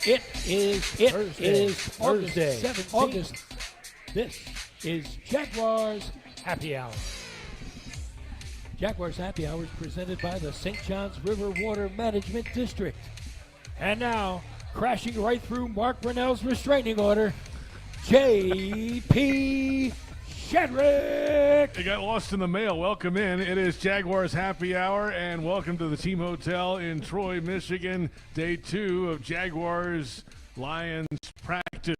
It is August 17th. This is Jaguars Happy Hour. Jaguars Happy Hour is presented by the St. Johns River Water Management District. And now, crashing right through Mark Brunell's restraining order, J.P. Shadrick. It got lost in the mail. Welcome in. It is Jaguars Happy Hour, and welcome to the Team Hotel in Troy, Michigan. Day 2 of Jaguars Lions practice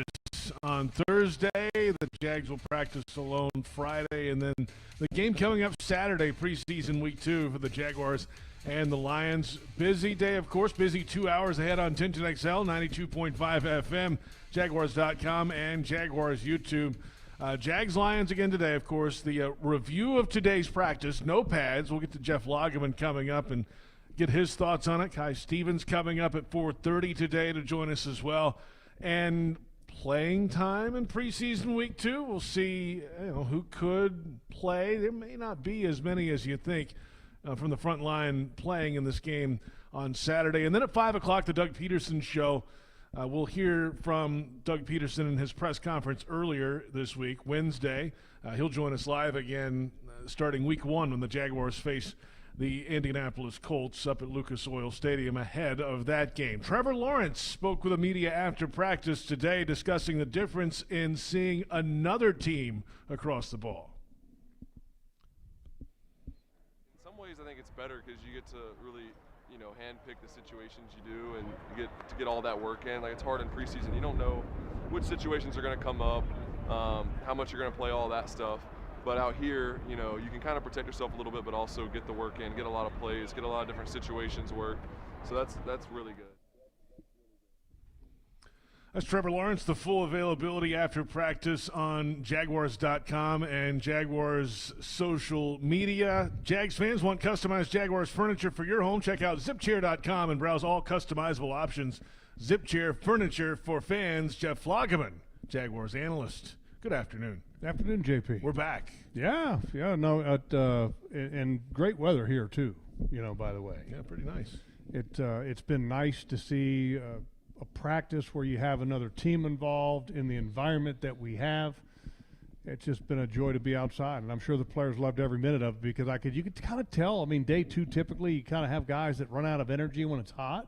on Thursday. The Jags will practice alone Friday, and then the game coming up Saturday, preseason week 2 for the Jaguars and the Lions. Busy day, of course. Busy 2 hours ahead on Tintin XL, 92.5 FM, Jaguars.com, and Jaguars YouTube. Jags-Lions again today, of course. The review of today's practice, no pads. We'll get to Jeff Lageman coming up and get his thoughts on it. Kai Stevens coming up at 4:30 today to join us as well. And playing time in preseason week 2. We'll see who could play. There may not be as many as you think from the front line playing in this game on Saturday. And then at 5 o'clock, the Doug Pederson show. We'll hear from Doug Pederson in his press conference earlier this week, Wednesday. He'll join us live again starting week 1 when the Jaguars face the Indianapolis Colts up at Lucas Oil Stadium ahead of that game. Trevor Lawrence spoke with the media after practice today discussing the difference in seeing another team across the ball. In some ways, I think it's better because you get to really handpick the situations you do, and you get to get all that work in. Like, it's hard in preseason. You don't know which situations are going to come up, how much you're going to play, all that stuff. But out here, you can kind of protect yourself a little bit, but also get the work in, get a lot of plays, get a lot of different situations work. So that's really good. That's Trevor Lawrence. The full availability after practice on Jaguars.com and Jaguars social media. Jags fans want customized Jaguars furniture for your home. Check out ZipChair.com and browse all customizable options. ZipChair furniture for fans. Jeff Lageman, Jaguars analyst. Good afternoon. Good afternoon, JP. We're back. Yeah, no, and great weather here too. By the way. Yeah, pretty nice. It's been nice to see a practice where you have another team involved in the environment that we have. It's just been a joy to be outside, and I'm sure the players loved every minute of it because you could kind of tell. I mean, day 2 typically you kind of have guys that run out of energy when it's hot.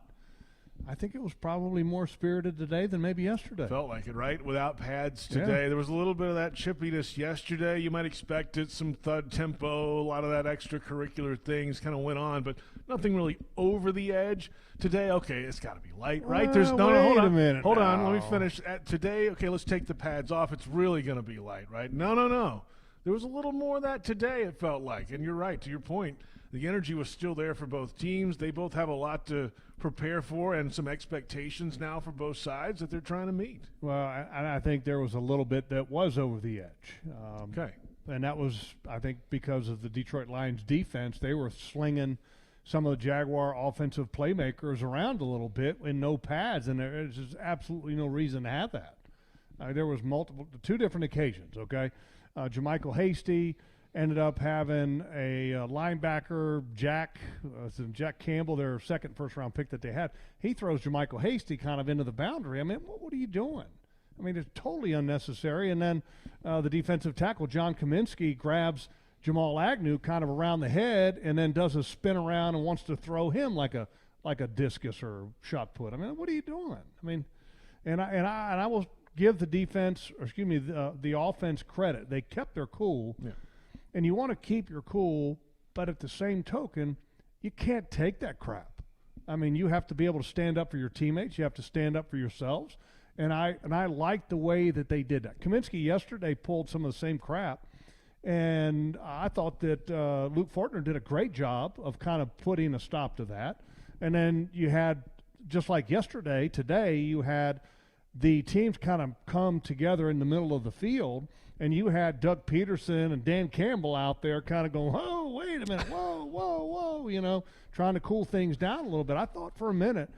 I think it was probably more spirited today than maybe yesterday. Felt like it, right? Without pads today. Yeah. There was a little bit of that chippiness yesterday. You might expect it, some thud tempo, a lot of that extracurricular things kind of went on, but nothing really over the edge. Today, okay, it's got to be light, right? There's hold on. Let me finish. Today, okay, let's take the pads off. It's really going to be light, right? No. There was a little more of that today, it felt like. And you're right, to your point. The energy was still there for both teams. They both have a lot to prepare for and some expectations now for both sides that they're trying to meet. Well, I think there was a little bit that was over the edge. Okay. And that was, I think, because of the Detroit Lions defense. They were slinging some of the Jaguar offensive playmakers around a little bit in no pads, and there's just absolutely no reason to have that. There was 2 different occasions, okay? Jermichael Hasty ended up having a linebacker, Jack Campbell, their second first-round pick that they had. He throws Jermichael Hasty kind of into the boundary. I mean, what are you doing? I mean, it's totally unnecessary. And then the defensive tackle, John Kaminsky, grabs Jamal Agnew kind of around the head and then does a spin around and wants to throw him like a discus or shot put. I mean, what are you doing? I mean, and I will give the offense credit. They kept their cool. Yeah. And you want to keep your cool, but at the same token, you can't take that crap. I mean, you have to be able to stand up for your teammates. You have to stand up for yourselves. And I like the way that they did that. Kaminsky yesterday pulled some of the same crap, and I thought that Luke Fortner did a great job of kind of putting a stop to that. And then you had, just like yesterday, today you had the teams kind of come together in the middle of the field, and you had Doug Pederson and Dan Campbell out there kind of going, oh, wait a minute, whoa, trying to cool things down a little bit. I thought for a minute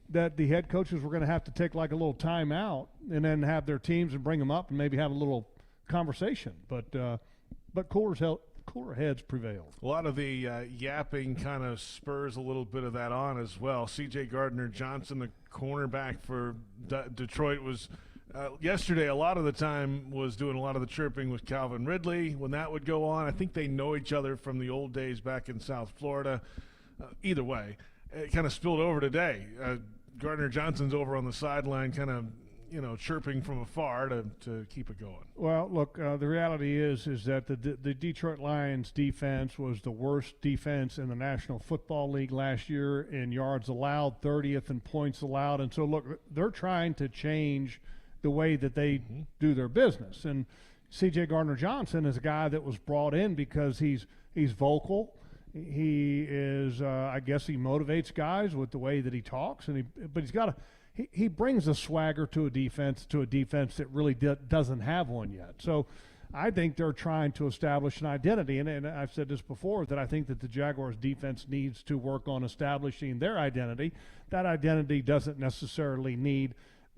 that the head coaches were going to have to take like a little timeout and then have their teams and bring them up and maybe have a little conversation. But coolers cooler heads prevailed. A lot of the yapping kind of spurs a little bit of that on as well. C.J. Gardner-Johnson, the cornerback for Detroit, was yesterday a lot of the time was doing a lot of the chirping with Calvin Ridley when that would go on. I think they know each other from the old days back in South Florida. Either way, it kind of spilled over today. Gardner-Johnson's over on the sideline kind of, chirping from afar to keep it going. Well, look, the reality is that the Detroit Lions defense was the worst defense in the National Football League last year in yards allowed, 30th in points allowed. And so, look, they're trying to change the way that they do their business. And C.J. Gardner-Johnson is a guy that was brought in because he's vocal. He is, I guess he motivates guys with the way that he talks, but he's got a he brings a swagger to a defense that really doesn't have one yet. So I think they're trying to establish an identity, and I've said this before, that I think that the Jaguars defense needs to work on establishing their identity. That identity doesn't necessarily need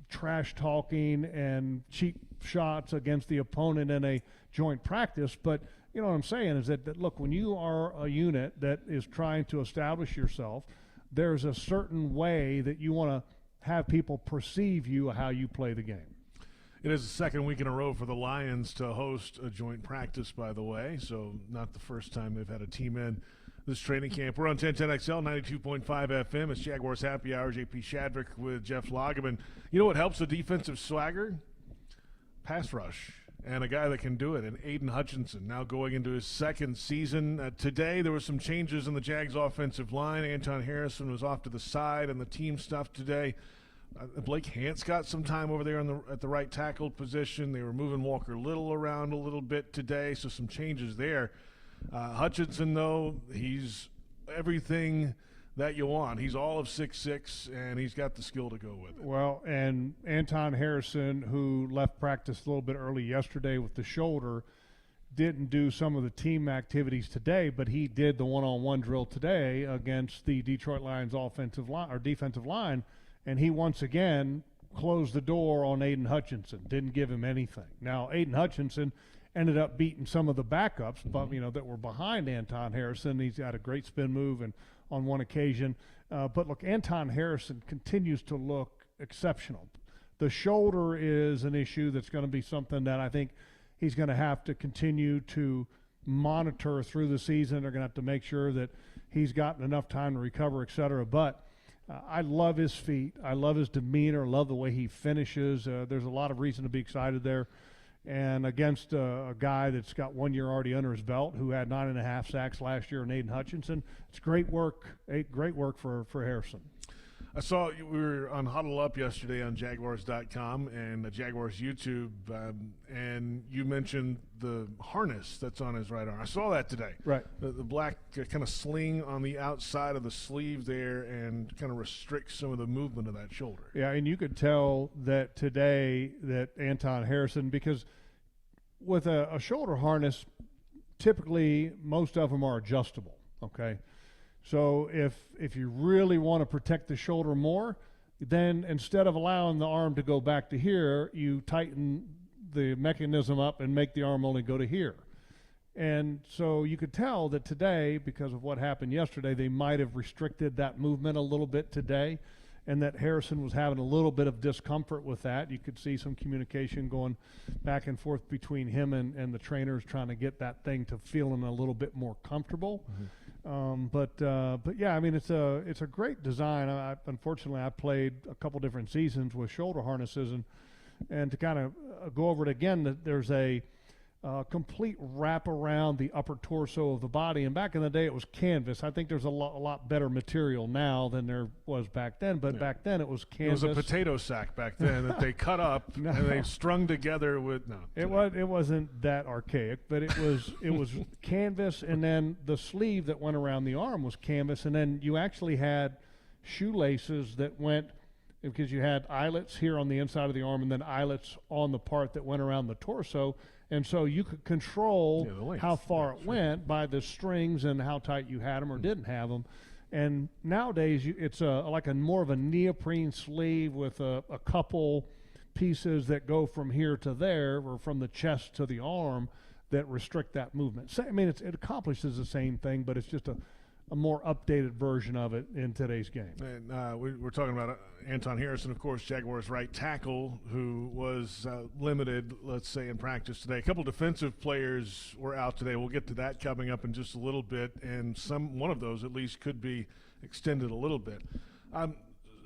trash talking and cheap shots against the opponent in a joint practice, but you know what I'm saying is that look, when you are a unit that is trying to establish yourself, there's a certain way that you want to have people perceive you, how you play the game. It is the second week in a row for the Lions to host a joint practice, by the way, so not the first time they've had a team in this training camp. We're on 1010XL, 92.5 FM. It's Jaguars Happy Hour, JP Shadrick with Jeff Lageman. You know what helps the defensive swagger? Pass rush. And a guy that can do it, and Aiden Hutchinson, now going into his second season. Today there were some changes in the Jags' offensive line. Anton Harrison was off to the side, and the team stuff today. Blake Hance got some time over there at the right tackle position. They were moving Walker Little around a little bit today, so some changes there. Hutchinson, though, he's everything that you want. He's all of 6'6", and he's got the skill to go with it. Well, and Anton Harrison, who left practice a little bit early yesterday with the shoulder, didn't do some of the team activities today, but he did the one-on-one drill today against the Detroit Lions offensive line or defensive line, and he once again closed the door on Aiden Hutchinson, didn't give him anything. Now, Aiden Hutchinson ended up beating some of the backups, but that were behind Anton Harrison. He's got a great spin move and on one occasion. But look, Anton Harrison continues to look exceptional. The shoulder is an issue that's going to be something that I think he's going to have to continue to monitor through the season. They're going to have to make sure that he's gotten enough time to recover, et cetera. But I love his feet. I love his demeanor. Love the way he finishes. There's a lot of reason to be excited there. And against a guy that's got 1 year already under his belt, who had 9.5 sacks last year, in Aiden Hutchinson, it's great work. Great work for Harrison. I saw we were on Huddle Up yesterday on Jaguars.com and the Jaguars YouTube, and you mentioned the harness that's on his right arm. I saw that today. Right. The black kind of sling on the outside of the sleeve there and kind of restricts some of the movement of that shoulder. Yeah, and you could tell that today that Anton Harrison, because with a shoulder harness, typically most of them are adjustable, okay? So if you really want to protect the shoulder more, then instead of allowing the arm to go back to here, you tighten the mechanism up and make the arm only go to here. And so you could tell that today, because of what happened yesterday, they might have restricted that movement a little bit today, and that Harrison was having a little bit of discomfort with that. You could see some communication going back and forth between him and the trainers trying to get that thing to feeling a little bit more comfortable. Mm-hmm. But yeah, I mean, it's a great design. Unfortunately, I played a couple different seasons with shoulder harnesses, and to kind of go over it again, that there's a complete wrap around the upper torso of the body. And back in the day, it was canvas. I think there's a lot better material now than there was back then. But back then, it was canvas. It was a potato sack back then that they cut up and they strung together with It wasn't that archaic, but it was canvas, and then the sleeve that went around the arm was canvas, and then you actually had shoelaces that went, because you had eyelets here on the inside of the arm and then eyelets on the part that went around the torso. And so you could control how far it went by the strings and how tight you had them or didn't have them. And nowadays, it's like a more of a neoprene sleeve with a couple pieces that go from here to there, or from the chest to the arm, that restrict that movement. So, I mean, it accomplishes the same thing, but it's just a more updated version of it in today's game. And we're talking about Anton Harrison, of course, Jaguars right tackle, who was limited, let's say, in practice today. A couple defensive players were out today. We'll get to that coming up in just a little bit, and one of those at least could be extended a little bit.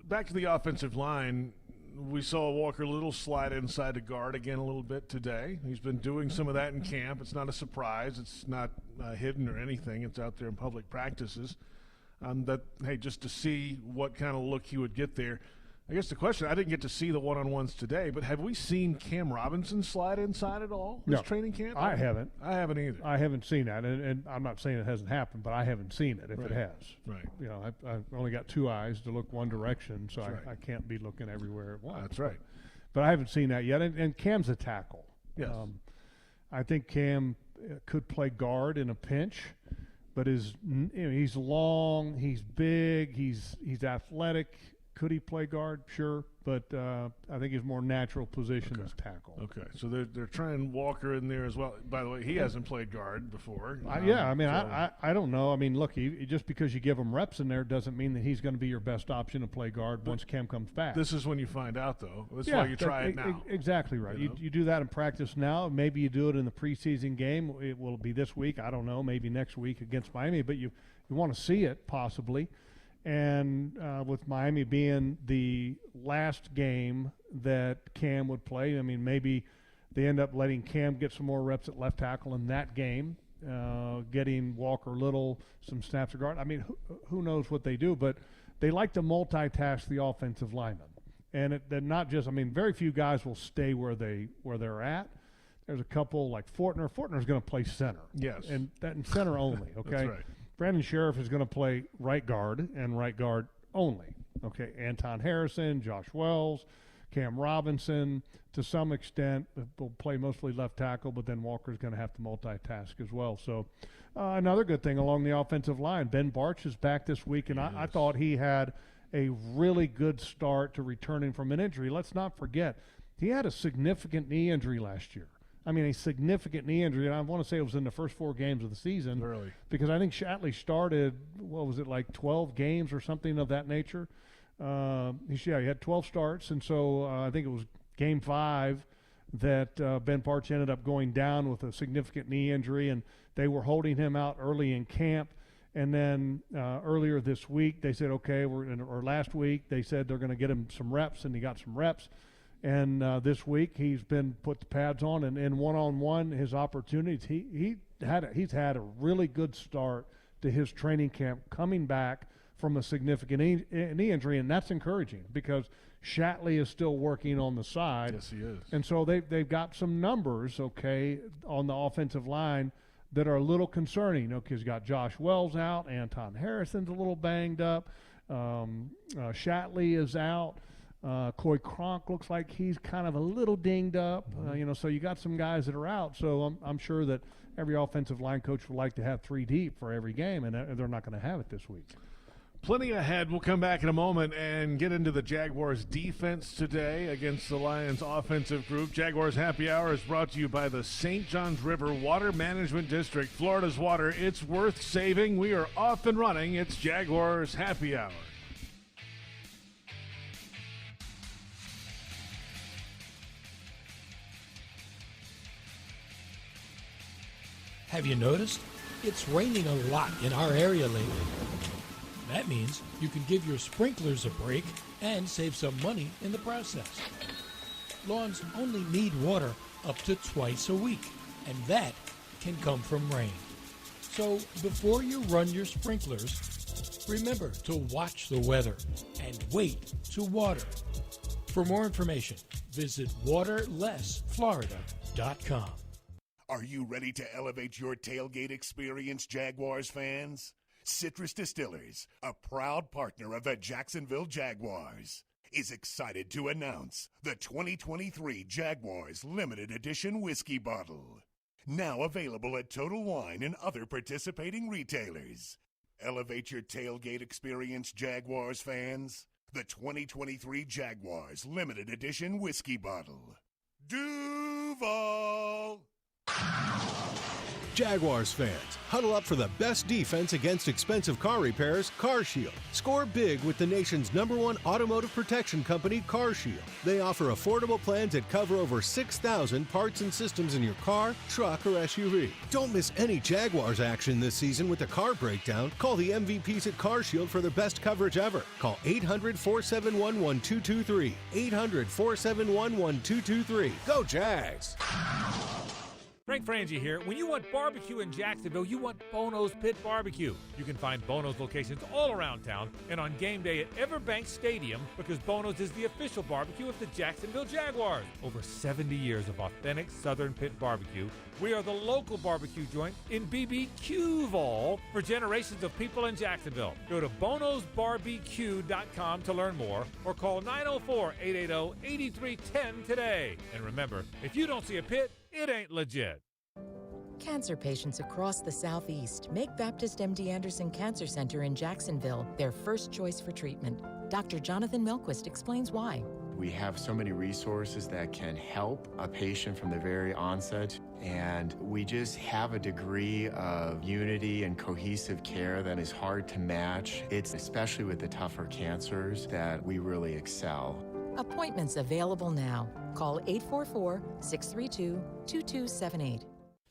Back to the offensive line, we saw Walker Little slide inside to guard again a little bit today. He's been doing some of that in camp. It's not a surprise. It's not hidden or anything. It's out there in public practices. Just to see what kind of look he would get there. I guess the question, I didn't get to see the one-on-ones today, but have we seen Cam Robinson slide inside at all this training camp? I haven't. I haven't either. I haven't seen that, and I'm not saying it hasn't happened, but I haven't seen it if it has. Right. You know, I've only got two eyes to look one direction, so Right. I can't be looking everywhere at once. That's right. But I haven't seen that yet, and Cam's a tackle. Yes. I think Cam could play guard in a pinch, but he's long, he's big, he's athletic. Could he play guard? Sure, but I think his more natural position is tackle. Okay, so they're trying Walker in there as well. By the way, he hasn't played guard before. I don't know. I mean, look, just because you give him reps in there doesn't mean that he's going to be your best option to play guard once Cam comes back. This is when you find out, though. That's why you try it now. Exactly right. You do that in practice now. Maybe you do it in the preseason game. It will be this week. I don't know. Maybe next week against Miami. But you want to see it possibly. And with Miami being the last game that Cam would play, I mean, maybe they end up letting Cam get some more reps at left tackle in that game, getting Walker Little some snaps at guard. I mean, who knows what they do, but they like to multitask the offensive linemen. And they're not just, I mean, very few guys will stay where they're at. There's a couple like Fortner. Fortner's going to play center. Yes. And that in center only, okay? That's right. Brandon Sheriff is going to play right guard and right guard only. Okay, Anton Harrison, Josh Wells, Cam Robinson, to some extent, will play mostly left tackle, but then Walker's going to have to multitask as well. So another good thing along the offensive line, Ben Barch is back this week, and I thought he had a really good start to returning from an injury. Let's not forget, he had a significant knee injury last year. I mean, a significant knee injury, and I want to say it was in the first 4 games of the season. Really? Because I think Shatley started, 12 games or something of that nature. He had 12 starts, and so I think it was game 5 that Ben Barch ended up going down with a significant knee injury, and they were holding him out early in camp. And then earlier this week, they said, okay, or last week, they said they're going to get him some reps, and he got some reps. And this week he's been put the pads on, and in one-on-one his opportunities, he's had a really good start to his training camp coming back from a significant knee injury, and that's encouraging because Shatley is still working on the side. Yes, he is. And so they've got some numbers, okay, on the offensive line that are a little concerning. Okay, he's got Josh Wells out, Anton Harrison's a little banged up, Shatley is out. Coy Cronk looks like he's kind of a little dinged up, so you got some guys that are out. So I'm sure that every offensive line coach would like to have 3 deep for every game, and they're not going to have it this week. Plenty ahead. We'll come back in a moment and get into the Jaguars' defense today against the Lions' offensive group. Jaguars Happy Hour is brought to you by the St. Johns River Water Management District. Florida's water, it's worth saving. We are off and running. It's Jaguars Happy Hour. Have you noticed? It's raining a lot in our area lately. That means you can give your sprinklers a break and save some money in the process. Lawns only need water up to twice a week, and that can come from rain. So before you run your sprinklers, remember to watch the weather and wait to water. For more information, visit waterlessflorida.com. Are you ready to elevate your tailgate experience, Jaguars fans? Citrus Distillers, a proud partner of the Jacksonville Jaguars, is excited to announce the 2023 Jaguars Limited Edition Whiskey Bottle. Now available at Total Wine and other participating retailers. Elevate your tailgate experience, Jaguars fans. The 2023 Jaguars Limited Edition Whiskey Bottle. Duval! Jaguars fans, huddle up for the best defense against expensive car repairs, CarShield. Score big with the nation's #1 automotive protection company, CarShield. They offer affordable plans that cover over 6,000 parts and systems in your car, truck, or SUV. Don't miss any Jaguars action this season with a car breakdown. Call the MVPs at CarShield for their best coverage ever. Call 800-471-1223. 800-471-1223. Go Jags! Frank Frangie here. When you want barbecue in Jacksonville, you want Bono's Pit Barbecue. You can find Bono's locations all around town and on game day at Everbank Stadium because Bono's is the official barbecue of the Jacksonville Jaguars. Over 70 years of authentic Southern Pit barbecue. We are the local barbecue joint in BBQval for generations of people in Jacksonville. Go to bonosbarbq.com to learn more or call 904-880-8310 today. And remember, if you don't see a pit, it ain't legit. Cancer patients across the Southeast make Baptist MD Anderson Cancer Center in Jacksonville their first choice for treatment. Dr. Jonathan Milquist explains why. We have so many resources that can help a patient from the very onset, and we just have a degree of unity and cohesive care that is hard to match. It's especially with the tougher cancers that we really excel. Appointments available now. Call 844-632-2278.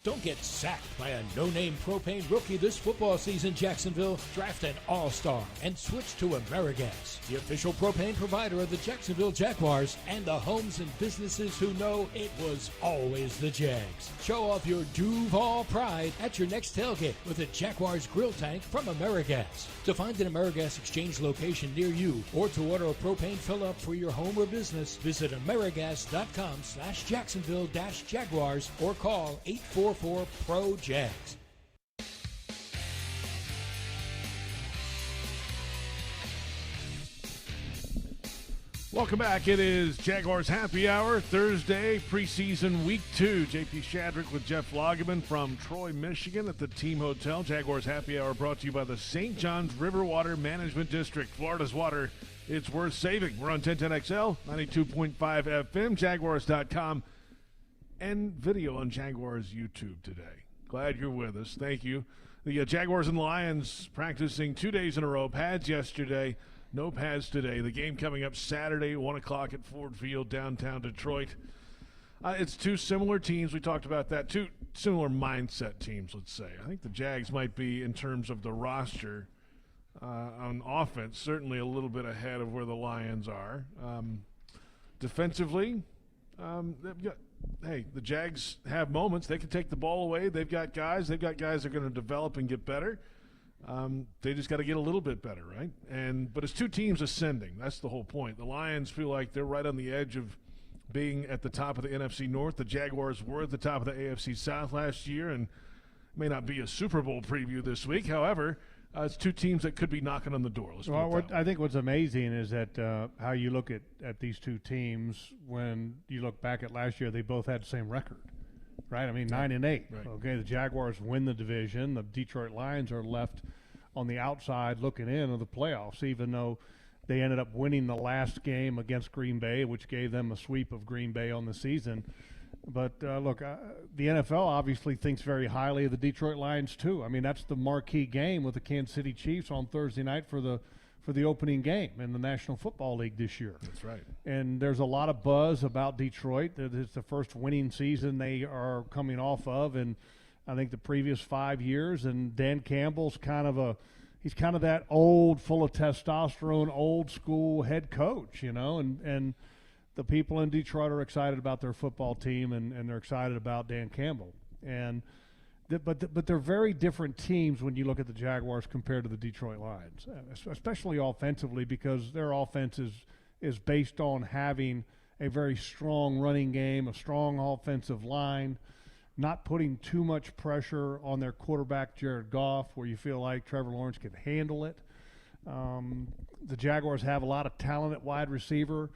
Don't get sacked by a no-name propane rookie this football season, Jacksonville. Draft an all-star and switch to AmeriGas, the official propane provider of the Jacksonville Jaguars and the homes and businesses who know it was always the Jags. Show off your Duval pride at your next tailgate with a Jaguars grill tank from AmeriGas. To find an AmeriGas exchange location near you or to order a propane fill-up for your home or business, visit AmeriGas.com/Jacksonville-Jaguars or call 844-PRO-JAGS. Welcome back. It is Jaguars Happy Hour, Thursday, preseason week 2. JP Shadrick with Jeff Lageman from Troy, Michigan at the Team Hotel. Jaguars Happy Hour brought to you by the St. John's River Water Management District. Florida's water, it's worth saving. We're on 1010XL, 92.5 FM, Jaguars.com, and video on Jaguars YouTube today. Glad you're with us. Thank you. The Jaguars and Lions practicing 2 days in a row. Pads yesterday. No pads today. The game coming up Saturday, 1 o'clock at Ford Field, downtown Detroit. It's two similar teams. We talked about that. Two similar mindset teams, let's say. I think the Jags might be, in terms of the roster on offense, certainly a little bit ahead of where the Lions are. Defensively, the Jags have moments. They can take the ball away. They've got guys. They've got guys that are going to develop and get better. They just got to get a little bit better, right? But it's two teams ascending. That's the whole point. The Lions feel like they're right on the edge of being at the top of the NFC North. The Jaguars were at the top of the AFC South last year, and may not be a Super Bowl preview this week. However, it's two teams that could be knocking on the door. I think what's amazing is that how you look at these two teams. When you look back at last year, they both had the same record. Right, I mean 9-8. Right. Okay, the Jaguars win the division. The Detroit Lions are left on the outside looking in of the playoffs, even though they ended up winning the last game against Green Bay, which gave them a sweep of Green Bay on the season. But look, the NFL obviously thinks very highly of the Detroit Lions too. I mean, that's the marquee game with the Kansas City Chiefs on Thursday night for the opening game in the National Football League this year. That's right. And there's a lot of buzz about Detroit. It's the first winning season they are coming off of in, I think, the previous 5 years. And Dan Campbell's kind of that old, full of testosterone, old school head coach, and the people in Detroit are excited about their football team and they're excited about Dan Campbell. But they're very different teams when you look at the Jaguars compared to the Detroit Lions, especially offensively, because their offense is based on having a very strong running game, a strong offensive line, not putting too much pressure on their quarterback, Jared Goff, where you feel like Trevor Lawrence can handle it. The Jaguars have a lot of talent at wide receiver,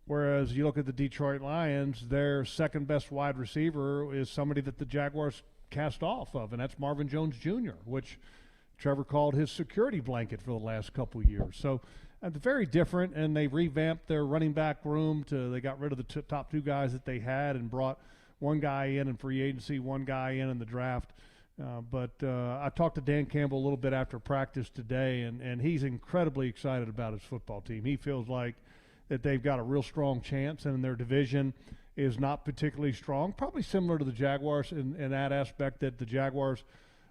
whereas you look at the Detroit Lions, their second best wide receiver is somebody that the Jaguars cast off of, and that's Marvin Jones Jr., which Trevor called his security blanket for the last couple of years. So it's very different, and they revamped their running back room. They got rid of the top two guys that they had and brought one guy in free agency, one guy in the draft. But I talked to Dan Campbell a little bit after practice today, and he's incredibly excited about his football team. He feels like that they've got a real strong chance, and their division is not particularly strong, probably similar to the Jaguars in that aspect, that the Jaguars,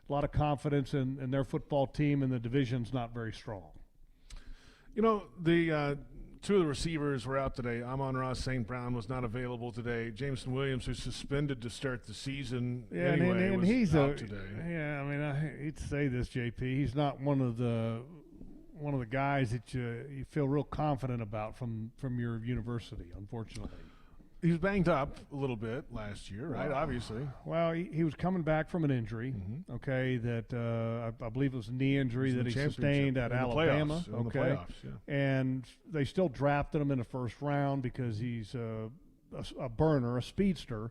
a lot of confidence in their football team, and the division's not very strong. You know, the two of the receivers were out today. Amon-Ra St. Brown was not available today. Jameson Williams, who's suspended to start the season anyway, and was he's out today. Yeah, I mean, I hate to say this, JP. He's not one of the guys that you feel real confident about from your university, unfortunately. He was banged up a little bit last year, right? Obviously. Well, he was coming back from an injury, okay, that I believe it was a knee injury that he sustained at Alabama. In the playoffs, yeah. And they still drafted him in the first round because he's a burner, a speedster.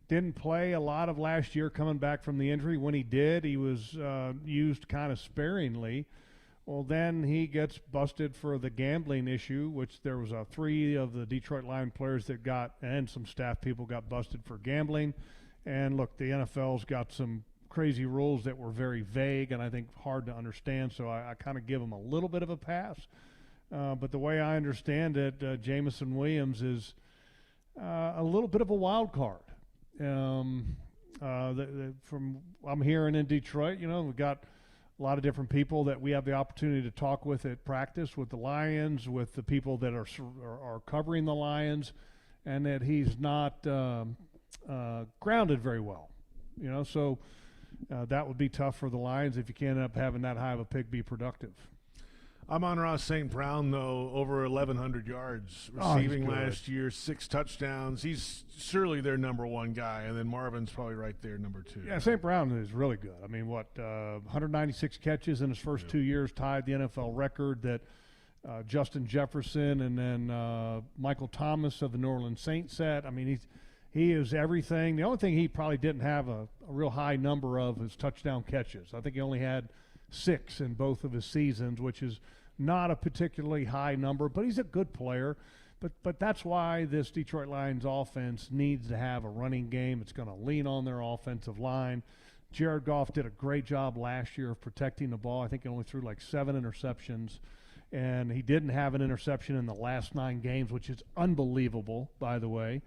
Didn't play a lot of last year coming back from the injury. When he did, he was used kind of sparingly. Well, then he gets busted for the gambling issue, which there was 3 of the Detroit Lions players that got, and some staff people got busted for gambling. And look, the NFL's got some crazy rules that were very vague and I think hard to understand, so I kind of give them a little bit of a pass. But the way I understand it, Jameson Williams is a little bit of a wild card. From I'm hearing in Detroit, we've got a lot of different people that we have the opportunity to talk with at practice with the Lions, with the people that are covering the Lions, and that he's not grounded very well. So that would be tough for the Lions if you can't end up having that high of a pick be productive. Amon-Ra St. Brown, though, over 1,100 yards receiving last year, 6 touchdowns. He's surely their number 1 guy, and then Marvin's probably right there, number 2. Yeah, St. Brown is really good. I mean, 196 catches in his first 2 years, tied the NFL record that Justin Jefferson and then Michael Thomas of the New Orleans Saints set. I mean, he is everything. The only thing he probably didn't have a real high number of is touchdown catches. I think he only had 6 in both of his seasons, which is not a particularly high number, but he's a good player. But that's why this Detroit Lions offense needs to have a running game. It's going to lean on their offensive line. Jared Goff did a great job last year of protecting the ball. I think he only threw like 7 interceptions, and he didn't have an interception in the last 9 games, which is unbelievable, by the way.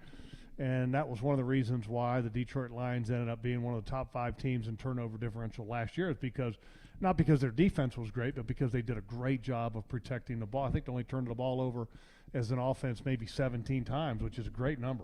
And that was one of the reasons why the Detroit Lions ended up being one of the top 5 teams in turnover differential last year, is because not because their defense was great, but because they did a great job of protecting the ball. I think they only turned the ball over as an offense maybe 17 times, which is a great number.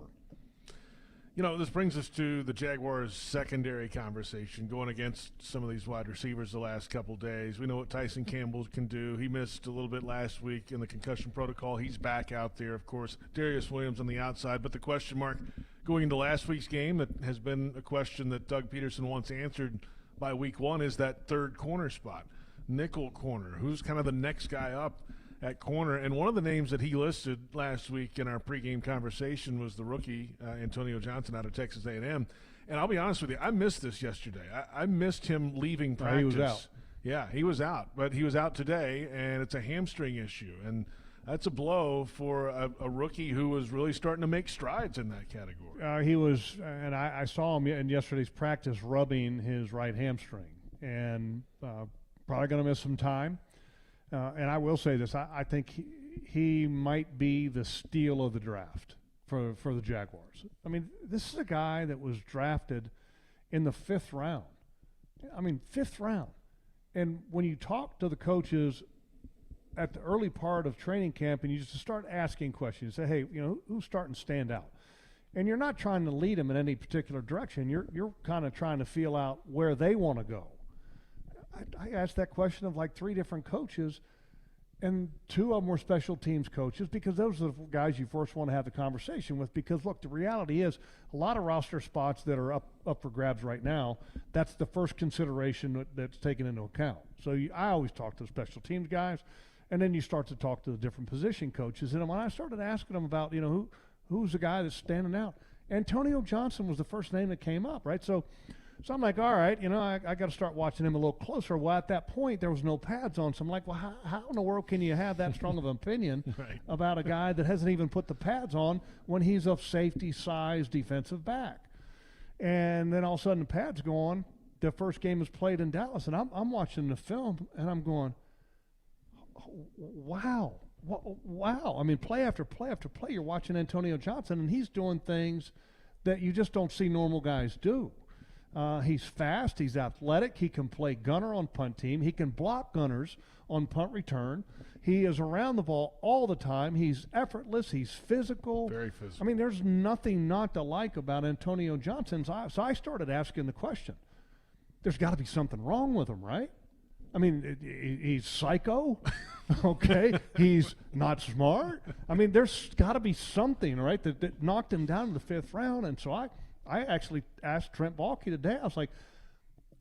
This brings us to the Jaguars' secondary conversation, going against some of these wide receivers the last couple days. We know what Tyson Campbell can do. He missed a little bit last week in the concussion protocol. He's back out there, of course. Darius Williams on the outside. But the question mark going into last week's game, that has been a question that Doug Pederson wants answered by week 1, is that third corner spot, nickel corner. Who's kind of the next guy up at corner? And one of the names that he listed last week in our pregame conversation was the rookie Antonio Johnson out of Texas A&M. And I'll be honest with you, I missed this yesterday. I missed him leaving practice. He was out. Yeah, he was out, but he was out today, and it's a hamstring issue. And that's a blow for a rookie who was really starting to make strides in that category. He was, and I saw him in yesterday's practice rubbing his right hamstring, and probably going to miss some time. And I will say this, I think he might be the steal of the draft for the Jaguars. I mean, this is a guy that was drafted in the 5th round. I mean, 5th round. And when you talk to the coaches at the early part of training camp and you just start asking questions, say, hey, who's starting to stand out? And you're not trying to lead them in any particular direction. You're kind of trying to feel out where they want to go. I asked that question of like 3 different coaches, and 2 of them were special teams coaches, because those are the guys you first want to have the conversation with. Because, look, the reality is a lot of roster spots that are up for grabs right now, that's the first consideration that's taken into account. So I always talk to the special teams guys, and then you start to talk to the different position coaches. And when I started asking them about, who's the guy that's standing out, Antonio Johnson was the first name that came up, right? So I'm like, all right, I got to start watching him a little closer. Well, at that point, there was no pads on. So I'm like, well, how in the world can you have that strong of an opinion about a guy that hasn't even put the pads on when he's a safety size defensive back? And then all of a sudden the pads go on. The first game is played in Dallas, and I'm watching the film, and I'm going, wow. Wow. I mean, play after play after play, you're watching Antonio Johnson, and he's doing things that you just don't see normal guys do. He's fast. He's athletic. He can play gunner on punt team. He can block gunners on punt return. He is around the ball all the time. He's effortless. He's physical. Very physical. I mean, there's nothing not to like about Antonio Johnson. So I started asking the question, there's got to be something wrong with him, right? I mean, he's psycho, okay? He's not smart. I mean, there's got to be something, right, that knocked him down in the 5th round. And so I actually asked Trent Baalke today. I was like,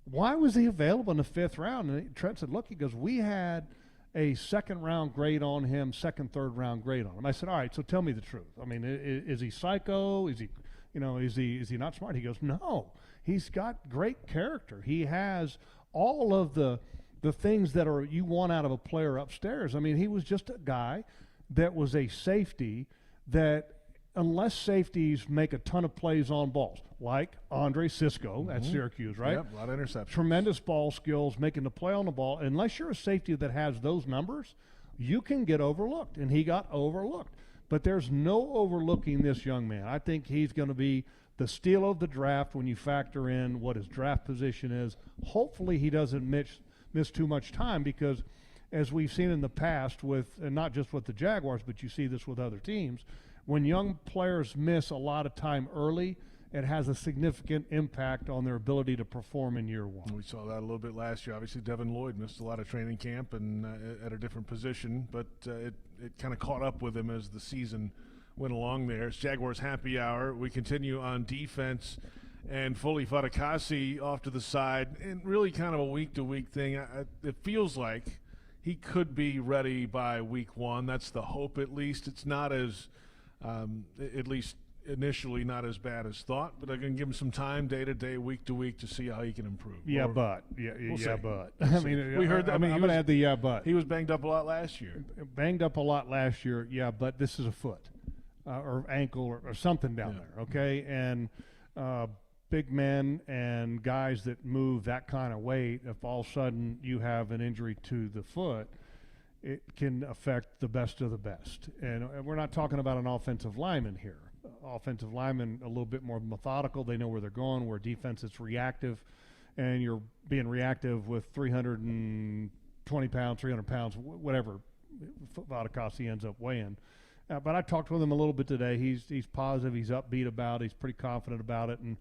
why was he available in the 5th round? And Trent said, look, he goes, we had a 2nd-round grade on him, 2nd, 3rd round grade on him. I said, all right, so tell me the truth. I mean, is he psycho? Is he, is he not smart? He goes, no, he's got great character. He has all of the things that you want out of a player upstairs. I mean, he was just a guy that was a safety that, unless safeties make a ton of plays on balls, like Andre Cisco at Syracuse, right? Yep, a lot of interceptions. Tremendous ball skills, making the play on the ball. Unless you're a safety that has those numbers, you can get overlooked, and he got overlooked. But there's no overlooking this young man. I think he's going to be the steal of the draft when you factor in what his draft position is. Hopefully he doesn't miss too much time, because as we've seen in the past with, and not just with the Jaguars, but you see this with other teams, when young players miss a lot of time early, it has a significant impact on their ability to perform in year one. We saw that a little bit last year. Obviously, Devin Lloyd missed a lot of training camp and at a different position, but it kind of caught up with him as the season went along there. It's Jaguars Happy Hour. We continue on defense, and Foley Fatukasi off to the side, and really kind of a week-to-week thing. It feels like he could be ready by week 1. That's the hope, at least. It's not as at least initially not as bad as thought, but I can give him some time day to day, week to week, to see how he can improve. Yeah, but I mean, we heard that. I'm going to add the yeah, but he was banged up a lot last year. Yeah, but this is a foot or ankle or something down there. Okay, and big men and guys that move that kind of weight, if all of a sudden you have an injury to the foot, it can affect the best of the best. And we're not talking about an offensive lineman here. Offensive linemen a little bit more methodical. They know where they're going, where defense is reactive, and you're being reactive with 320 pounds, 300 pounds, whatever Fatukasi ends up weighing. But I talked with him a little bit today. He's positive. He's upbeat about it. He's pretty confident about it. And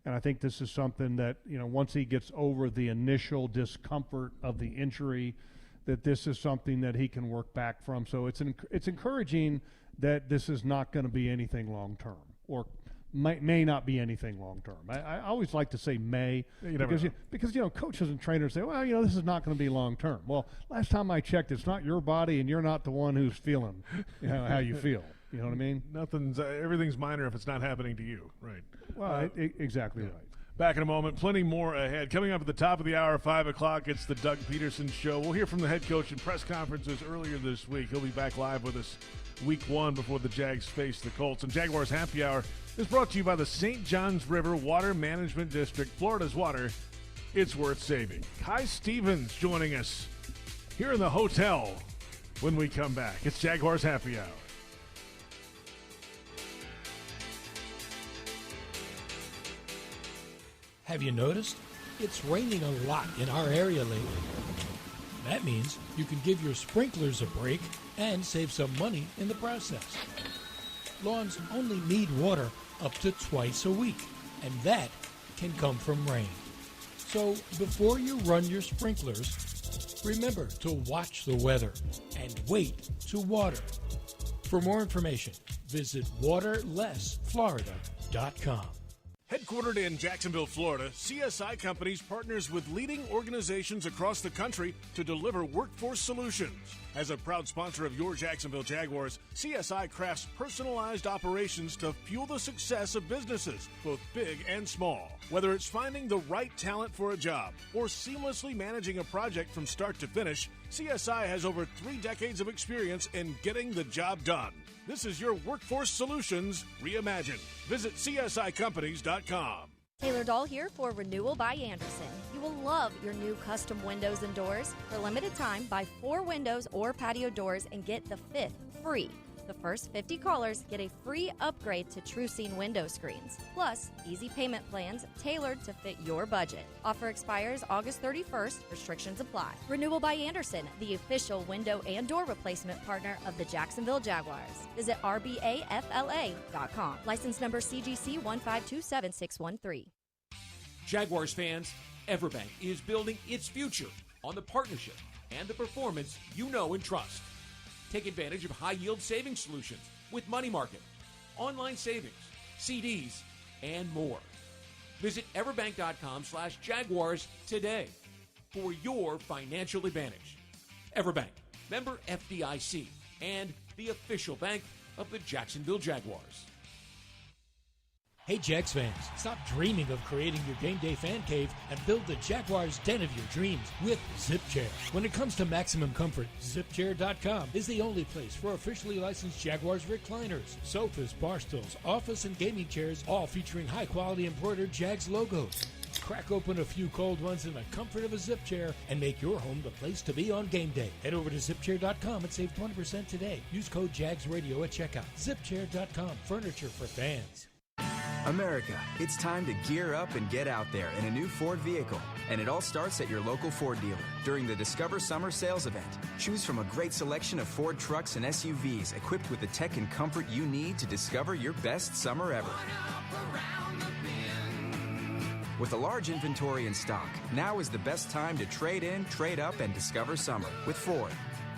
I think this is something that, once he gets over the initial discomfort of the injury, that this is something that he can work back from. So it's encouraging that this is not going to be anything long-term, or may not be anything long-term. I always like to say may, because coaches and trainers say, well, this is not going to be long-term. Well, last time I checked, it's not your body, and you're not the one who's feeling how you feel. You know what I mean? Everything's minor if it's not happening to you, right? Well, exactly right. Back in a moment. Plenty more ahead. Coming up at the top of the hour, 5 o'clock, it's the Doug Pederson Show. We'll hear from the head coach in press conferences earlier this week. He'll be back live with us week 1 before the Jags face the Colts. And Jaguars Happy Hour is brought to you by the St. Johns River Water Management District. Florida's water, it's worth saving. Kai Stevens joining us here in the hotel when we come back. It's Jaguars Happy Hour. Have you noticed? It's raining a lot in our area lately. That means you can give your sprinklers a break and save some money in the process. Lawns only need water up to twice a week, and that can come from rain. So before you run your sprinklers, remember to watch the weather and wait to water. For more information, visit waterlessflorida.com. Headquartered in Jacksonville, Florida, CSI Companies partners with leading organizations across the country to deliver workforce solutions. As a proud sponsor of your Jacksonville Jaguars, CSI crafts personalized operations to fuel the success of businesses, both big and small. Whether it's finding the right talent for a job or seamlessly managing a project from start to finish, CSI has over 3 decades of experience in getting the job done. This is your workforce solutions reimagined. Visit CSICompanies.com. Taylor Dahl here for Renewal by Anderson. You will love your new custom windows and doors. For a limited time, buy 4 windows or patio doors and get the 5th free. The first 50 callers get a free upgrade to TrueScene window screens. Plus, easy payment plans tailored to fit your budget. Offer expires August 31st. Restrictions apply. Renewal by Anderson, the official window and door replacement partner of the Jacksonville Jaguars. Visit rbafla.com. License number CGC 1527613. Jaguars fans, Everbank is building its future on the partnership and the performance you know and trust. Take advantage of high-yield savings solutions with money market, online savings, CDs, and more. Visit everbank.com/Jaguars today for your financial advantage. Everbank, member FDIC, and the official bank of the Jacksonville Jaguars. Hey Jags fans, stop dreaming of creating your game day fan cave and build the Jaguars den of your dreams with ZipChair. When it comes to maximum comfort, ZipChair.com is the only place for officially licensed Jaguars recliners, sofas, bar stools, office and gaming chairs, all featuring high-quality embroidered Jags logos. Crack open a few cold ones in the comfort of a ZipChair and make your home the place to be on game day. Head over to ZipChair.com and save 20% today. Use code JagsRadio at checkout. ZipChair.com, furniture for fans. America, it's time to gear up and get out there in a new Ford vehicle. And it all starts at your local Ford dealer during the Discover Summer Sales Event. Choose from a great selection of Ford trucks and SUVs equipped with the tech and comfort you need to discover your best summer ever. With a large inventory in stock, now is the best time to trade in, trade up, and discover summer with Ford.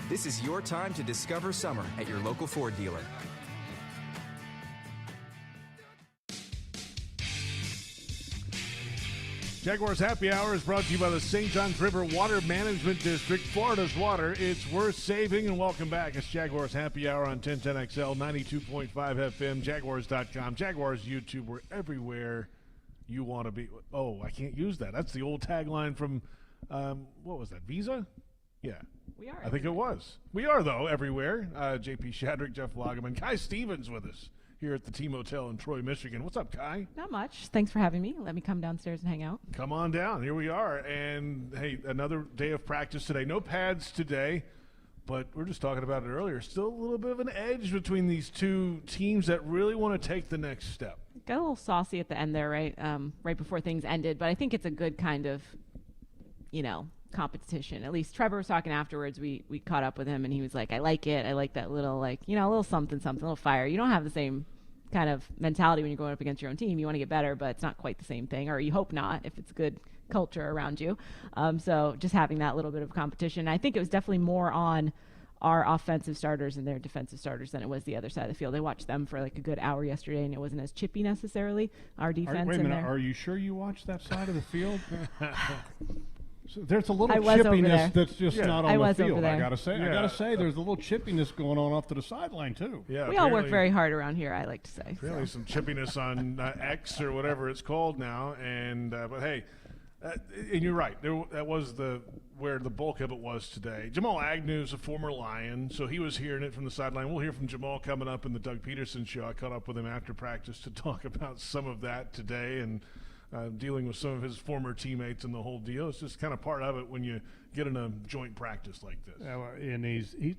This is your time to discover summer at your local Ford dealer. Jaguars Happy Hour is brought to you by the St. Johns River Water Management District. Florida's water, it's worth saving. And welcome back. It's Jaguars Happy Hour on 1010XL, 92.5 FM, Jaguars.com. Jaguars YouTube, we're everywhere you want to be. Oh, I can't use that. That's the old tagline from, what was that, Visa? Yeah. We are. I think it was. We are, though, everywhere. JP Shadrick, Jeff Lageman, Kai Stevens with us here at the Team Hotel in Troy, Michigan. What's up, Kai? Not much. Thanks for having me. Let me come downstairs and hang out. Come on down. Here we are. And, hey, another day of practice today. No pads today, but we're just talking about it earlier. Still a little bit of an edge between these two teams that really want to take the next step. Got a little saucy at the end there, right? Right before things ended. But I think it's a good kind of, competition. At least Trevor was talking afterwards. We caught up with him, and he was like, I like it. I like that little, a little something, a little fire. You don't have the same kind of mentality when you're going up against your own team. You want to get better, but it's not quite the same thing, or you hope not if it's good culture around you. So just having that little bit of competition. I think it was definitely more on our offensive starters and their defensive starters than it was the other side of the field. I watched them for a good hour yesterday, and it wasn't as chippy necessarily, our defense. Wait a minute, there. Are you sure you watched that side of the field? So there's a little I was over there. chippiness that's just not on the field. I gotta say, there's a little chippiness going on off to the sideline too. Yeah, we all work very hard around here, I like to say. Really, some chippiness on X or whatever it's called now. And but hey, and you're right. That was where the bulk of it was today. Jamal Agnew is a former Lion, so he was hearing it from the sideline. We'll hear from Jamal coming up in the Doug Pederson show. I caught up with him after practice to talk about some of that today and dealing with some of his former teammates and the whole deal. It's just kind of part of it when you get in a joint practice like this. And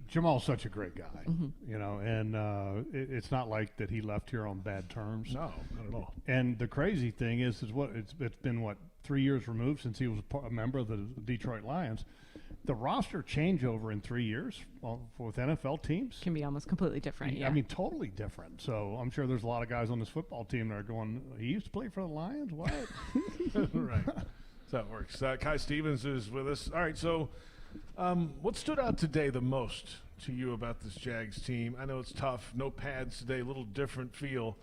Jamal's such a great guy, and it's not like that he left here on bad terms. No, not at all. And the crazy thing is it's been 3 years removed since he was a member of the Detroit Lions. The roster changeover in 3 years with NFL teams can be almost completely different. Yeah. I mean, totally different. So I'm sure there's a lot of guys on this football team that are going, he used to play for the Lions? What? Right. So that works. Kai Stevens is with us. All right, so what stood out today the most to you about this Jags team? I know it's tough. No pads today, a little different feel.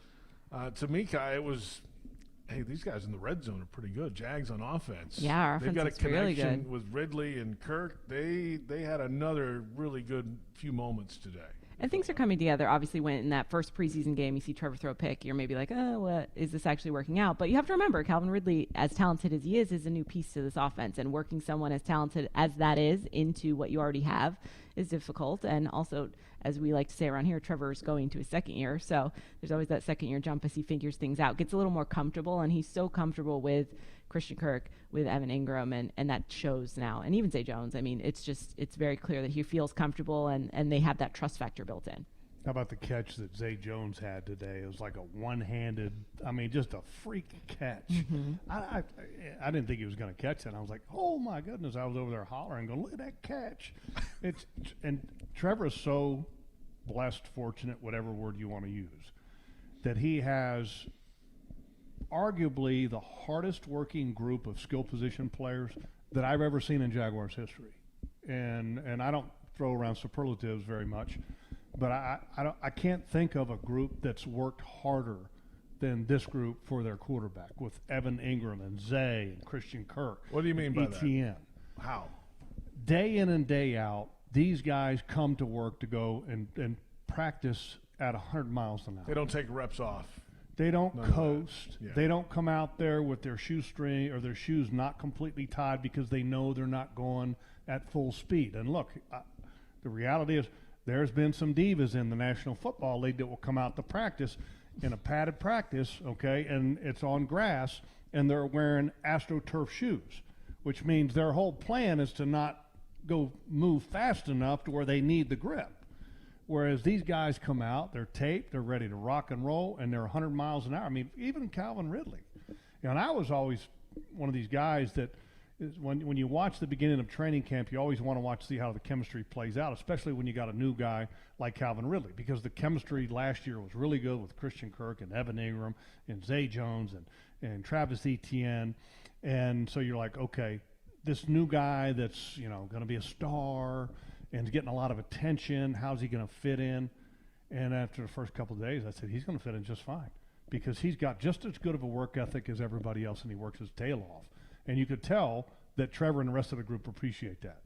To me, Kai, it was, hey, these guys in the red zone are pretty good. Jags on offense. Yeah, our offense They've got a is really connection good. with Ridley and Kirk. They had another really good few moments today. And things are coming together. Obviously, when in that first preseason game you see Trevor throw a pick, you're maybe like, oh, what is this actually working out? But you have to remember, Calvin Ridley, as talented as he is a new piece to this offense. And working someone as talented as that is into what you already have is difficult. And also, as we like to say around here, Trevor's going to his second year. So there's always that second year jump as he figures things out, gets a little more comfortable. And he's so comfortable with Christian Kirk, with Evan Ingram, and that shows now. And even Zay Jones. I mean, it's very clear that he feels comfortable and they have that trust factor built in. How about the catch that Zay Jones had today? It was like a one-handed, just a freak catch. Mm-hmm. I didn't think he was going to catch it. I was like, oh, my goodness. I was over there hollering, going, look at that catch. And Trevor is so blessed, fortunate, whatever word you want to use, that he has arguably the hardest working group of skill position players that I've ever seen in Jaguars history. And I don't throw around superlatives very much, but I can't think of a group that's worked harder than this group for their quarterback, with Evan Ingram and Zay and Christian Kirk. What do you mean by ETN. that? How? Day in and day out, these guys come to work to go and practice at 100 miles an hour. They don't take reps off. They don't coast. Yeah. They don't come out there with their shoestring or their shoes not completely tied because they know they're not going at full speed. And look, the reality is there's been some divas in the National Football League that will come out to practice in a padded practice, okay, and it's on grass, and they're wearing AstroTurf shoes, which means their whole plan is to not move fast enough to where they need the grip. Whereas these guys come out, they're taped, they're ready to rock and roll, and they're 100 miles an hour. I mean, even Calvin Ridley. And I was always one of these guys that is when you watch the beginning of training camp, you always want to see how the chemistry plays out, especially when you got a new guy like Calvin Ridley, because the chemistry last year was really good with Christian Kirk and Evan Ingram and Zay Jones and Travis Etienne. And so you're like, okay, this new guy that's, going to be a star and getting a lot of attention, how's he going to fit in? And after the first couple of days, I said, he's going to fit in just fine because he's got just as good of a work ethic as everybody else, and he works his tail off. And you could tell that Trevor and the rest of the group appreciate that.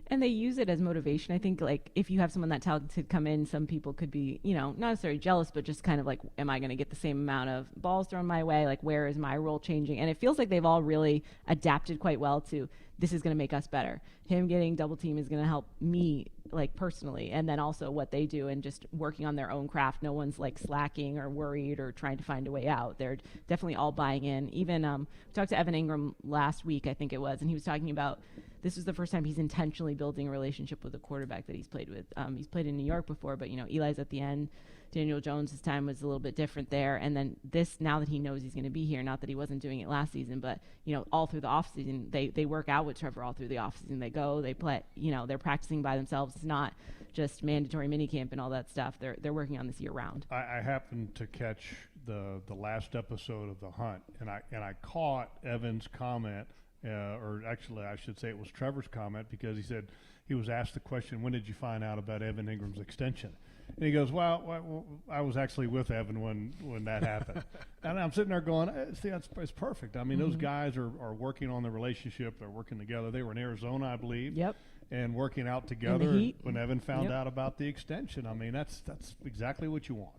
And they use it as motivation. I think, like, if you have someone that talented come in, some people could be, not necessarily jealous, but just kind of like, am I going to get the same amount of balls thrown my way? Like, where is my role changing? And it feels like they've all really adapted quite well to, this is going to make us better. Him getting double team is going to help me, like, personally. And then also what they do and just working on their own craft. No one's, like, slacking or worried or trying to find a way out. They're definitely all buying in. Even we talked to Evan Ingram last week, I think it was, and he was talking about this is the first time he's intentionally building a relationship with a quarterback that he's played with. He's played in New York before, but, Eli's at the end. Daniel Jones' time was a little bit different there. And then this, now that he knows he's going to be here, not that he wasn't doing it last season, but, all through the offseason, they work out with Trevor all through the offseason. They go, they play, they're practicing by themselves. It's not just mandatory minicamp and all that stuff. They're working on this year round. I happened to catch the last episode of The Hunt, and I caught Evan's comment, or actually I should say it was Trevor's comment, because he said he was asked the question, when did you find out about Evan Ingram's extension? And he goes, well, I was actually with Evan when that happened. And I'm sitting there going, see, it's perfect. I mean, those guys are working on the relationship. They're working together. They were in Arizona, I believe. Yep. And working out together when Evan found out about the extension. I mean, that's exactly what you want.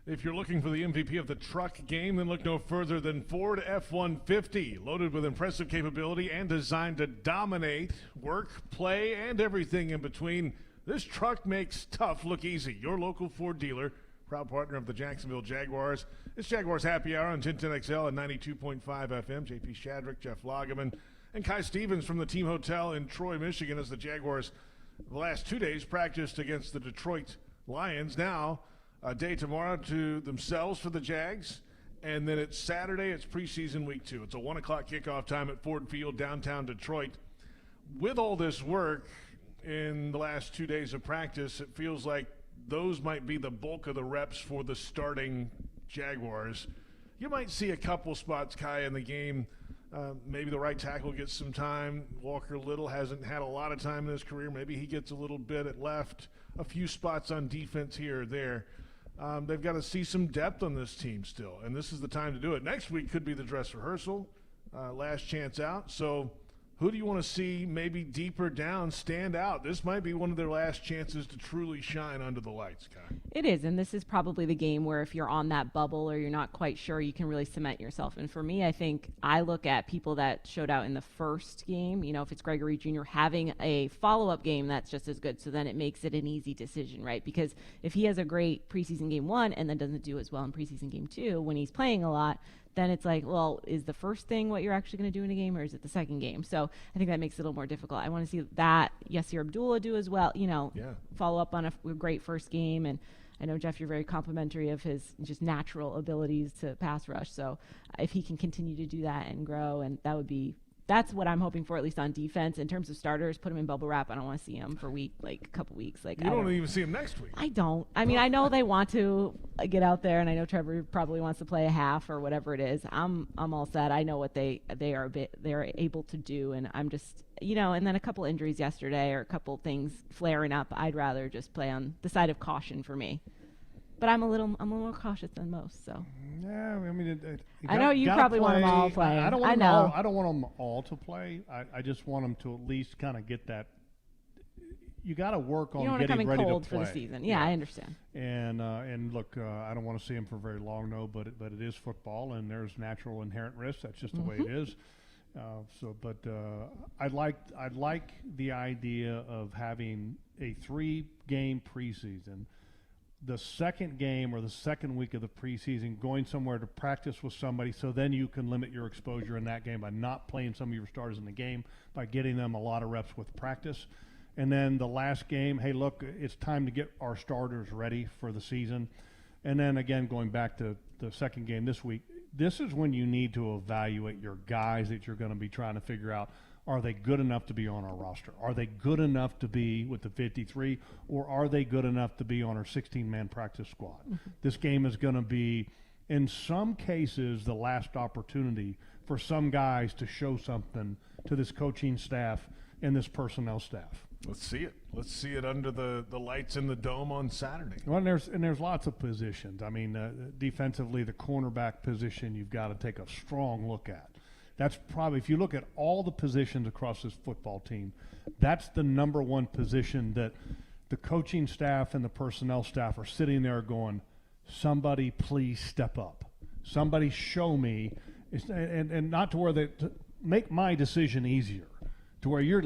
If you're looking for the MVP of the truck game, then look no further than Ford F-150, loaded with impressive capability and designed to dominate work, play, and everything in between. This truck makes tough look easy. Your local Ford dealer, proud partner of the Jacksonville Jaguars. It's Jaguars Happy Hour on 1010XL and 92.5 FM. JP Shadrick, Jeff Lageman, and Kai Stevens from the Team Hotel in Troy, Michigan, as the Jaguars the last 2 days practiced against the Detroit Lions. Now, a day tomorrow to themselves for the Jags, and then it's Saturday. It's preseason week 2. It's a 1 o'clock kickoff time at Ford Field, downtown Detroit. With all this work in the last 2 days of practice, it feels like those might be the bulk of the reps for the starting Jaguars. You might see a couple spots, Kai, in the game. Maybe the right tackle gets some time. Walker Little hasn't had a lot of time in his career. Maybe he gets a little bit at left. A few spots on defense here or there. They've got to see some depth on this team still, and this is the time to do it. Next week could be the dress rehearsal, last chance out. So Who do you want to see maybe deeper down stand out? This might be one of their last chances to truly shine under the lights, Kai. It is, and this is probably the game where if you're on that bubble or you're not quite sure, you can really cement yourself. And for me, I think I look at people that showed out in the first game. You know, if it's Gregory Jr. having a follow-up game, that's just as good. So then it makes it an easy decision, right? Because if he has a great preseason game 1 and then doesn't do as well in preseason game 2 when he's playing a lot, then it's like, well, is the first thing what you're actually going to do in a game, or is it the second game? So I think that makes it a little more difficult. I want to see that Yasir Abdullah do as well, follow up on a great first game. And I know, Jeff, you're very complimentary of his just natural abilities to pass rush. So if he can continue to do that and grow, and that's what I'm hoping for, at least on defense. In terms of starters, put him in bubble wrap. I don't want to see him for a couple weeks. Like, you don't even see him next week. I don't. I mean, I know they want to get out there, and I know Trevor probably wants to play a half or whatever it is. I'm all set. I know what they're able to do, and I'm just, and then a couple injuries yesterday or a couple things flaring up. I'd rather just play on the side of caution for me. But I'm a little more cautious than most. So yeah, I mean, I know you probably want them all playing. I don't want them all to play. I just want them to at least kind of get that. You got to work on getting ready to play for the season. Yeah, I understand. And look, I don't want to see him for very long, no. But it is football, and there's natural inherent risk. That's just the way it is. I'd like the idea of having a 3-game preseason. The second game or the second week of the preseason, going somewhere to practice with somebody, so then you can limit your exposure in that game by not playing some of your starters in the game, by getting them a lot of reps with practice. And then the last game, hey, look, it's time to get our starters ready for the season. And then again, going back to the second game this week, this is when you need to evaluate your guys that you're going to be trying to figure out. Are they good enough to be on our roster? Are they good enough to be with the 53, or are they good enough to be on our 16-man practice squad? Mm-hmm. This game is going to be, in some cases, the last opportunity for some guys to show something to this coaching staff and this personnel staff. Let's see it. Let's see it under the lights in the dome on Saturday. Well, there's lots of positions. I mean, defensively, the cornerback position you've got to take a strong look at. That's probably, if you look at all the positions across this football team, that's the number one position that the coaching staff and the personnel staff are sitting there going, somebody please step up. Somebody show me, and not to where to make my decision easier, to where you're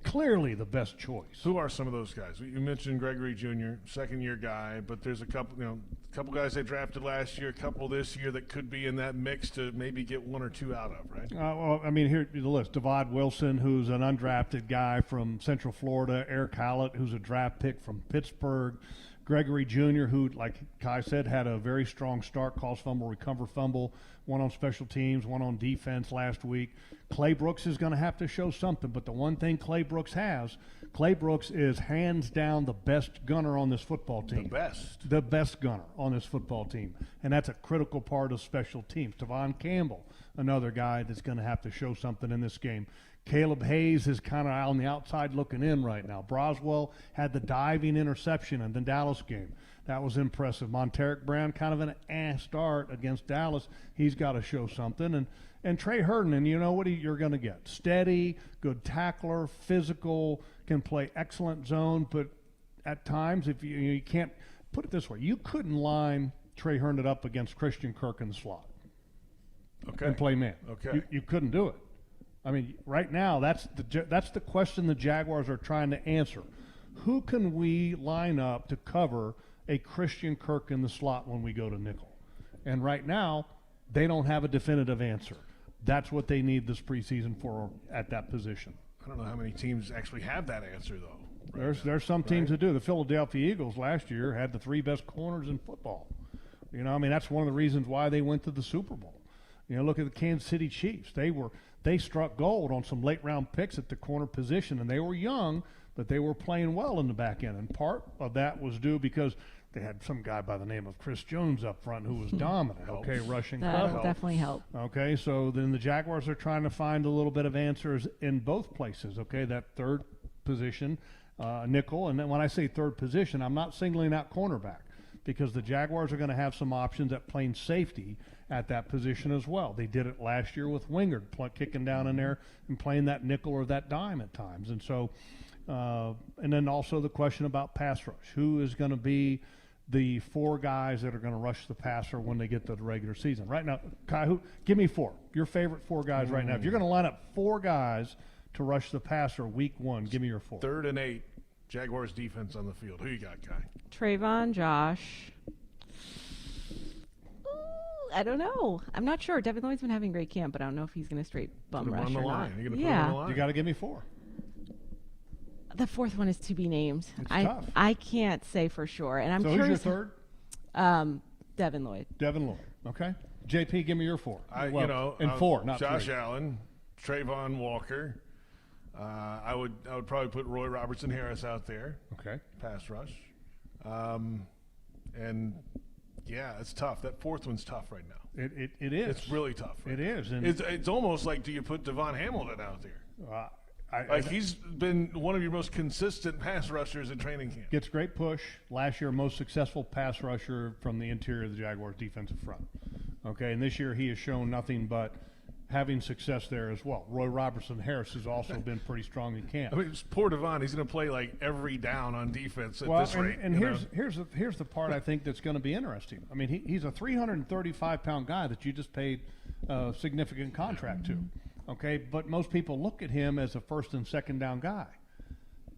clearly the best choice. Who are some of those guys? You mentioned Gregory Jr., second-year guy, but there's a couple guys they drafted last year, a couple this year that could be in that mix to maybe get one or two out of, right? Well, I mean, here's the list. Devad Wilson, who's an undrafted guy from Central Florida. Eric Hallett, who's a draft pick from Pittsburgh. Gregory Jr., who, like Kai said, had a very strong start, cause fumble, recover fumble, one on special teams, one on defense last week. Clay Brooks is going to have to show something, but the one thing Clay Brooks is hands down the best gunner on this football team. The best gunner on this football team, and that's a critical part of special teams. Tavon Campbell, another guy that's going to have to show something in this game. Caleb Hayes is kind of on the outside looking in right now. Broswell had the diving interception in the Dallas game. That was impressive. Monteric Brown, kind of an start against Dallas. He's got to show something. And Trey Herndon, you know what you're going to get. Steady, good tackler, physical, can play excellent zone, but at times, if you can't, put it this way, you couldn't line Trey Herndon up against Christian Kirk in the slot. Okay. And play man. Okay. You couldn't do it. I mean, right now, that's the question the Jaguars are trying to answer. Who can we line up to cover a Christian Kirk in the slot when we go to nickel? And right now, they don't have a definitive answer. That's what they need this preseason for at that position. I don't know how many teams actually have that answer, though. There's some teams that do. The Philadelphia Eagles last year had the 3 best corners in football. You know, I mean, that's one of the reasons why they went to the Super Bowl. You know, look at the Kansas City Chiefs. They struck gold on some late-round picks at the corner position, and they were young, but they were playing well in the back end. And part of that was due because they had some guy by the name of Chris Jones up front who was dominant, rushing cover. That definitely helped. Okay, so then the Jaguars are trying to find a little bit of answers in both places, okay, that third position, nickel. And then when I say third position, I'm not singling out cornerback. because the Jaguars are going to have some options at playing safety at that position as well. They did it last year with Wingard kicking down in there and playing that nickel or that dime at times. And so, and then also the question about pass rush. Who is going to be the 4 guys that are going to rush the passer when they get to the regular season? Right now, Kai, give me 4. Your favorite 4 guys right now. If you're going to line up 4 guys to rush the passer week 1, give me your 4. 3rd and 8, Jaguars defense on the field. Who you got, Kai? Trayvon, Josh. I don't know. I'm not sure. Devin Lloyd's been having a great camp, but I don't know if he's going to straight bum rush or not. You're going to put him on the line. You got to give me 4. The 4th one is to be named. It's tough. I can't say for sure, and I'm so curious. Who's your 3rd? Devin Lloyd. Devin Lloyd. Okay. JP, give me your 4. And 4, not Josh 3. Allen, Trayvon Walker. I would probably put Roy Robertson Harris out there. Okay. Pass rush. And yeah, it's tough. That 4th one's tough right now. It is. It's really tough. It is. And it's almost like, do you put Devon Hamilton out there? He's been one of your most consistent pass rushers in training camp. Gets great push. Last year, most successful pass rusher from the interior of the Jaguars defensive front. Okay, and this year he has shown nothing but having success there as well. Roy Robertson Harris has also been pretty strong in camp. I mean, poor Devon, he's going to play like every down on defense at this rate. And here's the part I think that's going to be interesting. I mean, he's a 335-pound guy that you just paid a significant contract to. Okay, but most people look at him as a 1st and 2nd down guy.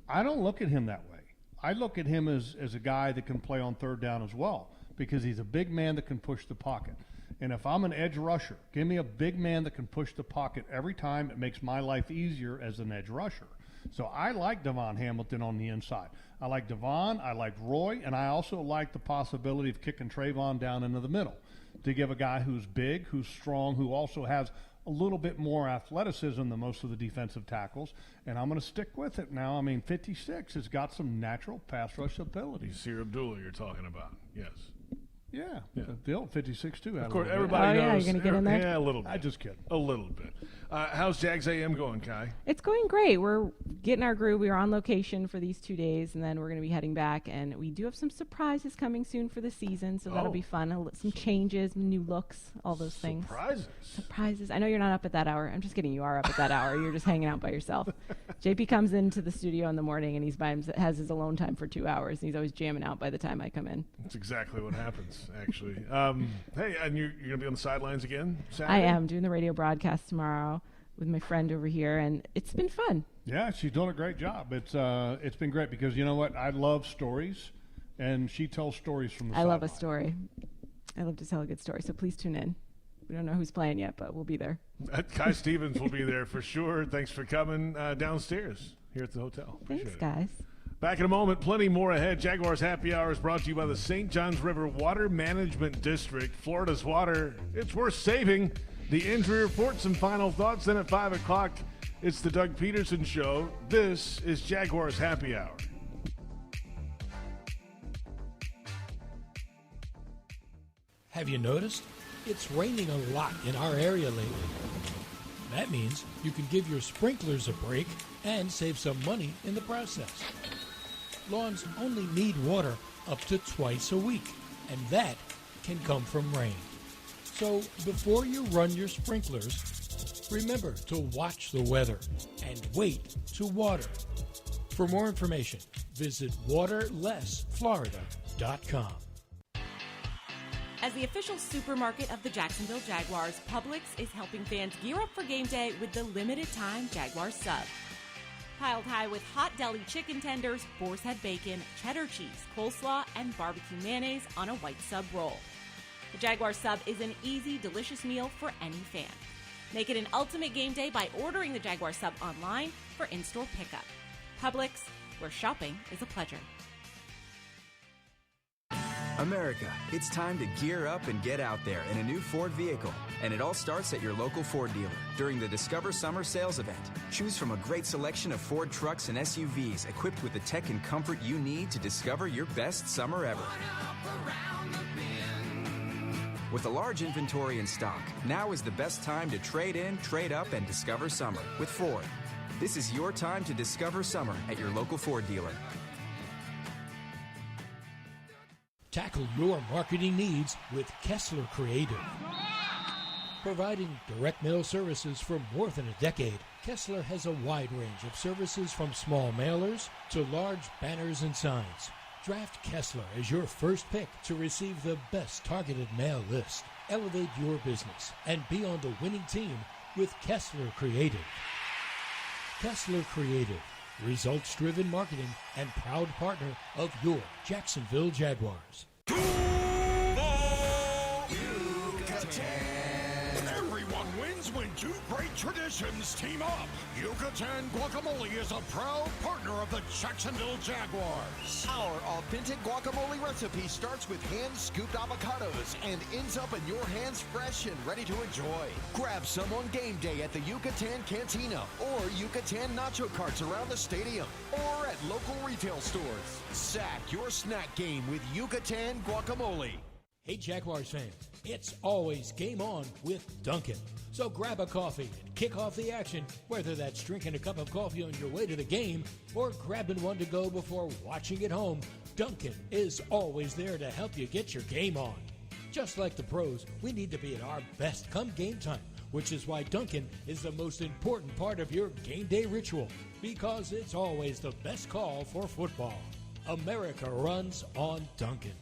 I don't look at him that way. I look at him as a guy that can play on 3rd down as well, because he's a big man that can push the pocket. And if I'm an edge rusher, give me a big man that can push the pocket every time. It makes my life easier as an edge rusher. So I like Devon Hamilton on the inside. I like Devon, I like Roy, and I also like the possibility of kicking Trayvon down into the middle to give a guy who's big, who's strong, who also has a little bit more athleticism than most of the defensive tackles, and I'm going to stick with it now. I mean, 56 has got some natural pass rush ability. Sir Abdullah you're talking about, yes. Yeah. The old 56 too. Of course, everybody knows. Yeah, you're going to get in there? Yeah, a little bit. I just kidding. A little bit. How's Jags AM going, Kai? It's going great. We're getting our groove. We are on location for these 2 days, and then we're going to be heading back. And we do have some surprises coming soon for the season, so that'll be fun. Some changes, new looks, all those things. Surprises. I know you're not up at that hour. I'm just kidding. You are up at that hour. You're just hanging out by yourself. JP comes into the studio in the morning, and has his alone time for 2 hours, and he's always jamming out by the time I come in. That's exactly what happens, actually. Hey, and you're going to be on the sidelines again Saturday? I am doing the radio broadcast tomorrow with my friend over here, and it's been fun. Yeah, she's doing a great job. It's been great because you know what? I love stories, and she tells stories from the sideline. I love a story. I love to tell a good story, so please tune in. We don't know who's playing yet, but we'll be there. Kai Stevens will be there for sure. Thanks for coming downstairs here at the hotel. Thanks, guys. Back in a moment, plenty more ahead. Jaguars Happy Hour is brought to you by the St. Johns River Water Management District. Florida's water, it's worth saving. The injury report, some final thoughts. Then at 5 o'clock, it's the Doug Pederson Show. This is Jaguars Happy Hour. Have you noticed? It's raining a lot in our area lately. That means you can give your sprinklers a break and save some money in the process. Lawns only need water up to twice a week, and that can come from rain. So before you run your sprinklers, remember to watch the weather and wait to water. For more information, visit waterlessflorida.com. As the official supermarket of the Jacksonville Jaguars, Publix is helping fans gear up for game day with the limited-time Jaguar sub. Piled high with hot deli chicken tenders, boar's head bacon, cheddar cheese, coleslaw, and barbecue mayonnaise on a white sub roll. The Jaguar sub is an easy, delicious meal for any fan. Make it an ultimate game day by ordering the Jaguar sub online for in-store pickup. Publix, where shopping is a pleasure. America, it's time to gear up and get out there in a new Ford vehicle. And it all starts at your local Ford dealer during the Discover Summer Sales Event. Choose from a great selection of Ford trucks and SUVs equipped with the tech and comfort you need to discover your best summer ever. With a large inventory in stock, now is the best time to trade in, trade up, and discover summer with Ford. This is your time to discover summer at your local Ford dealer. Tackle your marketing needs with Kessler Creative. Providing direct mail services for more than a decade, Kessler has a wide range of services from small mailers to large banners and signs. Draft Kessler as your first pick to receive the best targeted mail list. Elevate your business and be on the winning team with Kessler Creative. Kessler Creative, results-driven marketing and proud partner of your Jacksonville Jaguars. Everyone wins when two great traditions team up. Yucatan Guacamole is a proud partner of the Jacksonville Jaguars. Our authentic guacamole recipe starts with hand-scooped avocados and ends up in your hands fresh and ready to enjoy. Grab some on game day at the Yucatan Cantina or Yucatan nacho carts around the stadium or at local retail stores. Sack your snack game with Yucatan Guacamole. Hey Jaguars fans, it's always game on with Dunkin'. So grab a coffee and kick off the action, whether that's drinking a cup of coffee on your way to the game or grabbing one to go before watching at home. Dunkin' is always there to help you get your game on. Just like the pros, we need to be at our best come game time, which is why Dunkin' is the most important part of your game day ritual, because it's always the best call for football. America runs on Dunkin'.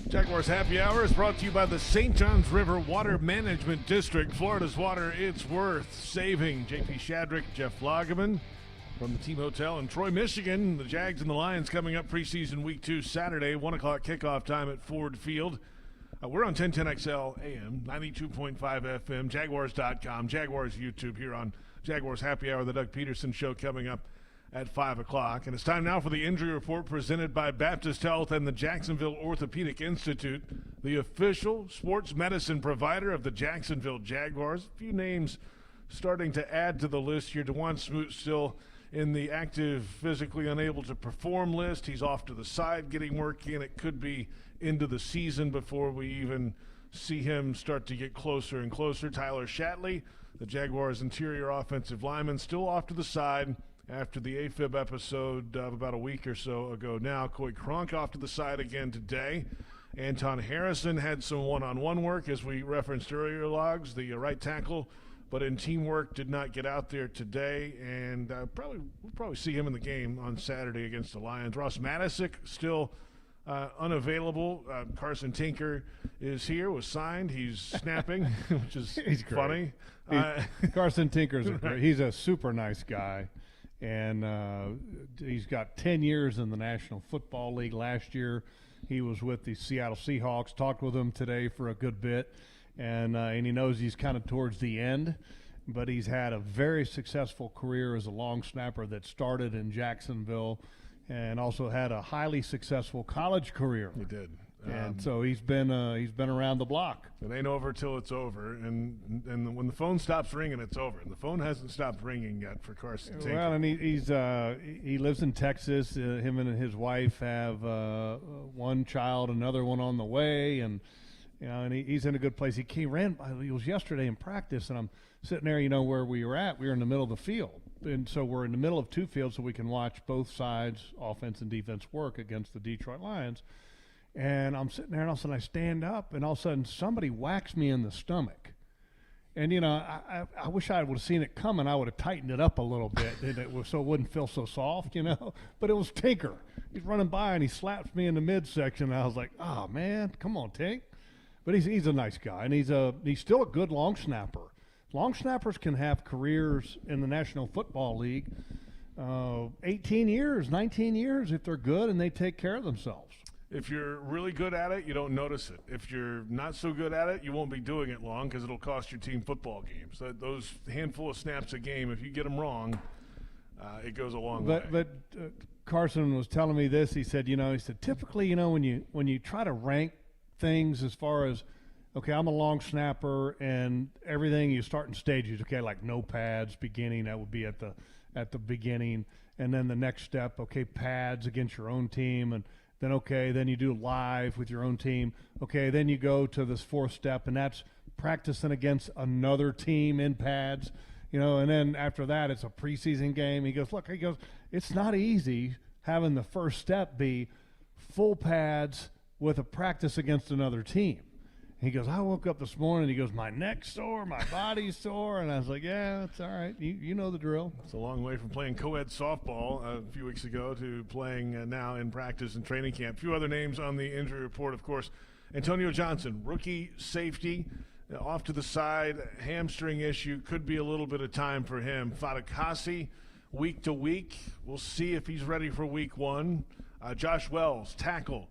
Jaguars Happy Hour is brought to you by the St. Johns River Water Management District. Florida's water, it's worth saving. JP Shadrick, Jeff Lageman from the Team Hotel in Troy, Michigan. The Jags and the Lions coming up preseason week 2 Saturday, 1 o'clock kickoff time at Ford Field. We're on 1010XL AM, 92.5 FM, Jaguars.com, Jaguars YouTube here on Jaguars Happy Hour, the Doug Pederson Show coming up at 5 o'clock. And it's time now for the injury report presented by Baptist Health and the Jacksonville Orthopedic Institute, the official sports medicine provider of the Jacksonville Jaguars. A few names starting to add to the list here. DeJuan Smoot still in the active, physically unable to perform list. He's off to the side getting work in. It could be into the season before we even see him start to get closer and closer. Tyler Shatley, the Jaguars' interior offensive lineman, still off to the side after the AFib episode of about a week or so ago now. Coy Cronk off to the side again today. Anton Harrison had some one-on-one work, as we referenced earlier, Logs, the right tackle, but in teamwork did not get out there today, and we'll probably see him in the game on Saturday against the Lions. Ross Matisic still unavailable. Carson Tinker is here, was signed. He's snapping, which is funny. Carson Tinker's he's a super nice guy. And he's got 10 years in the National Football League. Last year, he was with the Seattle Seahawks. Talked with him today for a good bit, and he knows he's kind of towards the end. But he's had a very successful career as a long snapper that started in Jacksonville, and also had a highly successful college career. He did. And so he's been around the block. It ain't over till it's over, and when the phone stops ringing, it's over. And the phone hasn't stopped ringing yet for Carson Tinker. Well, and he lives in Texas. Him and his wife have one child, another one on the way, and he's in a good place. He was yesterday in practice, and I'm sitting there. Where we were at, we were in the middle of the field, and so we're in the middle of two fields, so we can watch both sides, offense and defense, work against the Detroit Lions. And I'm sitting there, and all of a sudden I stand up, and all of a sudden somebody whacks me in the stomach. And, I wish I would have seen it coming. I would have tightened it up a little bit so it wouldn't feel so soft, But it was Tinker. He's running by, and he slaps me in the midsection. And I was like, oh, man, come on, Tink. But he's a nice guy, and he's still a good long snapper. Long snappers can have careers in the National Football League 18 years, 19 years if they're good and they take care of themselves. If you're really good at it, you don't notice it. If you're not so good at it, you won't be doing it long because it'll cost your team football games. Those handful of snaps a game, if you get them wrong, it goes a long way. But Carson was telling me this. He said, typically, when you try to rank things as far as, okay, I'm a long snapper and everything, you start in stages. Okay, like no pads beginning, that would be at the beginning, and then the next step, okay, pads against your own team, and then you do live with your own team. Okay, then you go to this fourth step, and that's practicing against another team in pads, and then after that, it's a preseason game. He goes, it's not easy having the first step be full pads with a practice against another team. He goes, I woke up this morning, he goes, my neck's sore, my body's sore. And I was like, yeah, that's all right. You know the drill. It's a long way from playing co-ed softball a few weeks ago to playing now in practice and training camp. A few other names on the injury report, of course. Antonio Johnson, rookie safety, off to the side, hamstring issue. Could be a little bit of time for him. Fatukasi, week to week. We'll see if he's ready for week one. Josh Wells, tackle.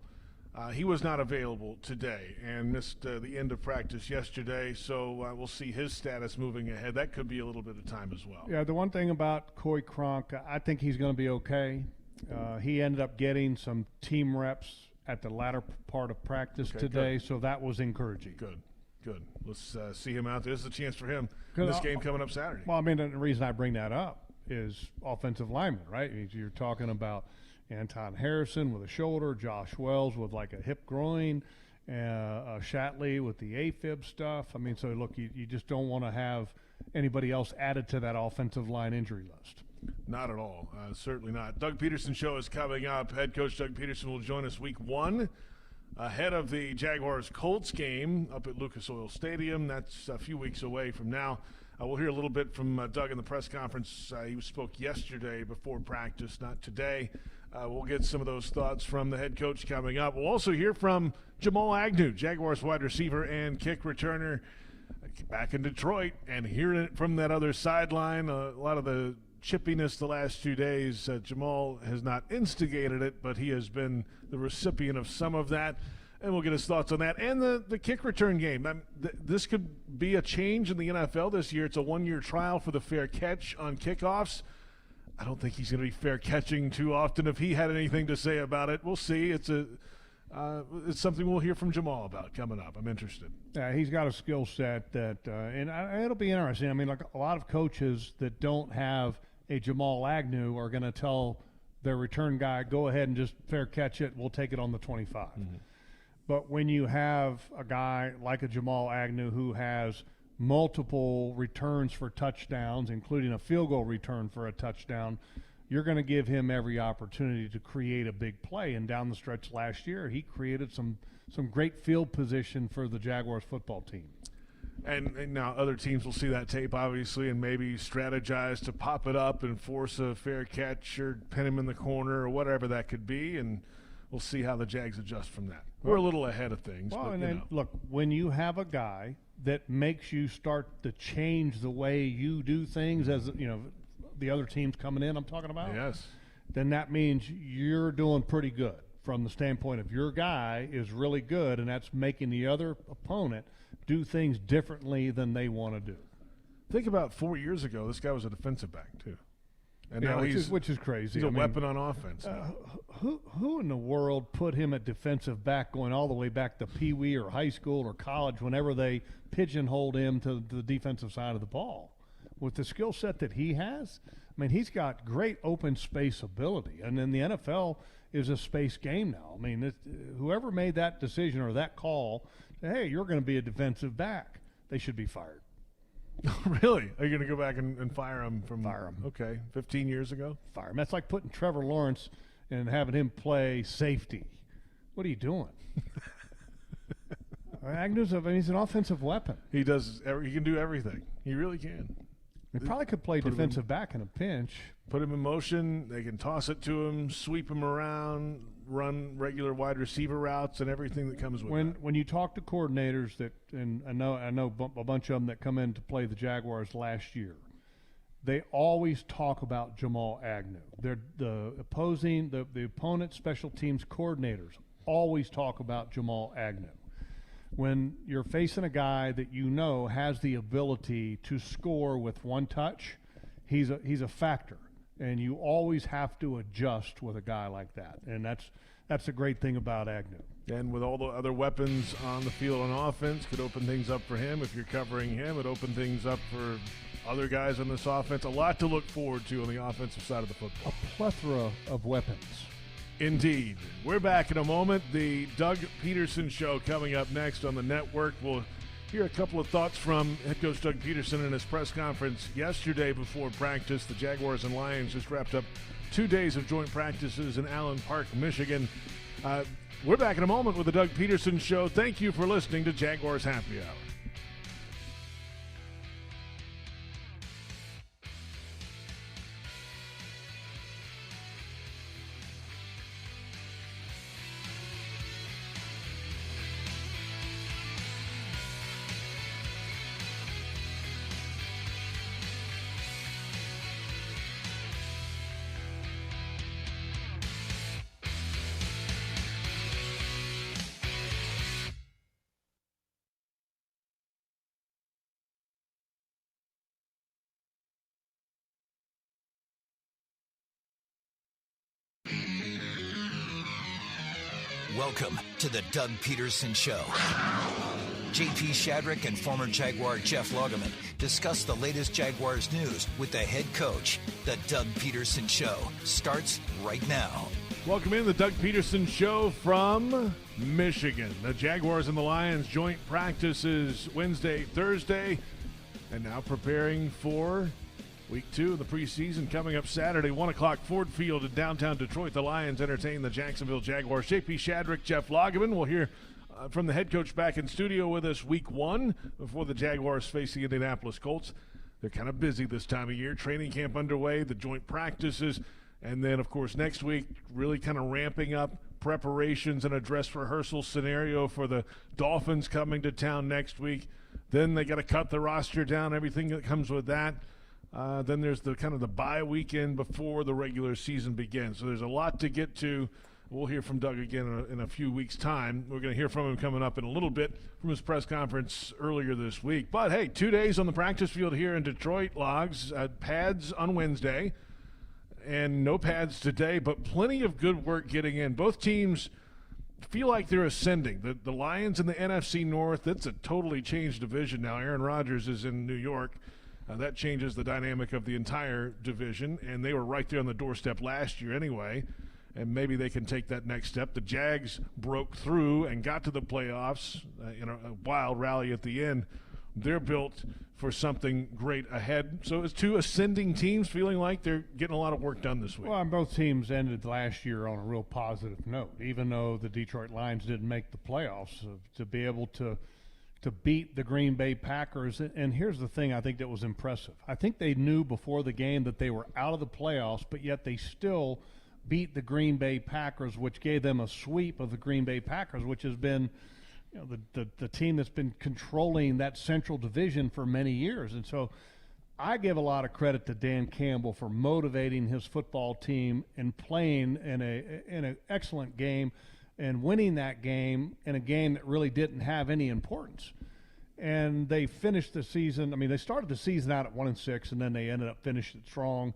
He was not available today and missed the end of practice yesterday, so we'll see his status moving ahead. That could be a little bit of time as well. Yeah, the one thing about Coy Cronk, I think he's going to be okay. He ended up getting some team reps at the latter part of practice today, so that was encouraging. Good. Let's see him out there. This is a chance for him in this game coming up Saturday. Well, I mean, the reason I bring that up is offensive linemen, right? You're talking about Anton Harrison with a shoulder, Josh Wells with like a hip groin, Shatley with the AFib stuff. I mean, so look, you just don't want to have anybody else added to that offensive line injury list. Not at all. Certainly not. Doug Pederson show is coming up. Head coach Doug Pederson will join us week one ahead of the Jaguars-Colts game up at Lucas Oil Stadium. That's a few weeks away from now. We'll hear a little bit from Doug in the press conference. He spoke yesterday before practice, not today. We'll get some of those thoughts from the head coach coming up. We'll also hear from Jamal Agnew, Jaguars wide receiver and kick returner, back in Detroit, and hearing it from that other sideline. A lot of the chippiness the last 2 days. Jamal has not instigated it, but he has been the recipient of some of that. And we'll get his thoughts on that. And the kick return game. This could be a change in the NFL this year. It's a one-year trial for the fair catch on kickoffs. I don't think he's going to be fair catching too often. If he had anything to say about it, we'll see. It's something we'll hear from Jamal about coming up. I'm interested. Yeah, he's got a skill set that, it'll be interesting. I mean, like a lot of coaches that don't have a Jamal Agnew are going to tell their return guy, go ahead and just fair catch it. We'll take it on the 25. Mm-hmm. But when you have a guy like a Jamal Agnew who has multiple returns for touchdowns, including a field goal return for a touchdown, you're going to give him every opportunity to create a big play. And down the stretch last year, he created some great field position for the Jaguars football team. And now other teams will see that tape, obviously, and maybe strategize to pop it up and force a fair catch or pin him in the corner or whatever that could be, and we'll see how the Jags adjust from that. We're a little ahead of things. Well, but, and then, look, when you have a guy that makes you start to change the way you do things, as the other teams coming in, I'm talking about. Yes. Then that means you're doing pretty good from the standpoint of your guy is really good, and that's making the other opponent do things differently than they want to do. Think about 4 years ago, this guy was a defensive back too, and now which is crazy. He's a weapon on offense. Who in the world put him at defensive back going all the way back to Pee Wee or high school or college? Whenever they pigeonholed him to the defensive side of the ball, with the skill set that he has, I mean, he's got great open space ability, and then the NFL is a space game now. I mean, whoever made that decision or that call, hey, you're going to be a defensive back, they should be fired. Really? Are you going to go back and fire him from? Fire him. Okay, 15 years ago. Fire him. That's like putting Trevor Lawrence and having him play safety. What are you doing? Agnew's he's an offensive weapon. He does. He can do everything. He really can. He probably could play defensive back in a pinch. Put him in motion. They can toss it to him, sweep him around, run regular wide receiver routes, and everything that comes with that. When you talk to coordinators and I know a bunch of them that come in to play the Jaguars last year, they always talk about Jamal Agnew. The opponent special teams coordinators always talk about Jamal Agnew. When you're facing a guy that you know has the ability to score with one touch, he's a factor, and you always have to adjust with a guy like that, and that's a great thing about Agnew. And with all the other weapons on the field on offense, could open things up for him. If you're covering him, it open things up for other guys on this offense. A lot to look forward to on the offensive side of the football. A plethora of weapons. Indeed. We're back in a moment. The Doug Pederson Show coming up next on the network. We'll hear a couple of thoughts from head coach Doug Pederson in his press conference yesterday before practice. The Jaguars and Lions just wrapped up 2 days of joint practices in Allen Park, Michigan. We're back in a moment with the Doug Pederson Show. Thank you for listening to Jaguars Happy Hour. Welcome to the Doug Pederson Show. JP Shadrick and former Jaguar Jeff Lageman discuss the latest Jaguars news with the head coach. The Doug Pederson Show starts right now. Welcome in the Doug Pederson Show from Michigan. The Jaguars and the Lions joint practices Wednesday, Thursday, and now preparing for Week 2 of the preseason coming up Saturday, 1 o'clock, Ford Field in downtown Detroit. The Lions entertain the Jacksonville Jaguars. JP Shadrick, Jeff Lageman. We'll hear from the head coach back in studio with us Week 1 before the Jaguars face the Indianapolis Colts. They're kind of busy this time of year. Training camp underway, the joint practices, and then, of course, next week really kind of ramping up preparations and a dress rehearsal scenario for the Dolphins coming to town next week. Then they got to cut the roster down, everything that comes with that. Then there's the kind of the bye weekend before the regular season begins. So there's a lot to get to. We'll hear from Doug again in a few weeks' time. We're going to hear from him coming up in a little bit from his press conference earlier this week. But, hey, 2 days on the practice field here in Detroit, Logs. Pads on Wednesday and no pads today, but plenty of good work getting in. Both teams feel like they're ascending. The Lions in the NFC North, it's a totally changed division now. Aaron Rodgers is in New York. That changes the dynamic of the entire division, and they were right there on the doorstep last year anyway, and maybe they can take that next step. The Jags broke through and got to the playoffs in a wild rally at the end. They're built for something great ahead. So it's two ascending teams feeling like they're getting a lot of work done this week. Well, both teams ended last year on a real positive note, even though the Detroit Lions didn't make the playoffs. To be able to beat the Green Bay Packers. And here's the thing I think that was impressive. I think they knew before the game that they were out of the playoffs, but yet they still beat the Green Bay Packers, which gave them a sweep of the Green Bay Packers, which has been the team that's been controlling that central division for many years. And so I give a lot of credit to Dan Campbell for motivating his football team and playing in an excellent game and winning that game in a game that really didn't have any importance. And they finished the season. I mean, they started the season out at 1-6, and then they ended up finishing it strong.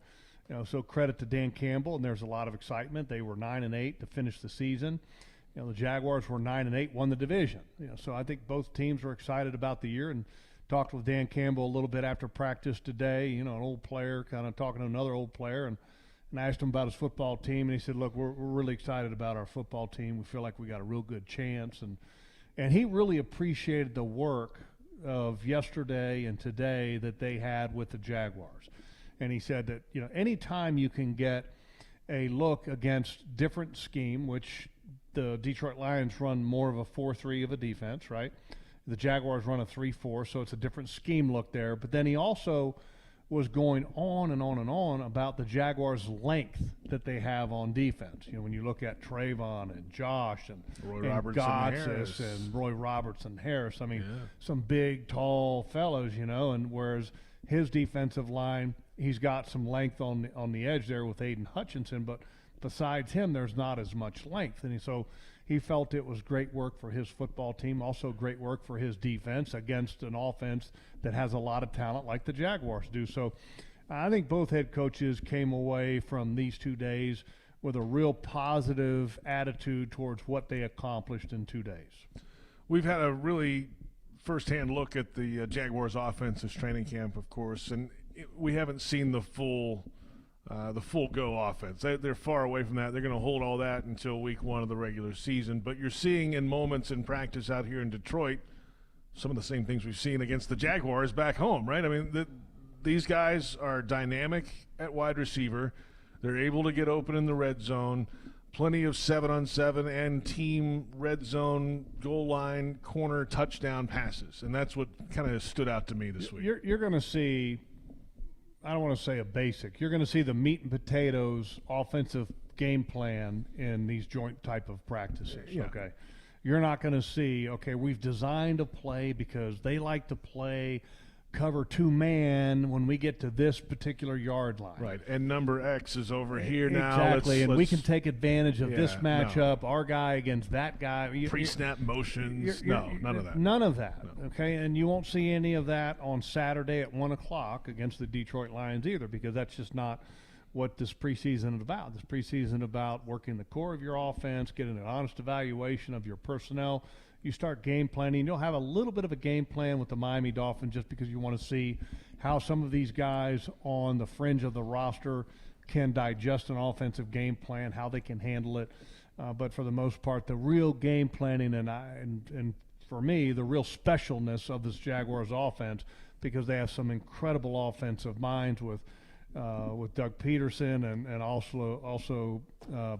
So credit to Dan Campbell, and there's a lot of excitement. They were 9-8 to finish the season. The Jaguars were 9-8, won the division. So I think both teams were excited about the year, and talked with Dan Campbell a little bit after practice today. An old player, kind of talking to another old player, and I asked him about his football team, and he said, look, we're really excited about our football team. We feel like we got a real good chance. And he really appreciated the work of yesterday and today that they had with the Jaguars. And he said that, anytime you can get a look against different scheme, which the Detroit Lions run more of a 4-3 of a defense, right? The Jaguars run a 3-4, so it's a different scheme look there. But then he also was going on and on and on about the Jaguars' length that they have on defense. When you look at Trayvon and Josh and Gotsis and Roy Robertson Harris, some big, tall fellows, and whereas his defensive line, he's got some length on the edge there with Aiden Hutchinson, but besides him, there's not as much length. And so he felt it was great work for his football team, also great work for his defense against an offense that has a lot of talent like the Jaguars do. So I think both head coaches came away from these 2 days with a real positive attitude towards what they accomplished in 2 days. We've had a really firsthand look at the Jaguars offensive training camp, of course, and we haven't seen the full go offense. They're far away from that. They're going to hold all that until week 1 of the regular season. But you're seeing in moments in practice out here in Detroit some of the same things we've seen against the Jaguars back home, right? I mean, these guys are dynamic at wide receiver. They're able to get open in the red zone. Plenty of 7-on-7 and team red zone, goal line, corner, touchdown passes. And that's what kind of stood out to me this week. You're going to see, I don't want to say a basic, you're going to see the meat and potatoes offensive game plan in these joint type of practices, okay? You're not going to see, okay, we've designed a play because they like to play cover 2-man when we get to this particular yard line. Right, and number X is over here now. Exactly, and we can take advantage of this matchup, our guy against that guy. Pre-snap motions, none of that. None of that, okay? And you won't see any of that on Saturday at 1 o'clock against the Detroit Lions either, because that's just not what this preseason is about. This preseason is about working the core of your offense, getting an honest evaluation of your personnel. You start game planning. You'll have a little bit of a game plan with the Miami Dolphins just because you want to see how some of these guys on the fringe of the roster can digest an offensive game plan, how they can handle it. But for the most part, the real game planning and for me, the real specialness of this Jaguars offense, because they have some incredible offensive minds with Doug Pederson and also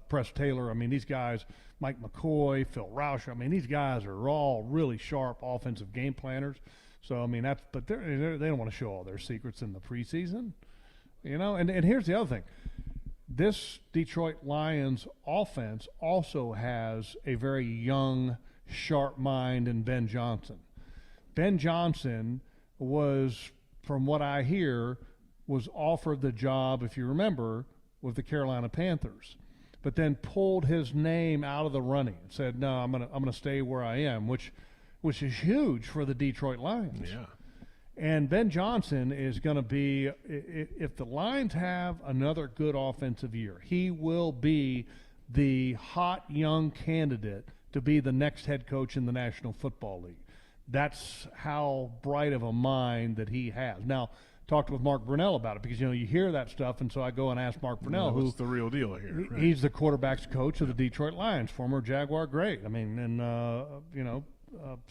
Press Taylor. I mean, these guys, Mike McCoy, Phil Roush, I mean, these guys are all really sharp offensive game planners. So, I mean, but they don't want to show all their secrets in the preseason, you know. And here's the other thing. This Detroit Lions offense also has a very young, sharp mind in Ben Johnson. Ben Johnson was, from what I hear, was offered the job, if you remember, with the Carolina Panthers, but then pulled his name out of the running and said, "No, I'm gonna stay where I am," which is huge for the Detroit Lions. Yeah. And Ben Johnson is going to be, if the Lions have another good offensive year, he will be the hot young candidate to be the next head coach in the National Football League. That's how bright of a mind that he has. Now, talked with Mark Brunell about it because, you know, you hear that stuff, and so I go and ask Mark Brunell, who's the real deal here. Right? He's the quarterbacks coach of the Detroit Lions, former Jaguar great. I mean, and, you know,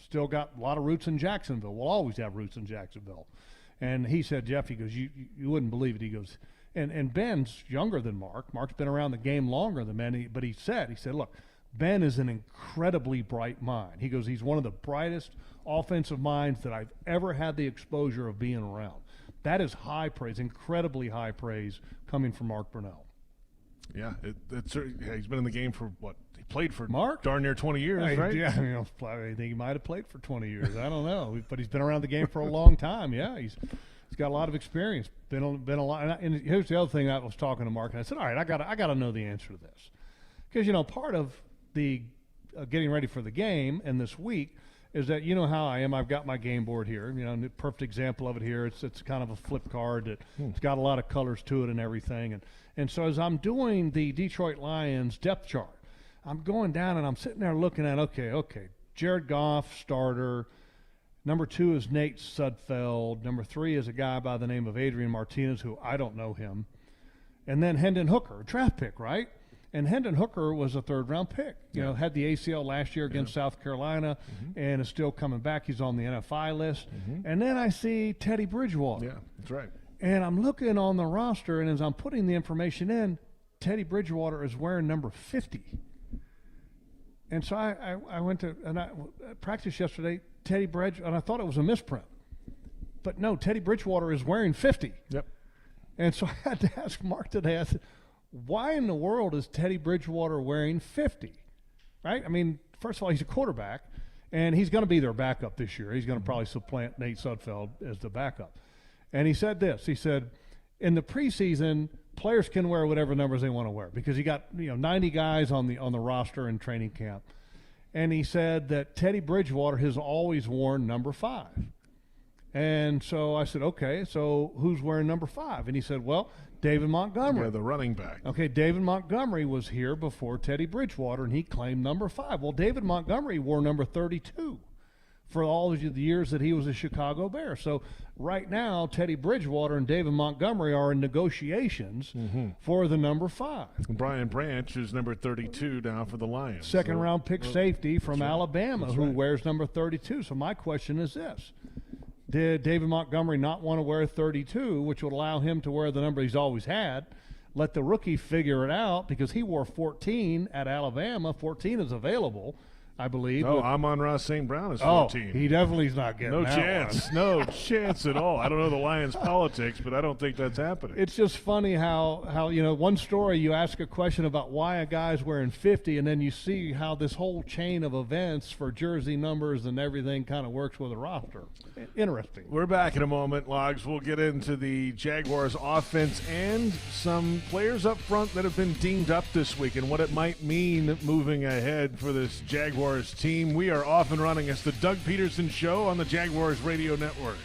still got a lot of roots in Jacksonville. We'll always have roots in Jacksonville. And he said, Jeff, he goes, you wouldn't believe it. He goes, and Ben's younger than Mark. Mark's been around the game longer than Ben, but he said, look, Ben is an incredibly bright mind. He goes, he's one of the brightest offensive minds that I've ever had the exposure of being around. That is high praise, incredibly high praise coming from Mark Brunell. Yeah, he's been in the game for what? He played for Mark? Darn near 20 years, right? Yeah, you know, I think he might have played for 20 years. I don't know, but he's been around the game for a long time. Yeah, he's got a lot of experience. Been a lot. And here's the other thing. I was talking to Mark, and I said, all right, I got to know the answer to this, because you know, part of the getting ready for the game and this week is that, you know how I am. I've got my game board here. You know, the perfect example of it here. It's kind of a flip card that it's got a lot of colors to it and everything. And so as I'm doing the Detroit Lions depth chart, I'm going down and I'm sitting there looking at, okay, Jared Goff, starter. Number 2 is Nate Sudfeld. Number 3 is a guy by the name of Adrian Martinez, who I don't know him. And then Hendon Hooker, a draft pick, right? And Hendon Hooker was a third-round pick. You know, had the ACL last year against South Carolina and is still coming back. He's on the NFI list. And then I see Teddy Bridgewater. Yeah, that's right. And I'm looking on the roster, and as I'm putting the information in, Teddy Bridgewater is wearing number 50. And so I went to practice yesterday, and I thought it was a misprint. But no, Teddy Bridgewater is wearing 50. Yep. And so I had to ask Mark today, I said, why in the world is Teddy Bridgewater wearing 50? Right? I mean, first of all, he's a quarterback, and he's going to be their backup this year. He's going to probably supplant Nate Sudfeld as the backup. And he said this. He said, in the preseason, players can wear whatever numbers they want to wear because you got 90 guys on the roster in training camp. And he said that Teddy Bridgewater has always worn number 5. And so I said, okay, so who's wearing number 5? And he said, well, David Montgomery. Yeah, the running back. Okay, David Montgomery was here before Teddy Bridgewater, and he claimed number 5. Well, David Montgomery wore number 32 for all of the years that he was a Chicago Bear. So right now, Teddy Bridgewater and David Montgomery are in negotiations for the number 5. Brian Branch is number 32 now for the Lions. Second-round pick safety from Alabama who right. wears number 32. So my question is this. Did David Montgomery not want to wear 32, which would allow him to wear the number he's always had, let the rookie figure it out because he wore 14 at Alabama. 14 is available, I believe. No, Amon-Ra St. Brown is 14. He definitely is not getting no that chance. one. No chance at all. I don't know the Lions' politics, but I don't think that's happening. It's just funny how one story you ask a question about why a guy's wearing 50, and then you see how this whole chain of events for jersey numbers and everything kind of works with a roster. Interesting. We're back in a moment, Logs. We'll get into the Jaguars' offense and some players up front that have been dinged up this week and what it might mean moving ahead for this Jaguars team. We are off and running. It's the Doug Pederson Show on the Jaguars Radio Network.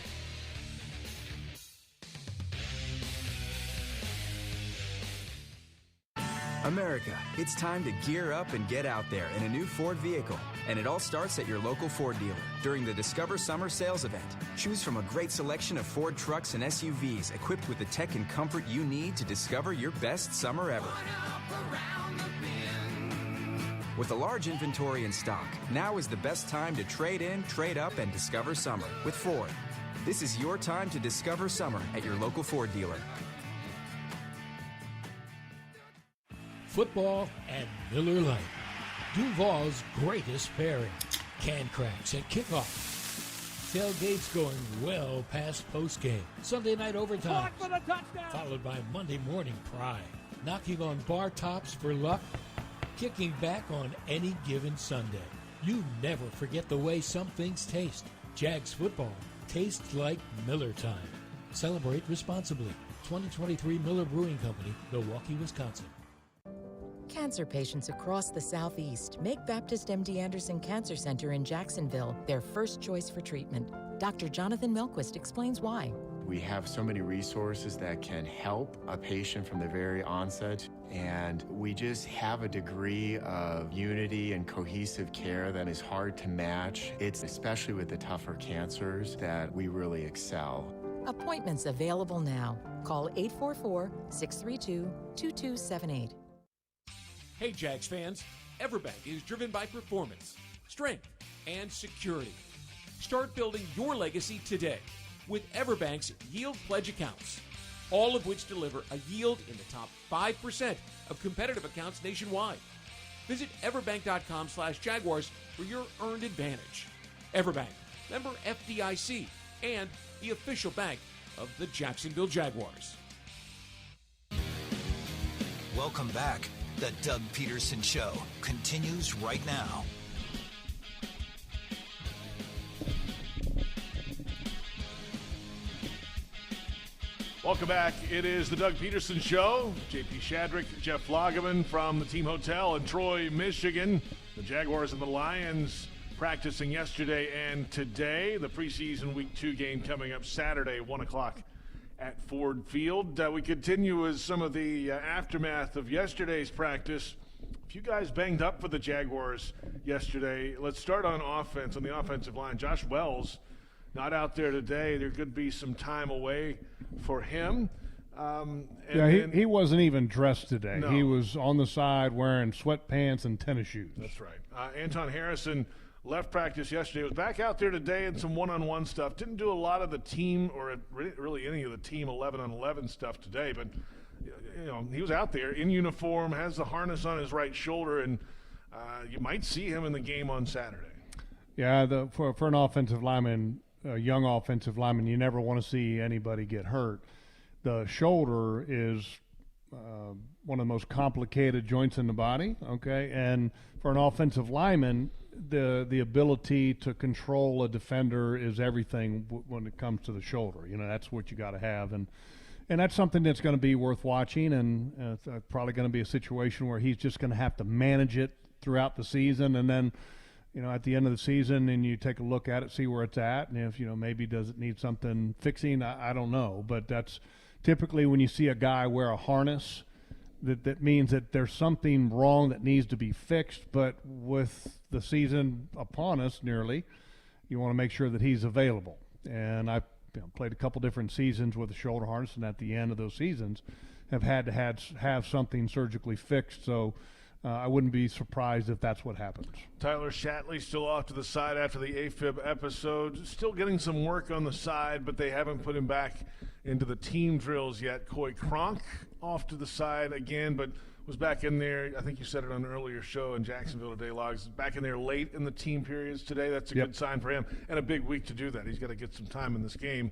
America, it's time to gear up and get out there in a new Ford vehicle. And it all starts at your local Ford dealer during the Discover Summer Sales Event. Choose from a great selection of Ford trucks and SUVs equipped with the tech and comfort you need to discover your best summer ever. With a large inventory in stock, now is the best time to trade in, trade up, and discover summer with Ford. This is your time to discover summer at your local Ford dealer. Football and Miller Lite. Duval's greatest pairing. Can cracks at kickoff. Tailgates going well past postgame. Sunday night overtime. Followed by Monday morning pride. Knocking on bar tops for luck. Kicking back on any given Sunday. You never forget the way some things taste. Jags football tastes like Miller time. Celebrate responsibly. 2023 Miller Brewing Company, Milwaukee, Wisconsin. Cancer patients across the Southeast make Baptist MD Anderson Cancer Center in Jacksonville their first choice for treatment. Dr. Jonathan Melquist explains why. We have so many resources that can help a patient from the very onset, and we just have a degree of unity and cohesive care that is hard to match. It's especially with the tougher cancers that we really excel. Appointments available now. Call 844-632-2278. Hey, Jags fans, Everbank is driven by performance, strength, and security. Start building your legacy today with Everbank's Yield Pledge accounts, all of which deliver a yield in the top 5% of competitive accounts nationwide. Visit everbank.com/Jaguars for your earned advantage. Everbank, member FDIC, and the official bank of the Jacksonville Jaguars. Welcome back. The Doug Pederson Show continues right now. Welcome back. It is the Doug Pederson Show. JP Shadrick, Jeff Lageman from the Team Hotel in Troy, Michigan. The Jaguars and the Lions practicing yesterday and today. The preseason Week 2 game coming up Saturday, 1 o'clock at Ford Field. We continue with some of the aftermath of yesterday's practice. A few guys banged up for the Jaguars yesterday. Let's start on offense, on the offensive line. Josh Wells not out there today. There could be some time away for him. He wasn't even dressed today. No. He was on the side wearing sweatpants and tennis shoes. That's right. Anton Harrison left practice yesterday. Was back out there today in some one-on-one stuff. Didn't do a lot of the team or really any of the team 11-on-11 stuff today, but he was out there in uniform, has the harness on his right shoulder, and you might see him in the game on Saturday. Yeah, for an offensive lineman, a young offensive lineman, you never want to see anybody get hurt. The shoulder is one of the most complicated joints in the body, okay? And for an offensive lineman, the ability to control a defender is everything when it comes to the shoulder. That's what you got to have. And that's something that's going to be worth watching, and it's probably going to be a situation where he's just going to have to manage it throughout the season, and then at the end of the season, and you take a look at it, see where it's at, and if, maybe does it need something fixing, I don't know. But that's typically when you see a guy wear a harness, that means that there's something wrong that needs to be fixed. But with the season upon us nearly, you want to make sure that he's available. And I've played a couple different seasons with a shoulder harness, and at the end of those seasons have had to have something surgically fixed. So I wouldn't be surprised if that's what happens. Tyler Shatley still off to the side after the AFib episode. Still getting some work on the side, but they haven't put him back into the team drills yet. Coy Cronk off to the side again, but was back in there. I think you said it on an earlier show in Jacksonville today, Logs. Back in there late in the team periods today. That's a good sign for him, and a big week to do that. He's got to get some time in this game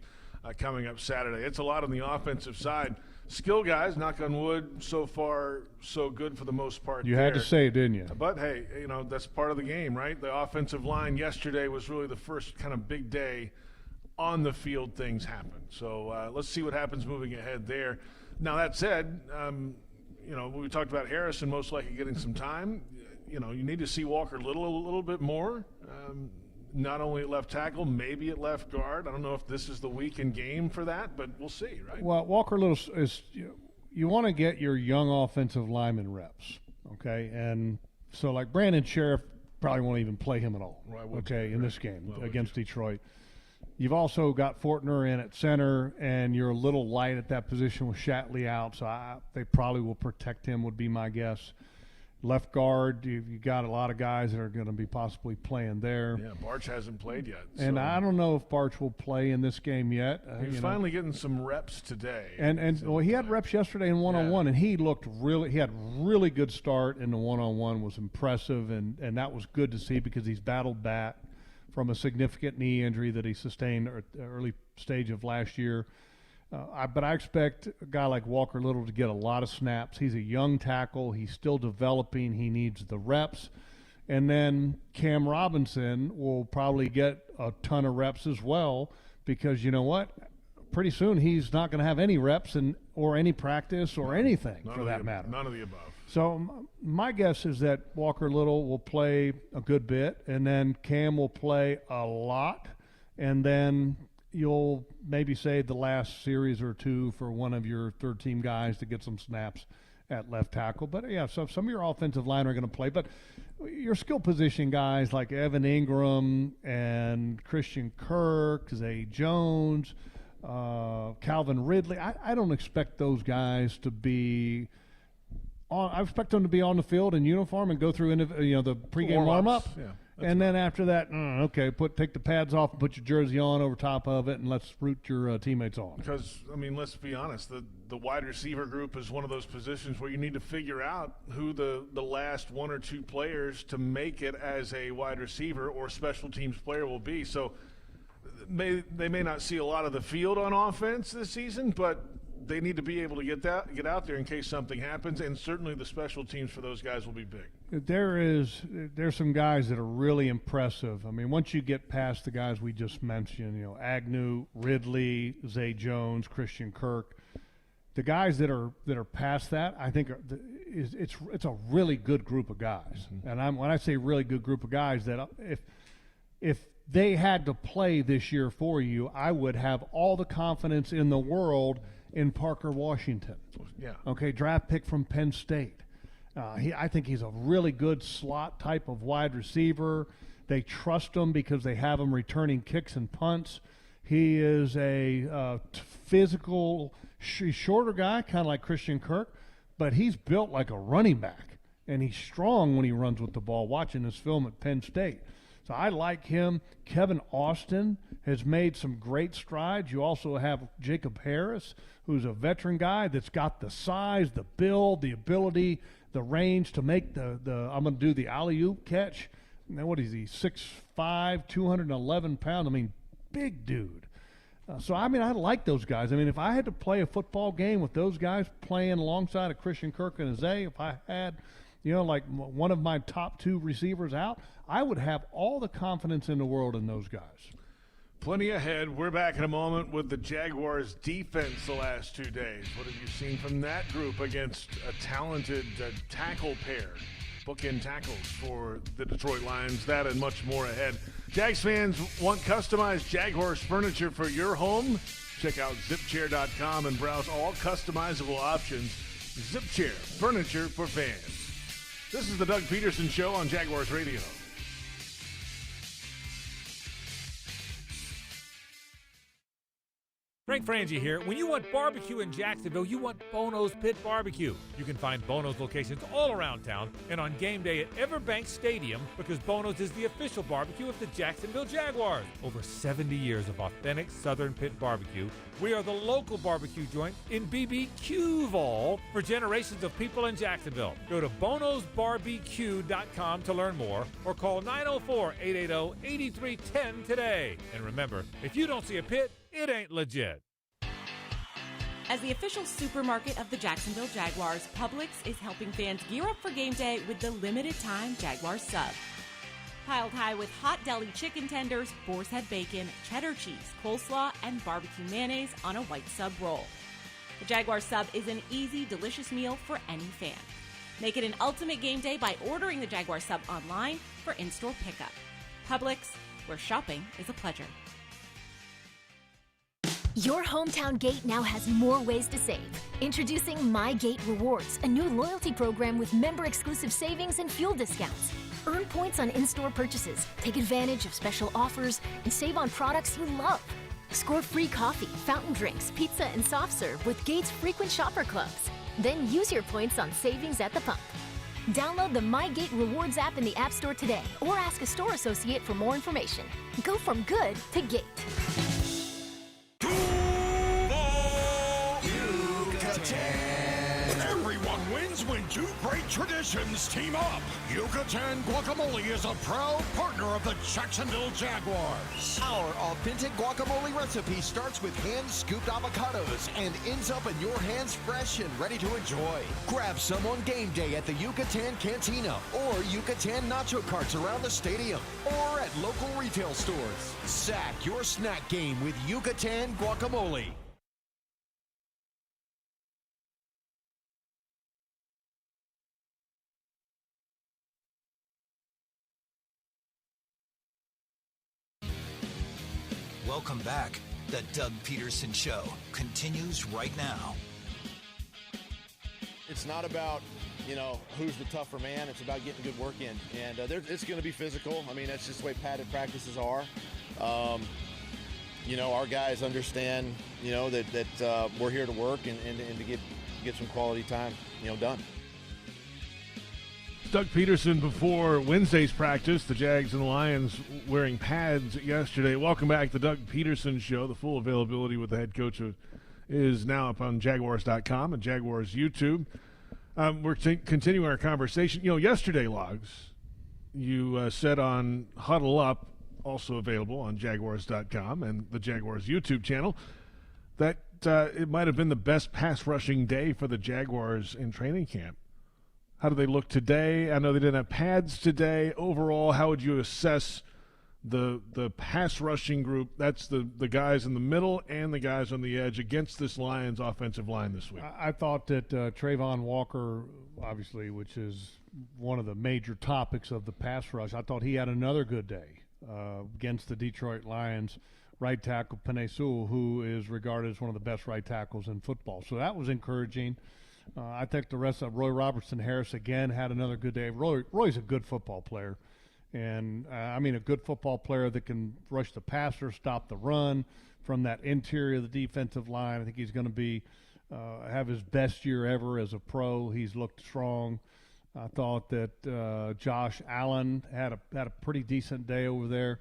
coming up Saturday. It's a lot on the offensive side. Skill guys, knock on wood, so far so good for the most part. You had to say it, didn't you? But, hey, that's part of the game, right? The offensive line yesterday was really the first kind of big day on the field things happen. So let's see what happens moving ahead there. Now, that said, we talked about Harrison most likely getting some time. You need to see Walker Little a little bit more. Not only at left tackle, maybe at left guard. I don't know if this is the weekend game for that, but we'll see, right? Well, Walker Little is you want to get your young offensive lineman reps, okay? And so, like, Brandon Sheriff probably won't even play him at all, in this game against Detroit. You've also got Fortner in at center, and you're a little light at that position with Shatley out, so they probably will protect him, would be my guess. Left guard, you got a lot of guys that are going to be possibly playing there. Yeah, Barch hasn't played yet. And I don't know if Barch will play in this game yet. He's finally getting some reps today. And he had reps yesterday in one-on-one, and he had really good start in the one-on-one, was impressive, and that was good to see because he's battled back from a significant knee injury that he sustained at the early stage of last year. But I expect a guy like Walker Little to get a lot of snaps. He's a young tackle. He's still developing. He needs the reps. And then Cam Robinson will probably get a ton of reps as well because you know what? Pretty soon he's not going to have any reps or any practice or anything for that matter. None of the above. So my guess is that Walker Little will play a good bit, and then Cam will play a lot, and then you'll maybe save the last series or two for one of your third-team guys to get some snaps at left tackle. But, yeah, so some of your offensive line are going to play. But your skill position guys like Evan Ingram and Christian Kirk, Zay Jones, Calvin Ridley, I don't expect those guys to be – I expect them to be on the field in uniform and go through the pregame warm-up. Yeah, and then after that, take the pads off and put your jersey on over top of it, and let's root your teammates on. Because, let's be honest, the wide receiver group is one of those positions where you need to figure out who the last one or two players to make it as a wide receiver or special teams player will be. So they may not see a lot of the field on offense this season, but they need to be able to get out there in case something happens, and certainly the special teams for those guys will be big. There's some guys that are really impressive. Once you get past the guys we just mentioned, Agnew, Ridley, Zay Jones, Christian Kirk, the guys that are past that, I think it's a really good group of guys. Mm-hmm. And when I say really good group of guys, that if they had to play this year for you, I would have all the confidence in the world in Parker Washington. Yeah. Okay, draft pick from Penn State. I think he's a really good slot type of wide receiver. They trust him because they have him returning kicks and punts. He is a physical, shorter guy, kind of like Christian Kirk, but he's built like a running back, and he's strong when he runs with the ball, watching this film at Penn State. So I like him. Kevin Austin has made some great strides. You also have Jacob Harris, who's a veteran guy that's got the size, the build, the ability, the range to make the I'm going to do the alley-oop catch. Now, what is he, 6'5", 211 pounds? Big dude. So, I like those guys. If I had to play a football game with those guys playing alongside of Christian Kirk and Zay, if I had – like one of my top two receivers out, I would have all the confidence in the world in those guys. Plenty ahead. We're back in a moment with the Jaguars' defense the last 2 days. What have you seen from that group against a talented tackle pair? Bookend tackles for the Detroit Lions. That and much more ahead. Jags fans want customized Jaguars furniture for your home? Check out zipchair.com and browse all customizable options. ZipChair, furniture for fans. This is the Doug Pederson Show on Jaguars Radio. Frank Frangie here. When you want barbecue in Jacksonville, you want Bono's Pit Barbecue. You can find Bono's locations all around town and on game day at Everbank Stadium because Bono's is the official barbecue of the Jacksonville Jaguars. Over 70 years of authentic Southern Pit barbecue. We are the local barbecue joint in BBQval for generations of people in Jacksonville. Go to bonosbarbecue.com to learn more or call 904-880-8310 today. And remember, if you don't see a pit, it ain't legit. As the official supermarket of the Jacksonville Jaguars, Publix is helping fans gear up for game day with the limited-time Jaguars sub. Piled high with hot deli chicken tenders, boar's head bacon, cheddar cheese, coleslaw, and barbecue mayonnaise on a white sub roll. The Jaguars sub is an easy, delicious meal for any fan. Make it an ultimate game day by ordering the Jaguars sub online for in-store pickup. Publix, where shopping is a pleasure. Your hometown gate now has more ways to save. Introducing My Gate Rewards, a new loyalty program with member-exclusive savings and fuel discounts. Earn points on in-store purchases, take advantage of special offers, and save on products you love. Score free coffee, fountain drinks, pizza, and soft serve with Gates frequent shopper clubs. Then use your points on savings at the pump. Download the My Gate Rewards app in the App Store today or ask a store associate for more information. Go from good to Gate. Everyone wins when two great traditions team up. Yucatan Guacamole is a proud partner of the Jacksonville Jaguars. Our authentic guacamole recipe starts with hand-scooped avocados and ends up in your hands fresh and ready to enjoy. Grab some on game day at the Yucatan Cantina or Yucatan nacho carts around the stadium or at local retail stores. Sack your snack game with Yucatan Guacamole. Welcome back. The Doug Pederson Show continues right now. It's not about, who's the tougher man. It's about getting good work in. And it's going to be physical. I mean, that's just the way padded practices are. Our guys understand, that we're here to work and to get some quality time, done. Doug Pederson before Wednesday's practice. The Jags and the Lions wearing pads yesterday. Welcome back to the Doug Pederson Show. The full availability with the head coach is now up on Jaguars.com and Jaguars YouTube. We're continuing our conversation. Yesterday, Logs, you said on Huddle Up, also available on Jaguars.com and the Jaguars YouTube channel, that it might have been the best pass rushing day for the Jaguars in training camp. How do they look today? I know they didn't have pads today. Overall, how would you assess the pass rushing group? That's the guys in the middle and the guys on the edge against this Lions offensive line this week. I thought that Trayvon Walker, obviously, which is one of the major topics of the pass rush, I thought he had another good day against the Detroit Lions. Right tackle Penei Sewell, who is regarded as one of the best right tackles in football. So that was encouraging. I think the rest of Roy Robertson-Harris, again, had another good day. Roy's a good football player. And, a good football player that can rush the passer, stop the run from that interior of the defensive line. I think he's going to be have his best year ever as a pro. He's looked strong. I thought that Josh Allen had a pretty decent day over there.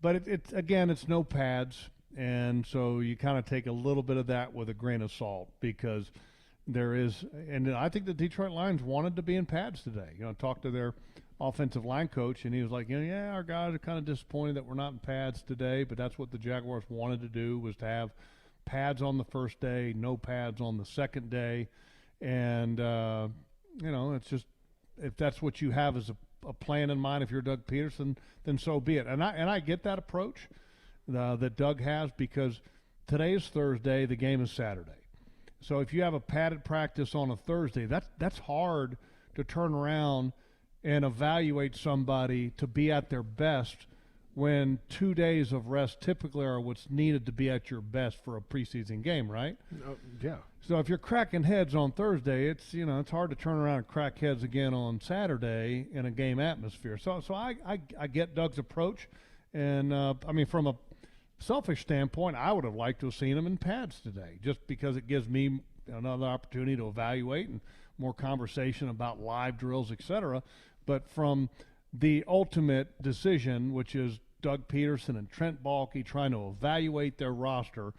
But, it's no pads. And so you kind of take a little bit of that with a grain of salt because – there is, and I think the Detroit Lions wanted to be in pads today. Talked to their offensive line coach, and he was like, our guys are kind of disappointed that we're not in pads today, but that's what the Jaguars wanted to do, was to have pads on the first day, no pads on the second day. And, it's just, if that's what you have as a plan in mind, if you're Doug Pederson, then so be it. And I get that approach that Doug has, because today is Thursday, the game is Saturday. So if you have a padded practice on a Thursday, that's hard to turn around and evaluate somebody to be at their best when 2 days of rest typically are what's needed to be at your best for a preseason game, right? Yeah. So if you're cracking heads on Thursday, it's hard to turn around and crack heads again on Saturday in a game atmosphere. So I get Doug's approach, and from a selfish standpoint, I would have liked to have seen him in pads today, just because it gives me another opportunity to evaluate and more conversation about live drills, etc. But from the ultimate decision, which is Doug Pederson and Trent Baalke trying to evaluate their roster,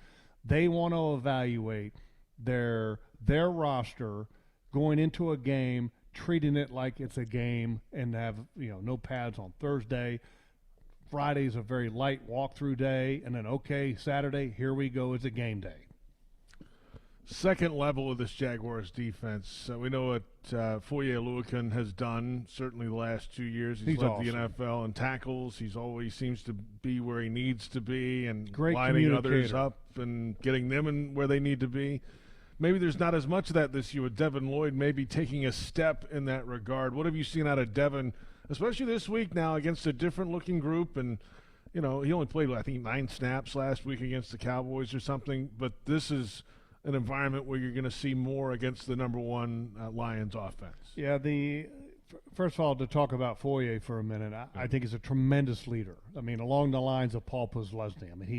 they want to evaluate their roster going into a game, treating it like it's a game, and have no pads on Thursday. Friday's a very light walkthrough day, and then Saturday, here we go, it's a game day. Second level of this Jaguars defense. We know what Foye Oluokun has done, certainly the last 2 years. He's led awesome. the NFL in tackles. He's always seems to be where he needs to be and Great lining others communicator. up and getting them in where they need to be. Maybe there's not as much of that this year with Devin Lloyd maybe taking a step in that regard. What have you seen out of Devin, especially this week now against a different-looking group? And, he only played, I think, 9 snaps last week against the Cowboys or something. But this is an environment where you're going to see more against the number one Lions offense. Yeah, first of all, to talk about Foye for a minute, I think he's a tremendous leader. I mean, along the lines of Paul Posluszny. I mean,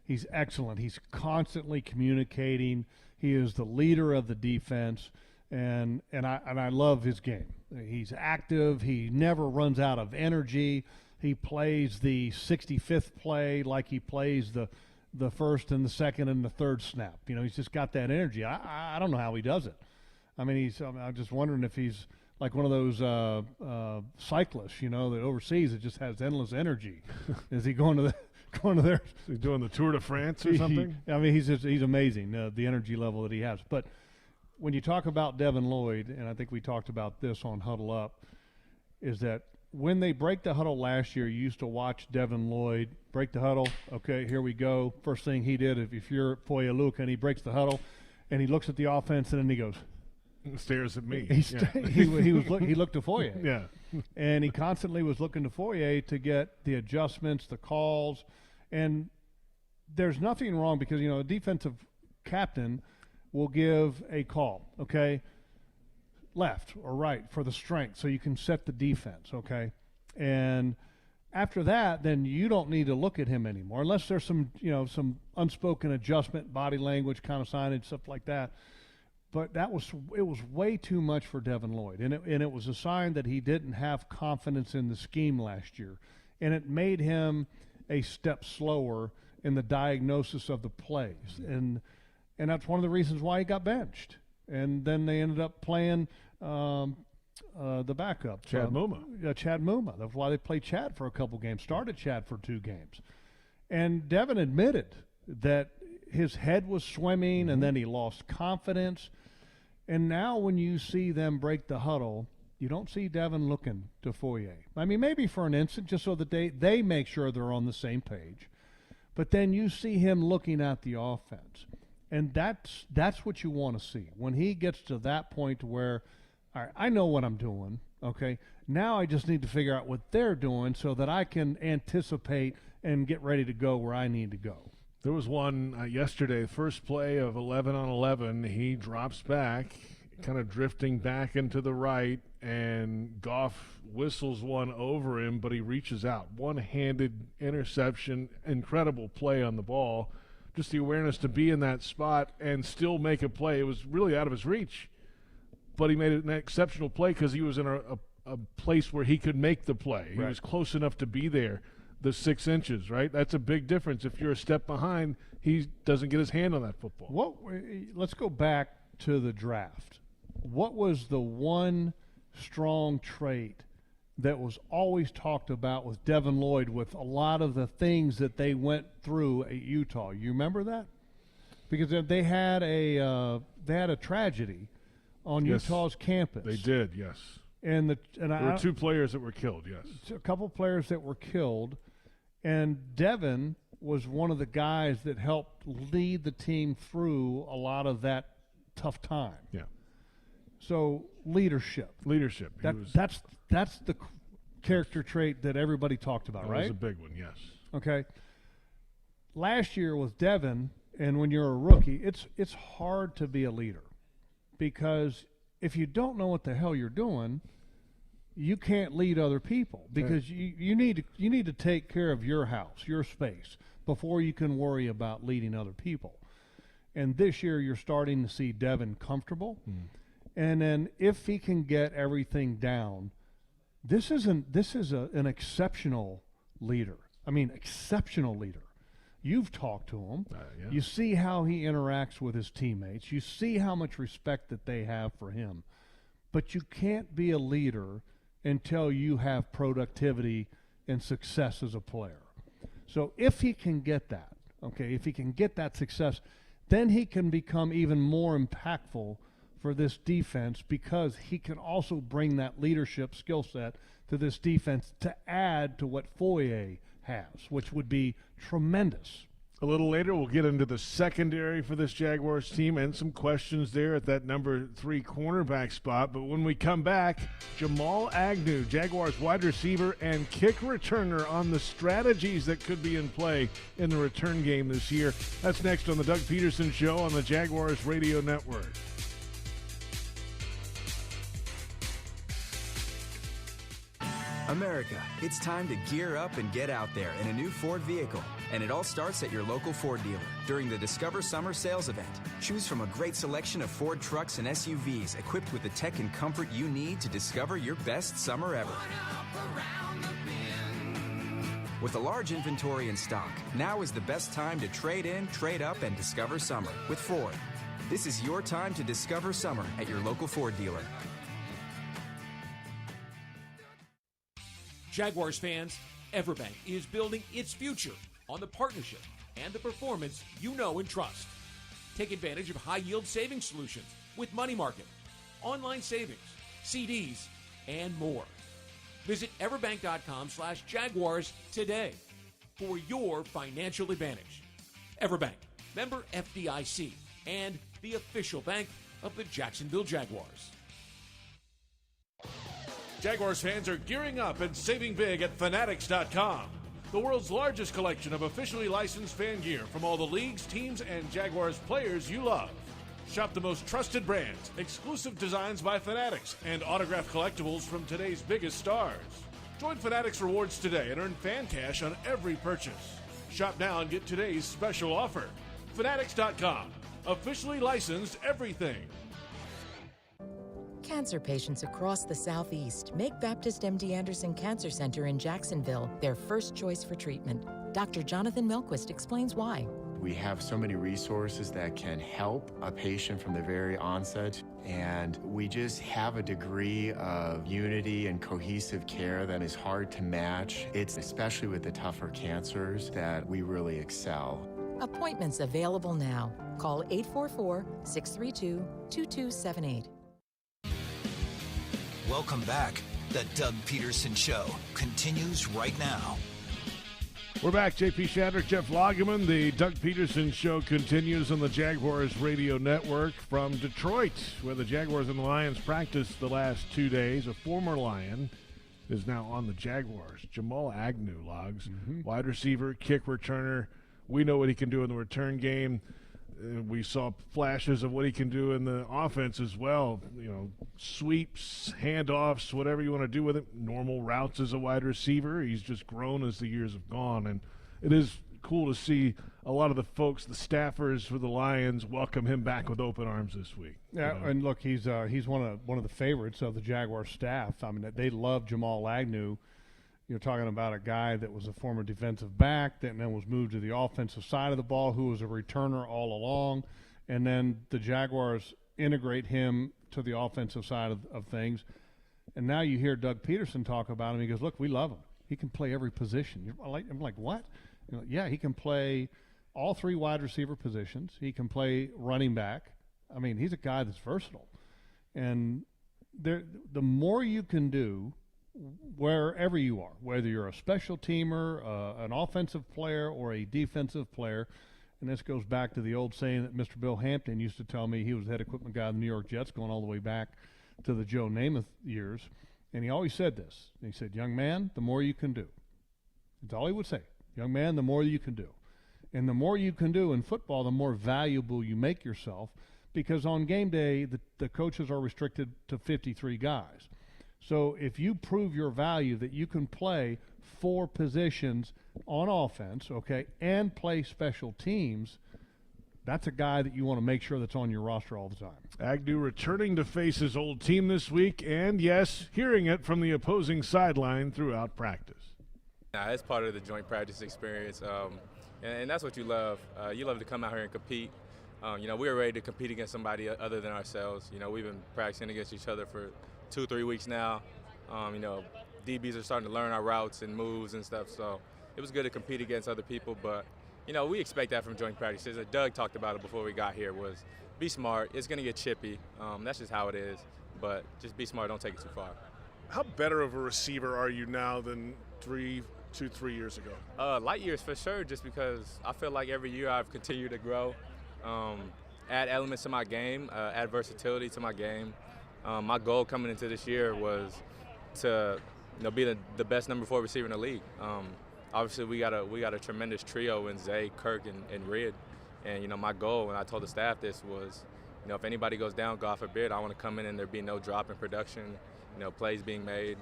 he's excellent. He's constantly communicating. He is the leader of the defense, and I love his game. He's active. He never runs out of energy. He plays the 65th play like he plays the first and the second and the third snap. He's just got that energy. I don't know how he does it. I mean, I'm just wondering if he's like one of those cyclists, that overseas that just has endless energy. Is he going to there? Is he doing the Tour de France or something? He's amazing, the energy level that he has. But when you talk about Devin Lloyd, and I think we talked about this on Huddle Up, is that when they break the huddle last year, you used to watch Devin Lloyd break the huddle. Okay, here we go. First thing he did, if you're Foye Oluokun, he breaks the huddle, and he looks at the offense, and then he goes, stares at me. He looked to Foye. Yeah. And he constantly was looking to Foye to get the adjustments, the calls, and there's nothing wrong because, a defensive captain will give a call, okay, left or right for the strength so you can set the defense, okay? And after that, then you don't need to look at him anymore unless there's some unspoken adjustment, body language kind of signage, stuff like that. But it was way too much for Devin Lloyd, and it was a sign that he didn't have confidence in the scheme last year, and it made him a step slower in the diagnosis of the plays, and that's one of the reasons why he got benched. And then they ended up playing the backup, Chad Muma. Chad Muma. That's why they played Chad for a couple games. Started Chad for 2 games, and Devin admitted that his head was swimming, and then he lost confidence. And now when you see them break the huddle, you don't see Devin looking to Foye. I mean, maybe for an instant, just so that they make sure they're on the same page. But then you see him looking at the offense. And that's what you want to see. When he gets to that point where, all right, I know what I'm doing, okay? Now I just need to figure out what they're doing so that I can anticipate and get ready to go where I need to go. There was one yesterday, first play of 11 on 11. He drops back, kind of drifting back into the right, and Goff whistles one over him, but he reaches out. One-handed interception, incredible play on the ball. Just the awareness to be in that spot and still make a play. It was really out of his reach, but he made an exceptional play because he was in a place where he could make the play. He was close enough to be there, the 6 inches, right? That's a big difference. If you're a step behind, he doesn't get his hand on that football. Let's go back to the draft. What was the one strong trait that was always talked about with Devin Lloyd with a lot of the things that they went through at Utah? You remember that? Because they had a tragedy on Utah's campus. They did, yes. And there were 2 players that were killed, yes. A couple players that were killed, and Devin was one of the guys that helped lead the team through a lot of that tough time. Yeah. So leadership. That's the character trait that everybody talked about, right? That was a big one, yes. Okay. Last year with Devin, and when you're a rookie, it's hard to be a leader because if you don't know what the hell you're doing, you can't lead other people because you need to take care of your house, your space, before you can worry about leading other people. And this year you're starting to see Devin comfortable. And then if he can get everything down, this is an exceptional leader. I mean, exceptional leader. You've talked to him. Yeah. You see how he interacts with his teammates. You see how much respect that they have for him. But you can't be a leader until you have productivity and success as a player. So if he can get that, okay, if he can get that success, then he can become even more impactful for this defense, because he can also bring that leadership skill set to this defense to add to what Foye has, which would be tremendous. A little later, we'll get into the secondary for this Jaguars team and some questions there at that number 3 cornerback spot. But when we come back, Jamal Agnew, Jaguars wide receiver and kick returner, on the strategies that could be in play in the return game this year. That's next on the Doug Pederson Show on the Jaguars Radio Network. America, it's time to gear up and get out there in a new Ford vehicle. And it all starts at your local Ford dealer during the Discover Summer Sales Event. Choose from a great selection of Ford trucks and SUVs equipped with the tech and comfort you need to discover your best summer ever. With a large inventory in stock, now is the best time to trade in, trade up, and discover summer with Ford. This is your time to discover summer at your local Ford dealer. Jaguars fans, Everbank is building its future on the partnership and the performance you know and trust. Take advantage of high-yield savings solutions with money market, online savings, CDs, and more. Visit everbank.com/Jaguars today for your financial advantage. Everbank, member FDIC, and the official bank of the Jacksonville Jaguars. Jaguars fans are gearing up and saving big at Fanatics.com, the world's largest collection of officially licensed fan gear from all the leagues, teams, and Jaguars players you love. Shop the most trusted brands, exclusive designs by Fanatics, and autographed collectibles from today's biggest stars. Join Fanatics Rewards today and earn fan cash on every purchase. Shop now and get today's special offer. Fanatics.com, officially licensed everything. Cancer patients across the Southeast make Baptist MD Anderson Cancer Center in Jacksonville their first choice for treatment. Dr. Jonathan Melquist explains why. We have so many resources that can help a patient from the very onset, and we just have a degree of unity and cohesive care that is hard to match. It's especially with the tougher cancers that we really excel. Appointments available now. Call 844-632-2278. Welcome back. The Doug Pederson Show continues right now. We're back. JP Shadrick, Jeff Lageman. The Doug Pederson Show continues on the Jaguars Radio Network from Detroit, where the Jaguars and the Lions practiced the last 2 days. A former Lion is now on the Jaguars. Jamal Agnew, Logs, wide receiver, kick returner. We know what he can do in the return game. We saw flashes of what he can do in the offense as well. You know, sweeps, handoffs, whatever you want to do with it. Normal routes as a wide receiver. He's just grown as the years have gone. And it is cool to see a lot of the folks, the staffers for the Lions, welcome him back with open arms this week. Yeah, and look, he's one of the favorites of the Jaguar staff. I mean, they love Jamal Agnew. You're talking about a guy that was a former defensive back that then was moved to the offensive side of the ball, who was a returner all along, and then the Jaguars integrate him to the offensive side of things. And now you hear Doug Pederson talk about him. He goes, look, we love him. He can play every position. I'm like, what? You know, yeah, he can play all 3 wide receiver positions. He can play running back. I mean, he's a guy that's versatile. And the more you can do wherever you are, whether you're a special teamer, an offensive player, or a defensive player, and this goes back to the old saying that Mr. Bill Hampton used to tell me. He was the head equipment guy of the New York Jets going all the way back to the Joe Namath years, and he always said this. He said, young man, the more you can do. That's all he would say. Young man, the more you can do. And the more you can do in football, the more valuable you make yourself, because on game day, the coaches are restricted to 53 guys. So if you prove your value that you can play 4 positions on offense, okay, and play special teams, that's a guy that you want to make sure that's on your roster all the time. Agnew returning to face his old team this week, and yes, hearing it from the opposing sideline throughout practice. It's part of the joint practice experience, and that's what you love. You love to come out here and compete. We were ready to compete against somebody other than ourselves. We've been practicing against each other for 2-3 weeks now. DBs are starting to learn our routes and moves and stuff, so it was good to compete against other people, but we expect that from joint practices. Doug talked about it before we got here, was be smart. It's going to get chippy. That's just how it is, but just be smart. Don't take it too far. How better of a receiver are you now than 3 years ago? Light years for sure, just because I feel like every year I've continued to grow, add elements to my game, add versatility to my game. My goal coming into this year was to be the best number 4 receiver in the league. Obviously, we got a tremendous trio in Zay, Kirk, and Rid. And, my goal, when I told the staff this, was, if anybody goes down, God forbid, I want to come in and there be no drop in production, plays being made,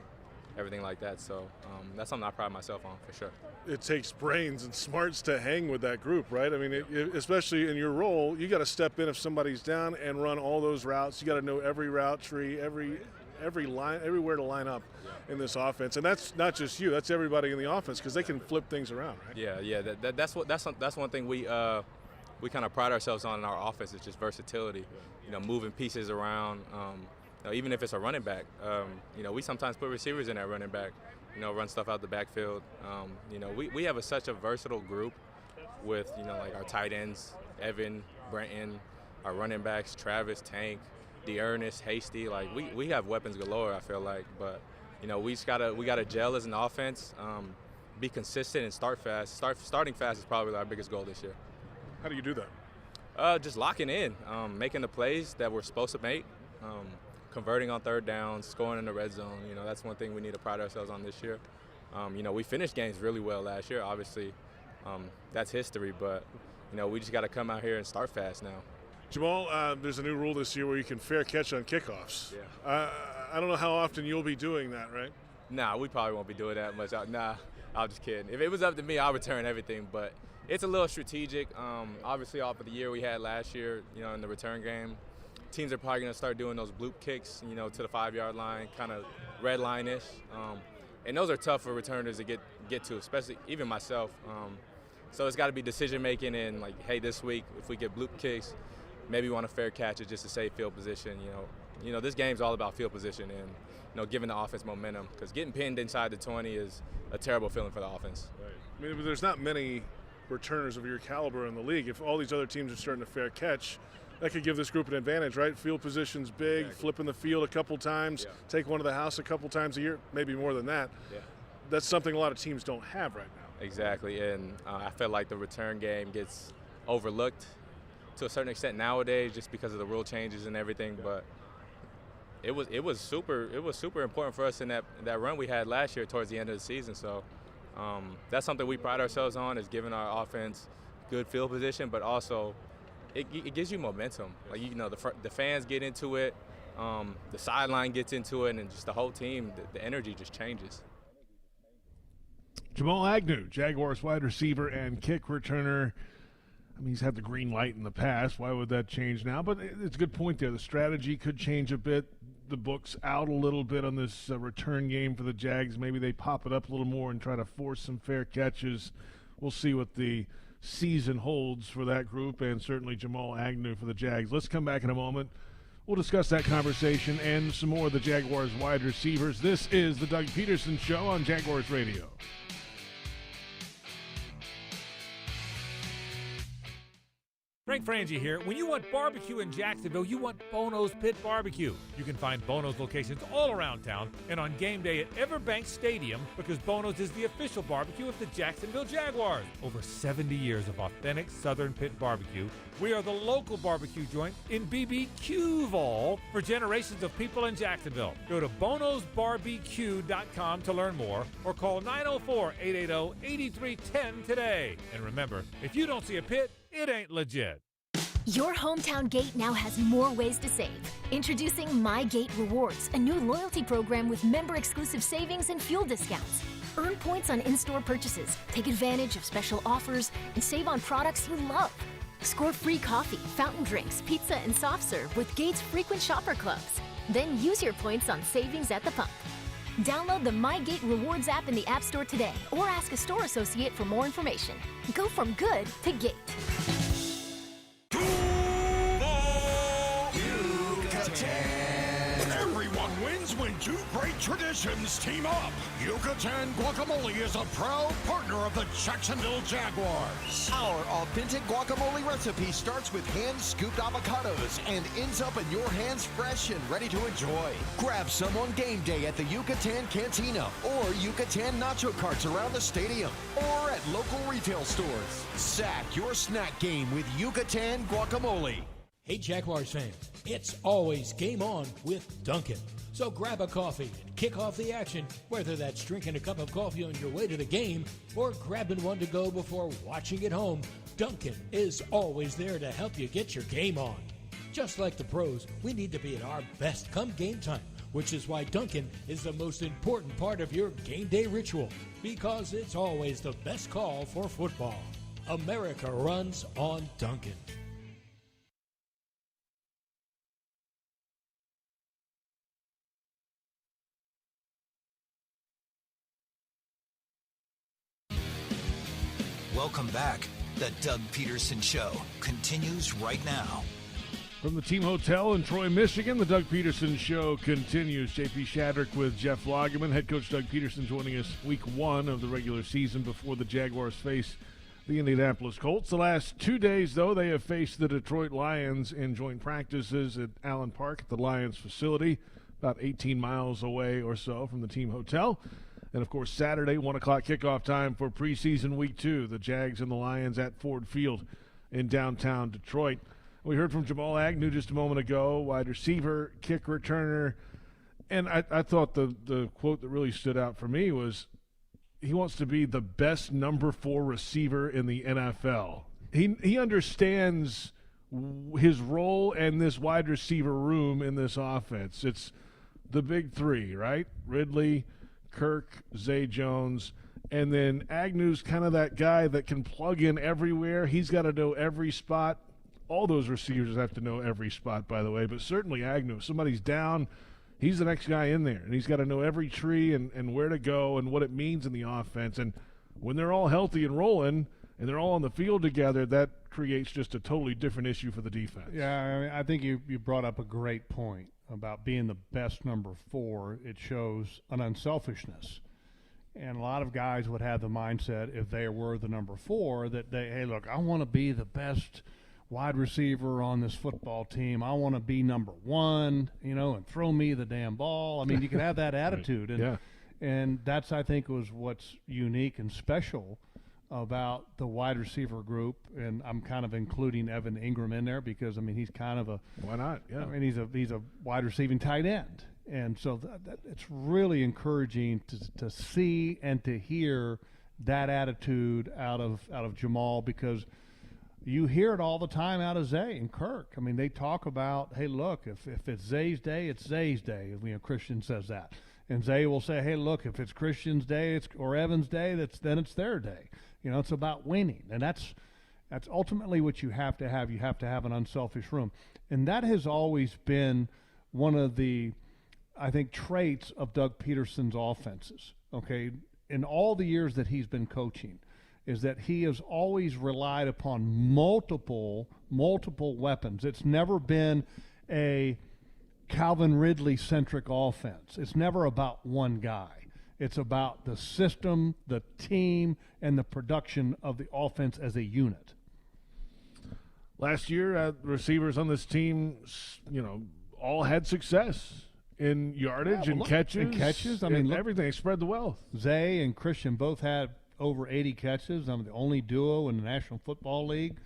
everything like that. So that's something I pride myself on, for sure. It takes brains and smarts to hang with that group, right? I mean, especially in your role, you got to step in if somebody's down and run all those routes. You got to know every route tree, every line, everywhere to line up in this offense, and that's not just you. That's everybody in the offense, because they can flip things around, right? Yeah. That's one thing we kind of pride ourselves on in our offense, is just versatility. Moving pieces around. Even if it's a running back, we sometimes put receivers in that running back. Run stuff out the backfield. We have such a versatile group with like our tight ends, Evan, Brenton, our running backs, Travis, Tank, DeErnest, Hasty. Like we have weapons galore, I feel like, but we gotta gel as an offense, be consistent and start fast. Starting fast is probably our biggest goal this year. How do you do that? Just locking in, making the plays that we're supposed to make, converting on third downs, scoring in the red zone. That's one thing we need to pride ourselves on this year. We finished games really well last year. Obviously, that's history, but we just got to come out here and start fast now. Jamal, there's a new rule this year where you can fair catch on kickoffs. Yeah. I don't know how often you'll be doing that, right? Nah, we probably won't be doing that much. Nah, I'm just kidding. If it was up to me, I'll return everything, but it's a little strategic. Obviously, off of the year we had last year, in the return game, teams are probably going to start doing those bloop kicks, to the 5-yard line, kind of red line-ish. And those are tough for returners to get to, especially even myself. So it's got to be decision-making and, like, hey, this week, if we get bloop kicks, maybe we want to fair catch it just to save field position. This game's all about field position and, giving the offense momentum, because getting pinned inside the 20 is a terrible feeling for the offense. Right. I mean, there's not many returners of your caliber in the league. If all these other teams are starting to fair catch, that could give this group an advantage, right? Field position's big, exactly. Flipping the field a couple times, take one to the house a couple times a year, maybe more than that. Yeah. That's something a lot of teams don't have right now. Exactly, and I feel like the return game gets overlooked to a certain extent nowadays, just because of the rule changes and everything. But it was super important for us in that run we had last year towards the end of the season. So that's something we pride ourselves on, is giving our offense good field position, but also it gives you momentum. Like, the fans get into it, the sideline gets into it, and just the whole team, the energy just changes. Jamal Agnew, Jaguars wide receiver and kick returner. I mean, he's had the green light in the past. Why would that change now? But it's a good point there. The strategy could change a bit. The book's out a little bit on this return game for the Jags. Maybe they pop it up a little more and try to force some fair catches. We'll see what the season holds for that group, and certainly Jamal Agnew for the Jags. Let's come back in a moment. We'll discuss that conversation and some more of the Jaguars wide receivers. This is the Doug Pederson Show on Jaguars Radio. Frank Frangie here. When you want barbecue in Jacksonville, you want Bono's Pit Barbecue. You can find Bono's locations all around town and on game day at Everbank Stadium, because Bono's is the official barbecue of the Jacksonville Jaguars. Over 70 years of authentic Southern Pit Barbecue. We are the local barbecue joint in BBQval for generations of people in Jacksonville. Go to bonosbarbecue.com to learn more, or call 904-880-8310 today. And remember, if you don't see a pit, it ain't legit. Your hometown gate now has more ways to save. Introducing My Gate Rewards, a new loyalty program with member-exclusive savings and fuel discounts. Earn points on in-store purchases, take advantage of special offers, and save on products you love. Score free coffee, fountain drinks, pizza, and soft serve with Gates frequent shopper clubs. Then use your points on savings at the pump. Download the My Gate Rewards app in the App Store today or ask a store associate for more information. Go from good to Gate. Everyone wins when two great traditions team up. Yucatan Guacamole is a proud partner of the Jacksonville Jaguars. Our authentic guacamole recipe starts with hand-scooped avocados and ends up in your hands fresh and ready to enjoy. Grab some on game day at the Yucatan Cantina or Yucatan nacho carts around the stadium or at local retail stores. Sack your snack game with Yucatan Guacamole. Hey Jaguars fans, it's always game on with Dunkin'. So grab a coffee and kick off the action, whether that's drinking a cup of coffee on your way to the game or grabbing one to go before watching at home. Dunkin' is always there to help you get your game on. Just like the pros, we need to be at our best come game time, which is why Dunkin' is the most important part of your game day ritual, because it's always the best call for football. America runs on Dunkin'. Welcome back. The Doug Pederson Show continues right now. From the Team Hotel in Troy, Michigan, the Doug Pederson Show continues. JP Shadrick with Jeff Lageman. Head coach Doug Pederson joining us week 1 of the regular season before the Jaguars face the Indianapolis Colts. The last 2 days, though, they have faced the Detroit Lions in joint practices at Allen Park at the Lions facility, about 18 miles away or so from the Team Hotel. And, of course, Saturday, 1 o'clock kickoff time for preseason week 2. The Jags and the Lions at Ford Field in downtown Detroit. We heard from Jamal Agnew just a moment ago, wide receiver, kick returner. And I thought the quote that really stood out for me was he wants to be the best number 4 receiver in the NFL. He understands his role and this wide receiver room in this offense. It's the big 3, right? Ridley, Kirk, Zay Jones, and then Agnew's kind of that guy that can plug in everywhere. He's got to know every spot. All those receivers have to know every spot, by the way, but certainly Agnew. If somebody's down, he's the next guy in there, and he's got to know every tree and where to go and what it means in the offense. And when they're all healthy and rolling and they're all on the field together, that creates just a totally different issue for the defense. Yeah, I think you brought up a great point about being the best number 4. It shows an unselfishness. And a lot of guys would have the mindset, if they were the number 4, that hey, look, I want to be the best wide receiver on this football team. I want to be number 1, and throw me the damn ball. I mean, you could have that attitude. And, and that's, I think, was what's unique and special about the wide receiver group, and I'm kind of including Evan Ingram in there because, I mean, he's kind of why not? Yeah. I mean, he's a wide receiving tight end, and so that it's really encouraging to see and to hear that attitude out of Jamal, because you hear it all the time out of Zay and Kirk. I mean, they talk about, hey, look, if it's Zay's day, it's Zay's day. Christian says that, and Zay will say, hey, look, if it's Christian's day, or Evan's day, then it's their day. It's about winning, and that's ultimately what you have to have. You have to have an unselfish room, and that has always been one of the, I think, traits of Doug Pederson's offenses, okay, in all the years that he's been coaching, is that he has always relied upon multiple weapons. It's never been a Calvin Ridley-centric offense. It's never about one guy. It's about the system, the team, and the production of the offense as a unit. Last year, receivers on this team, all had success in yardage and catches. I mean, look, everything. They spread the wealth. Zay and Christian both had over 80 catches. I'm the only duo in the National Football League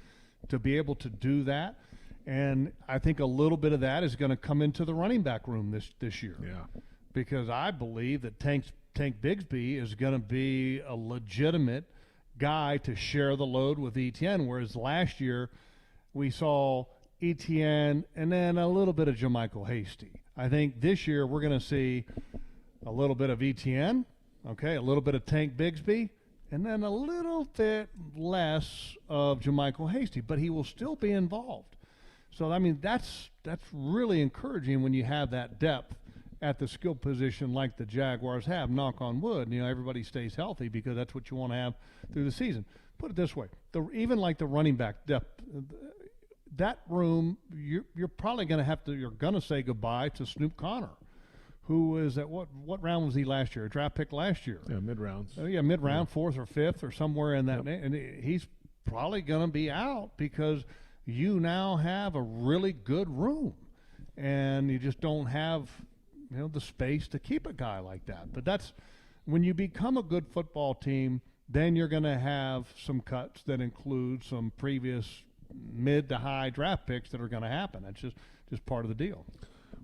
to be able to do that. And I think a little bit of that is going to come into the running back room this year. Yeah. Because I believe that Tank Bigsby is going to be a legitimate guy to share the load with Etienne, whereas last year we saw Etienne, and then a little bit of Jermichael Hasty. I think this year we're going to see a little bit of Etienne, okay, a little bit of Tank Bigsby, and then a little bit less of Jermichael Hasty, but he will still be involved. So, I mean, that's really encouraging when you have that depth at the skill position like the Jaguars have, knock on wood. You know, everybody stays healthy because that's what you want to have through the season. Put it this way, even like the running back depth, that room, you're probably going to you're going to say goodbye to Snoop Connor, who is at what round was he last year? A draft pick last year. Yeah, mid-rounds. Mid-round, fourth or fifth or somewhere in that. And he's probably going to be out because you now have a really good room, and you just don't have, the space to keep a guy like that. But that's when you become a good football team, then you're going to have some cuts that include some previous mid to high draft picks that are going to happen. That's just part of the deal.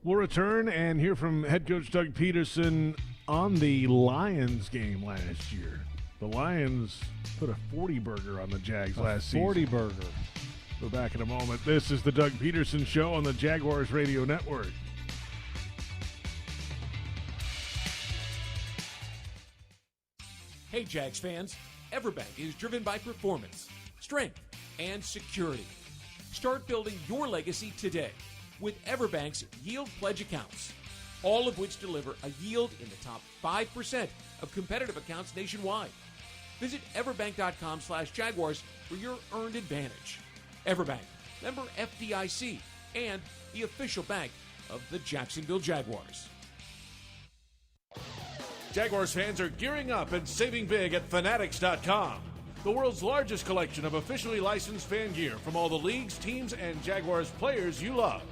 We'll return and hear from head coach Doug Pederson on the Lions game last year. The Lions put a 40-burger on the Jags last season. 40-burger. We're back in a moment. This is the Doug Pederson Show on the Jaguars Radio Network. Hey, Jags fans, Everbank is driven by performance, strength, and security. Start building your legacy today with Everbank's Yield Pledge accounts, all of which deliver a yield in the top 5% of competitive accounts nationwide. Visit everbank.com/Jaguars for your earned advantage. Everbank, member FDIC, and the official bank of the Jacksonville Jaguars. Jaguars fans are gearing up and saving big at Fanatics.com, the world's largest collection of officially licensed fan gear from all the leagues, teams, and Jaguars players you love.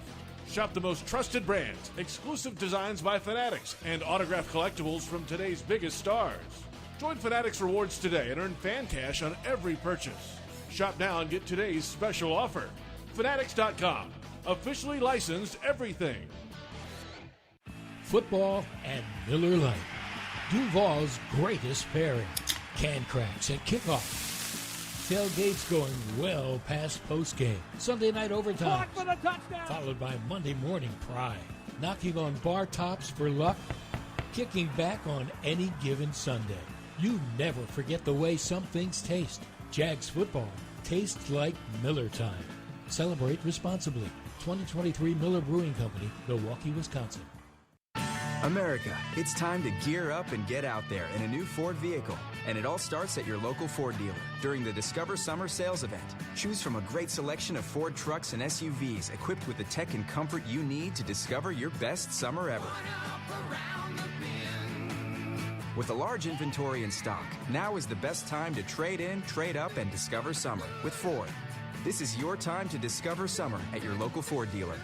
Shop the most trusted brands, exclusive designs by Fanatics, and autographed collectibles from today's biggest stars. Join Fanatics Rewards today and earn fan cash on every purchase. Shop now and get today's special offer. Fanatics.com, officially licensed everything. Football and Miller Lite. Duval's greatest pairing. Can cracks at kickoff. Tailgates going well past postgame. Sunday night overtime. Followed by Monday morning pride. Knocking on bar tops for luck. Kicking back on any given Sunday. You never forget the way some things taste. Jags football tastes like Miller time. Celebrate responsibly. 2023 Miller Brewing Company, Milwaukee, Wisconsin. America, it's time to gear up and get out there in a new Ford vehicle. And it all starts at your local Ford dealer during the Discover Summer Sales Event. Choose from a great selection of Ford trucks and SUVs equipped with the tech and comfort you need to discover your best summer ever. With a large inventory in stock, now is the best time to trade in, trade up, and discover summer with Ford. This is your time to discover summer at your local Ford dealer.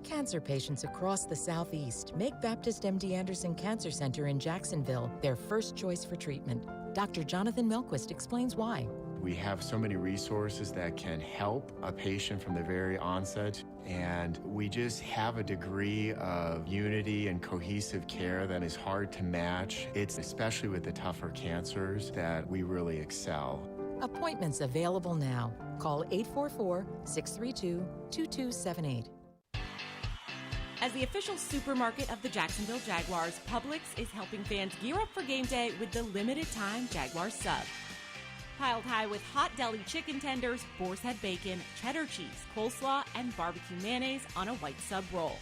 Cancer patients across the Southeast make Baptist MD Anderson Cancer Center in Jacksonville their first choice for treatment. Dr. Jonathan Melquist explains why. We have so many resources that can help a patient from the very onset, and we just have a degree of unity and cohesive care that is hard to match. It's especially with the tougher cancers that we really excel. Appointments available now. Call 844-632-2278. As the official supermarket of the Jacksonville Jaguars, Publix is helping fans gear up for game day with the limited-time Jaguars sub. Piled high with hot deli chicken tenders, boar's head bacon, cheddar cheese, coleslaw, and barbecue mayonnaise on a white sub roll.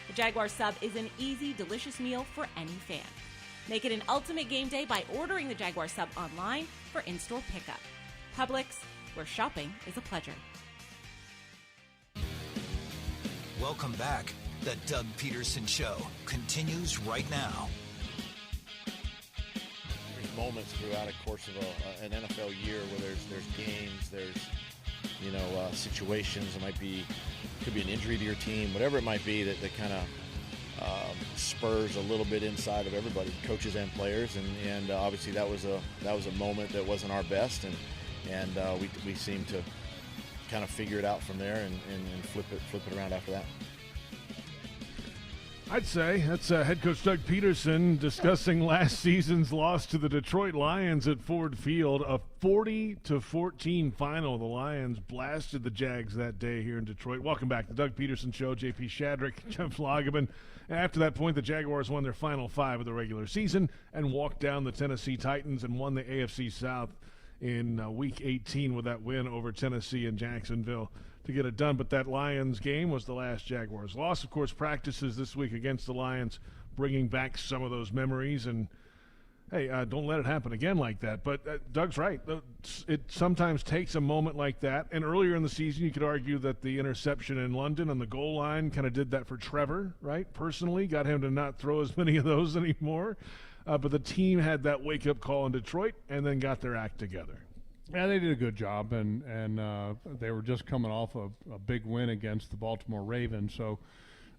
The Jaguars sub is an easy, delicious meal for any fan. Make it an ultimate game day by ordering the Jaguars sub online for in-store pickup. Publix, where shopping is a pleasure. Welcome back. The Doug Pederson Show continues right now. There's moments throughout a course of an NFL year where there's games, there's situations. It could be an injury to your team, whatever it might be that kind of spurs a little bit inside of everybody, coaches and players, and obviously that was a moment that wasn't our best, and we seemed to kind of figure it out from there and flip it around after that. I'd say that's head coach Doug Pederson discussing last season's loss to the Detroit Lions at Ford Field, a 40-14 final. The Lions blasted the Jags that day here in Detroit. Welcome back to the Doug Pederson Show. JP Shadrick, Jeff Lageman. After that point, the Jaguars won their final 5 of the regular season and walked down the Tennessee Titans and won the AFC South in Week 18 with that win over Tennessee and Jacksonville to get it done. But that Lions game was the last Jaguars loss. Of course, practices this week against the Lions, bringing back some of those memories. And, hey, don't let it happen again like that. But Doug's right. It sometimes takes a moment like that. And earlier in the season, you could argue that the interception in London on the goal line kind of did that for Trevor, right? Personally, got him to not throw as many of those anymore. But the team had that wake-up call in Detroit and then got their act together. Yeah, they did a good job, and they were just coming off a big win against the Baltimore Ravens. So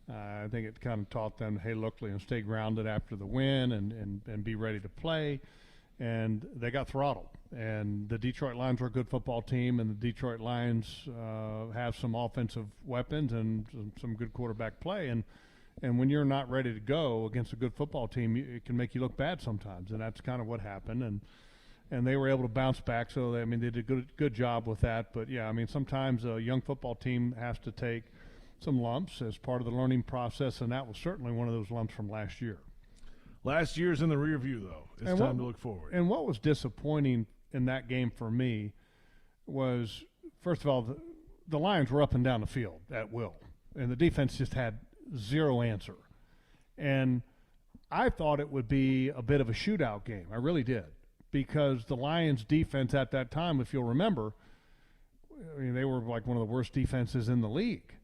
I think it kind of taught them, hey, look, stay grounded after the win and be ready to play. And they got throttled. And the Detroit Lions are a good football team, and the Detroit Lions have some offensive weapons and some good quarterback play. And when you're not ready to go against a good football team, it can make you look bad sometimes, and that's kind of what happened. And they were able to bounce back, so they did a good job with that. But, yeah, sometimes a young football team has to take some lumps as part of the learning process, and that was certainly one of those lumps from last year. Last year's in the rear view, though. It's time to look forward. And what was disappointing in that game for me was, first of all, the Lions were up and down the field at will, and the defense just had zero answer. And I thought it would be a bit of a shootout game. I really did. Because the Lions' defense at that time, if you'll remember, they were like one of the worst defenses in the league.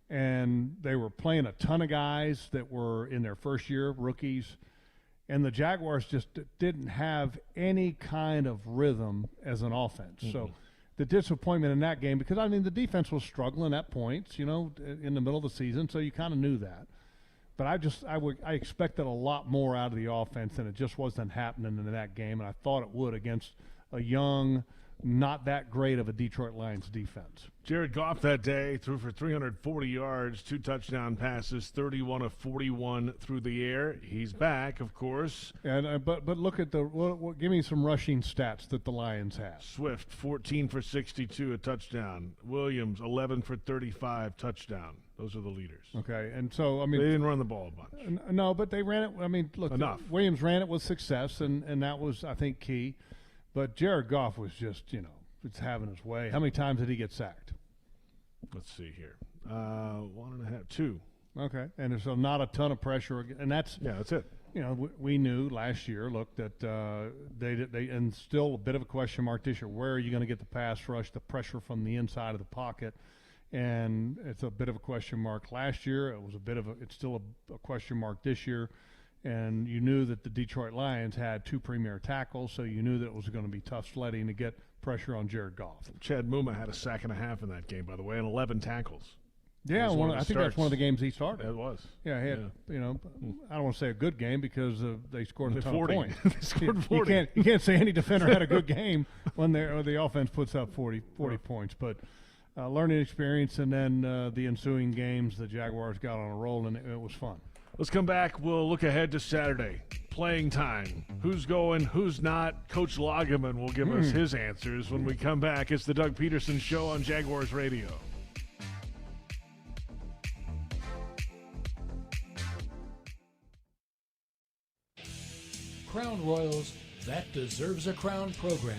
And they were playing a ton of guys that were in their first year, rookies. And the Jaguars just didn't have any kind of rhythm as an offense. Mm-hmm. So the disappointment in that game, because, the defense was struggling at points, in the middle of the season, so you kind of knew that. But I expected a lot more out of the offense, and it just wasn't happening in that game, and I thought it would against a young, not that great of a Detroit Lions defense. Jared Goff that day threw for 340 yards, 2 touchdown passes, 31 of 41 through the air. He's back, of course. And but look at give me some rushing stats that the Lions have. Swift, 14 for 62, a touchdown. Williams, 11 for 35, touchdown. Those are the leaders. Okay, and so, they didn't run the ball a bunch. No, but they ran it. Look, enough. Williams ran it with success, and that was, I think, key. But Jared Goff was just, it's having his way. How many times did he get sacked? Let's see here. 1.5, 2. Okay, and so not a ton of pressure, and that's it. We knew last year, look, that they and still a bit of a question mark this year. Where are you going to get the pass rush, the pressure from the inside of the pocket? And it's a bit of a question mark last year. It's still a question mark this year. And you knew that the Detroit Lions had 2 premier tackles, so you knew that it was going to be tough sledding to get pressure on Jared Goff. Chad Muma had a sack and a half in that game, by the way, and 11 tackles. Yeah, I think that's one of the games he started. It was. Yeah, he had, I don't want to say a good game because they scored a ton 40. of points. They scored 40. You can't say any defender had a good game when the offense puts up 40 points. But learning experience, and then the ensuing games, the Jaguars got on a roll, and it was fun. Let's come back. We'll look ahead to Saturday. Playing time. Who's going, who's not? Coach Lageman will give us his answers when we come back. It's the Doug Pederson Show on Jaguars Radio. Crown Royal's That Deserves a Crown program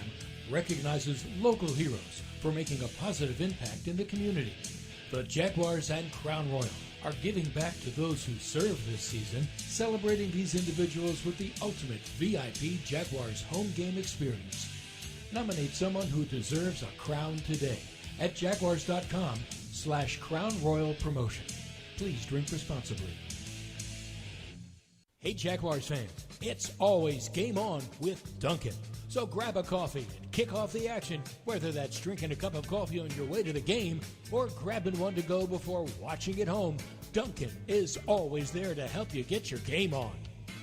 recognizes local heroes for making a positive impact in the community. The Jaguars and Crown Royal are giving back to those who served this season, celebrating these individuals with the ultimate VIP Jaguars home game experience. Nominate someone who deserves a crown today at jaguars.com/Crown Royal Promotion. Please drink responsibly. Hey Jaguars fans, it's always game on with Dunkin'. So grab a coffee and kick off the action, whether that's drinking a cup of coffee on your way to the game or grabbing one to go before watching at home. Dunkin' is always there to help you get your game on.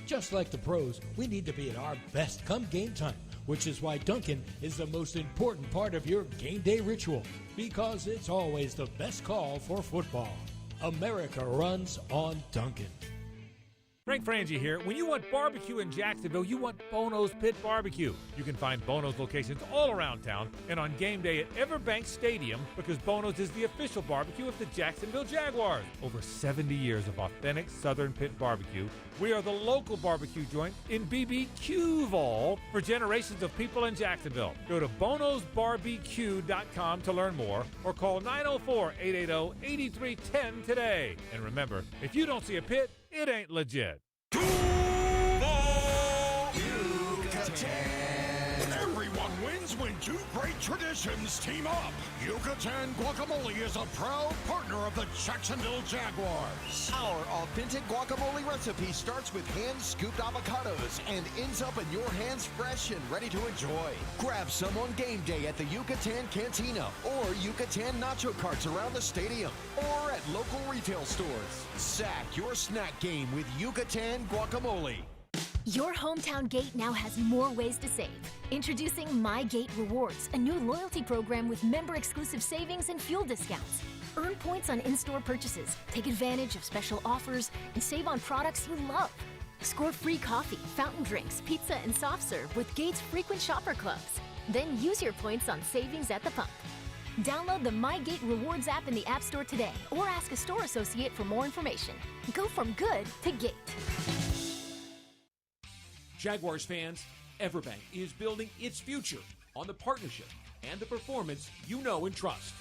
Just like the pros, we need to be at our best come game time, which is why Dunkin' is the most important part of your game day ritual, because it's always the best call for football. America runs on Dunkin'. Frank Frangie here. When you want barbecue in Jacksonville, you want Bono's Pit Barbecue. You can find Bono's locations all around town and on game day at Everbank Stadium because Bono's is the official barbecue of the Jacksonville Jaguars. Over 70 years of authentic Southern Pit barbecue. We are the local barbecue joint in BBQval for generations of people in Jacksonville. Go to bonosbarbecue.com to learn more or call 904-880-8310 today. And remember, if you don't see a pit, it ain't legit. Everyone wins when two great traditions team up. Yucatan Guacamole is a proud partner of the Jacksonville Jaguars. Our authentic guacamole recipe starts with hand-scooped avocados and ends up in your hands fresh and ready to enjoy. Grab some on game day at the Yucatan Cantina or Yucatan nacho carts around the stadium or at local retail stores. Sack your snack game with Yucatan Guacamole. Your hometown gate now has more ways to save. Introducing My Gate Rewards, a new loyalty program with member-exclusive savings and fuel discounts. Earn points on in-store purchases, take advantage of special offers, and save on products you love. Score free coffee, fountain drinks, pizza, and soft serve with Gate's frequent shopper clubs. Then use your points on savings at the pump. Download the My Gate Rewards app in the App Store today or ask a store associate for more information. Go from good to Gate. Jaguars fans, Everbank is building its future on the partnership and the performance you know and trust.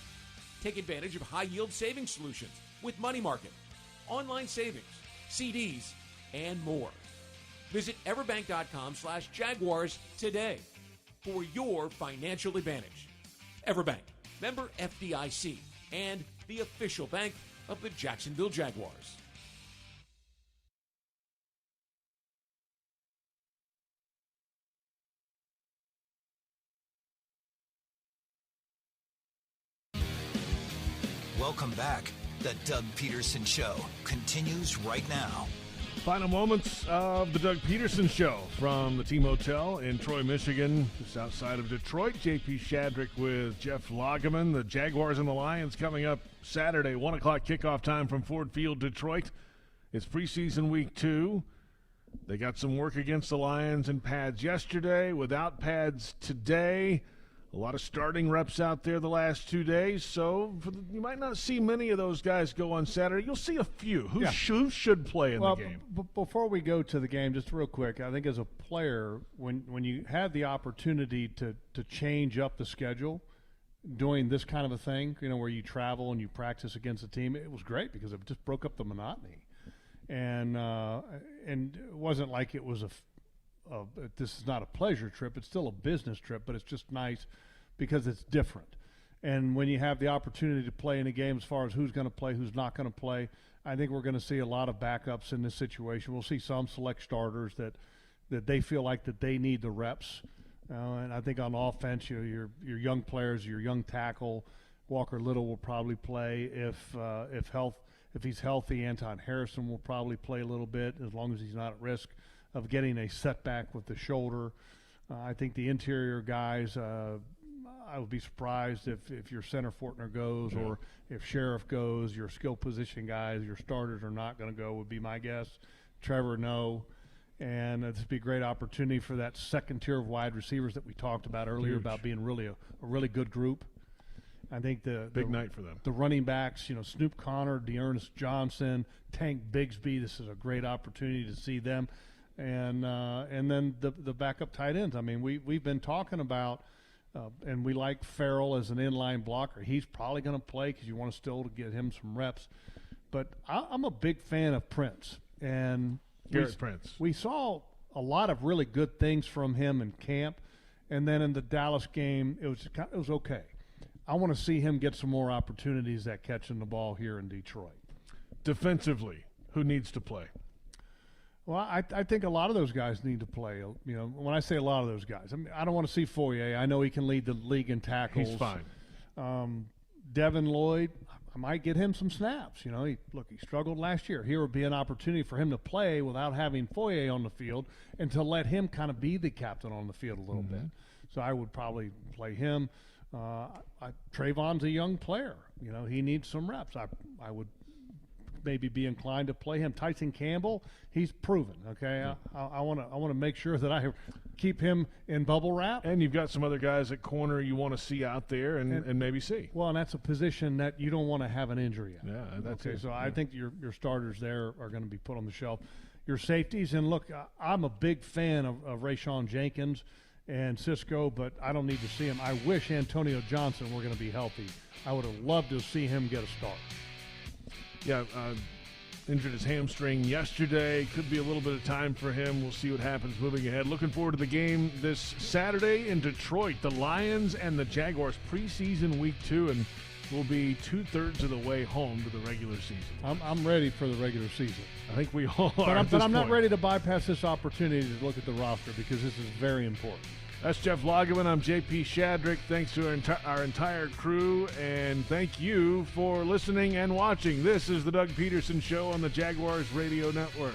Take advantage of high-yield savings solutions with money market, online savings, CDs, and more. Visit everbank.com/Jaguars today for your financial advantage. Everbank, member FDIC, and the official bank of the Jacksonville Jaguars. Welcome back. The Doug Pederson Show continues right now. Final moments of the Doug Pederson Show from the Team Hotel in Troy, Michigan, just outside of Detroit. JP Shadrick with Jeff Lageman. The Jaguars and the Lions coming up Saturday, 1 o'clock kickoff time from Ford Field, Detroit. It's preseason week 2. They got some work against the Lions in pads yesterday, without pads today. A lot of starting reps out there the last 2 days, so you might not see many of those guys go on Saturday. You'll see a few. Who should play in the game? Before we go to the game, just real quick, I think as a player, when you have the opportunity to change up the schedule, doing this kind of a thing, where you travel and you practice against a team, it was great because it just broke up the monotony. And it wasn't like it was this is not a pleasure trip. It's still a business trip, but it's just nice because it's different. And when you have the opportunity to play in a game as far as who's going to play, who's not going to play, I think we're going to see a lot of backups in this situation. We'll see some select starters that they feel like that they need the reps. And I think on offense, your young players, your young tackle, Walker Little will probably play. If he's healthy, Anton Harrison will probably play a little bit as long as he's not at risk of getting a setback with the shoulder. I think the interior guys, I would be surprised if your center Fortner goes or if Sheriff goes. Your skill position guys, your starters are not going to go, would be my guess. Trevor, no. And this would be a great opportunity for that second tier of wide receivers that we talked about earlier about being really a really good group. I think the big night for them. The running backs, Snoop Connor, Dearness Johnson, Tank Bigsby. This is a great opportunity to see them. And then the backup tight ends. I mean, we've been talking about, and we like Farrell as an inline blocker. He's probably going to play because you want to still to get him some reps. But I'm a big fan of Prince. And Garrett Prince. We saw a lot of really good things from him in camp. And then in the Dallas game, it was okay. I want to see him get some more opportunities at catching the ball here in Detroit. Defensively, who needs to play? Well, I think a lot of those guys need to play. When I say a lot of those guys, I don't want to see Foye. I know he can lead the league in tackles. He's fine. Devin Lloyd, I might get him some snaps. He struggled last year. Here would be an opportunity for him to play without having Foye on the field and to let him kind of be the captain on the field a little bit. So I would probably play him. Trayvon's a young player. He needs some reps. I would maybe be inclined to play him. Tyson Campbell, he's proven. Okay, I want to make sure that I keep him in bubble wrap. And you've got some other guys at corner you want to see out there and maybe see. Well, and that's a position that you don't want to have an injury at. Yeah, that's okay. it. So I think your starters there are going to be put on the shelf. Your safeties, and look, I'm a big fan of Rayshawn Jenkins and Cisco, but I don't need to see him. I wish Antonio Johnson were going to be healthy. I would have loved to see him get a start. Yeah, injured his hamstring yesterday. Could be a little bit of time for him. We'll see what happens moving ahead. Looking forward to the game this Saturday in Detroit. The Lions and the Jaguars preseason week 2, and we'll be 2/3 of the way home to the regular season. I'm ready for the regular season. I think we all are. But I'm not ready to bypass this opportunity to look at the roster because this is very important. That's Jeff Lageman. I'm JP Shadrick. Thanks to our entire crew, and thank you for listening and watching. This is the Doug Pederson Show on the Jaguars Radio Network.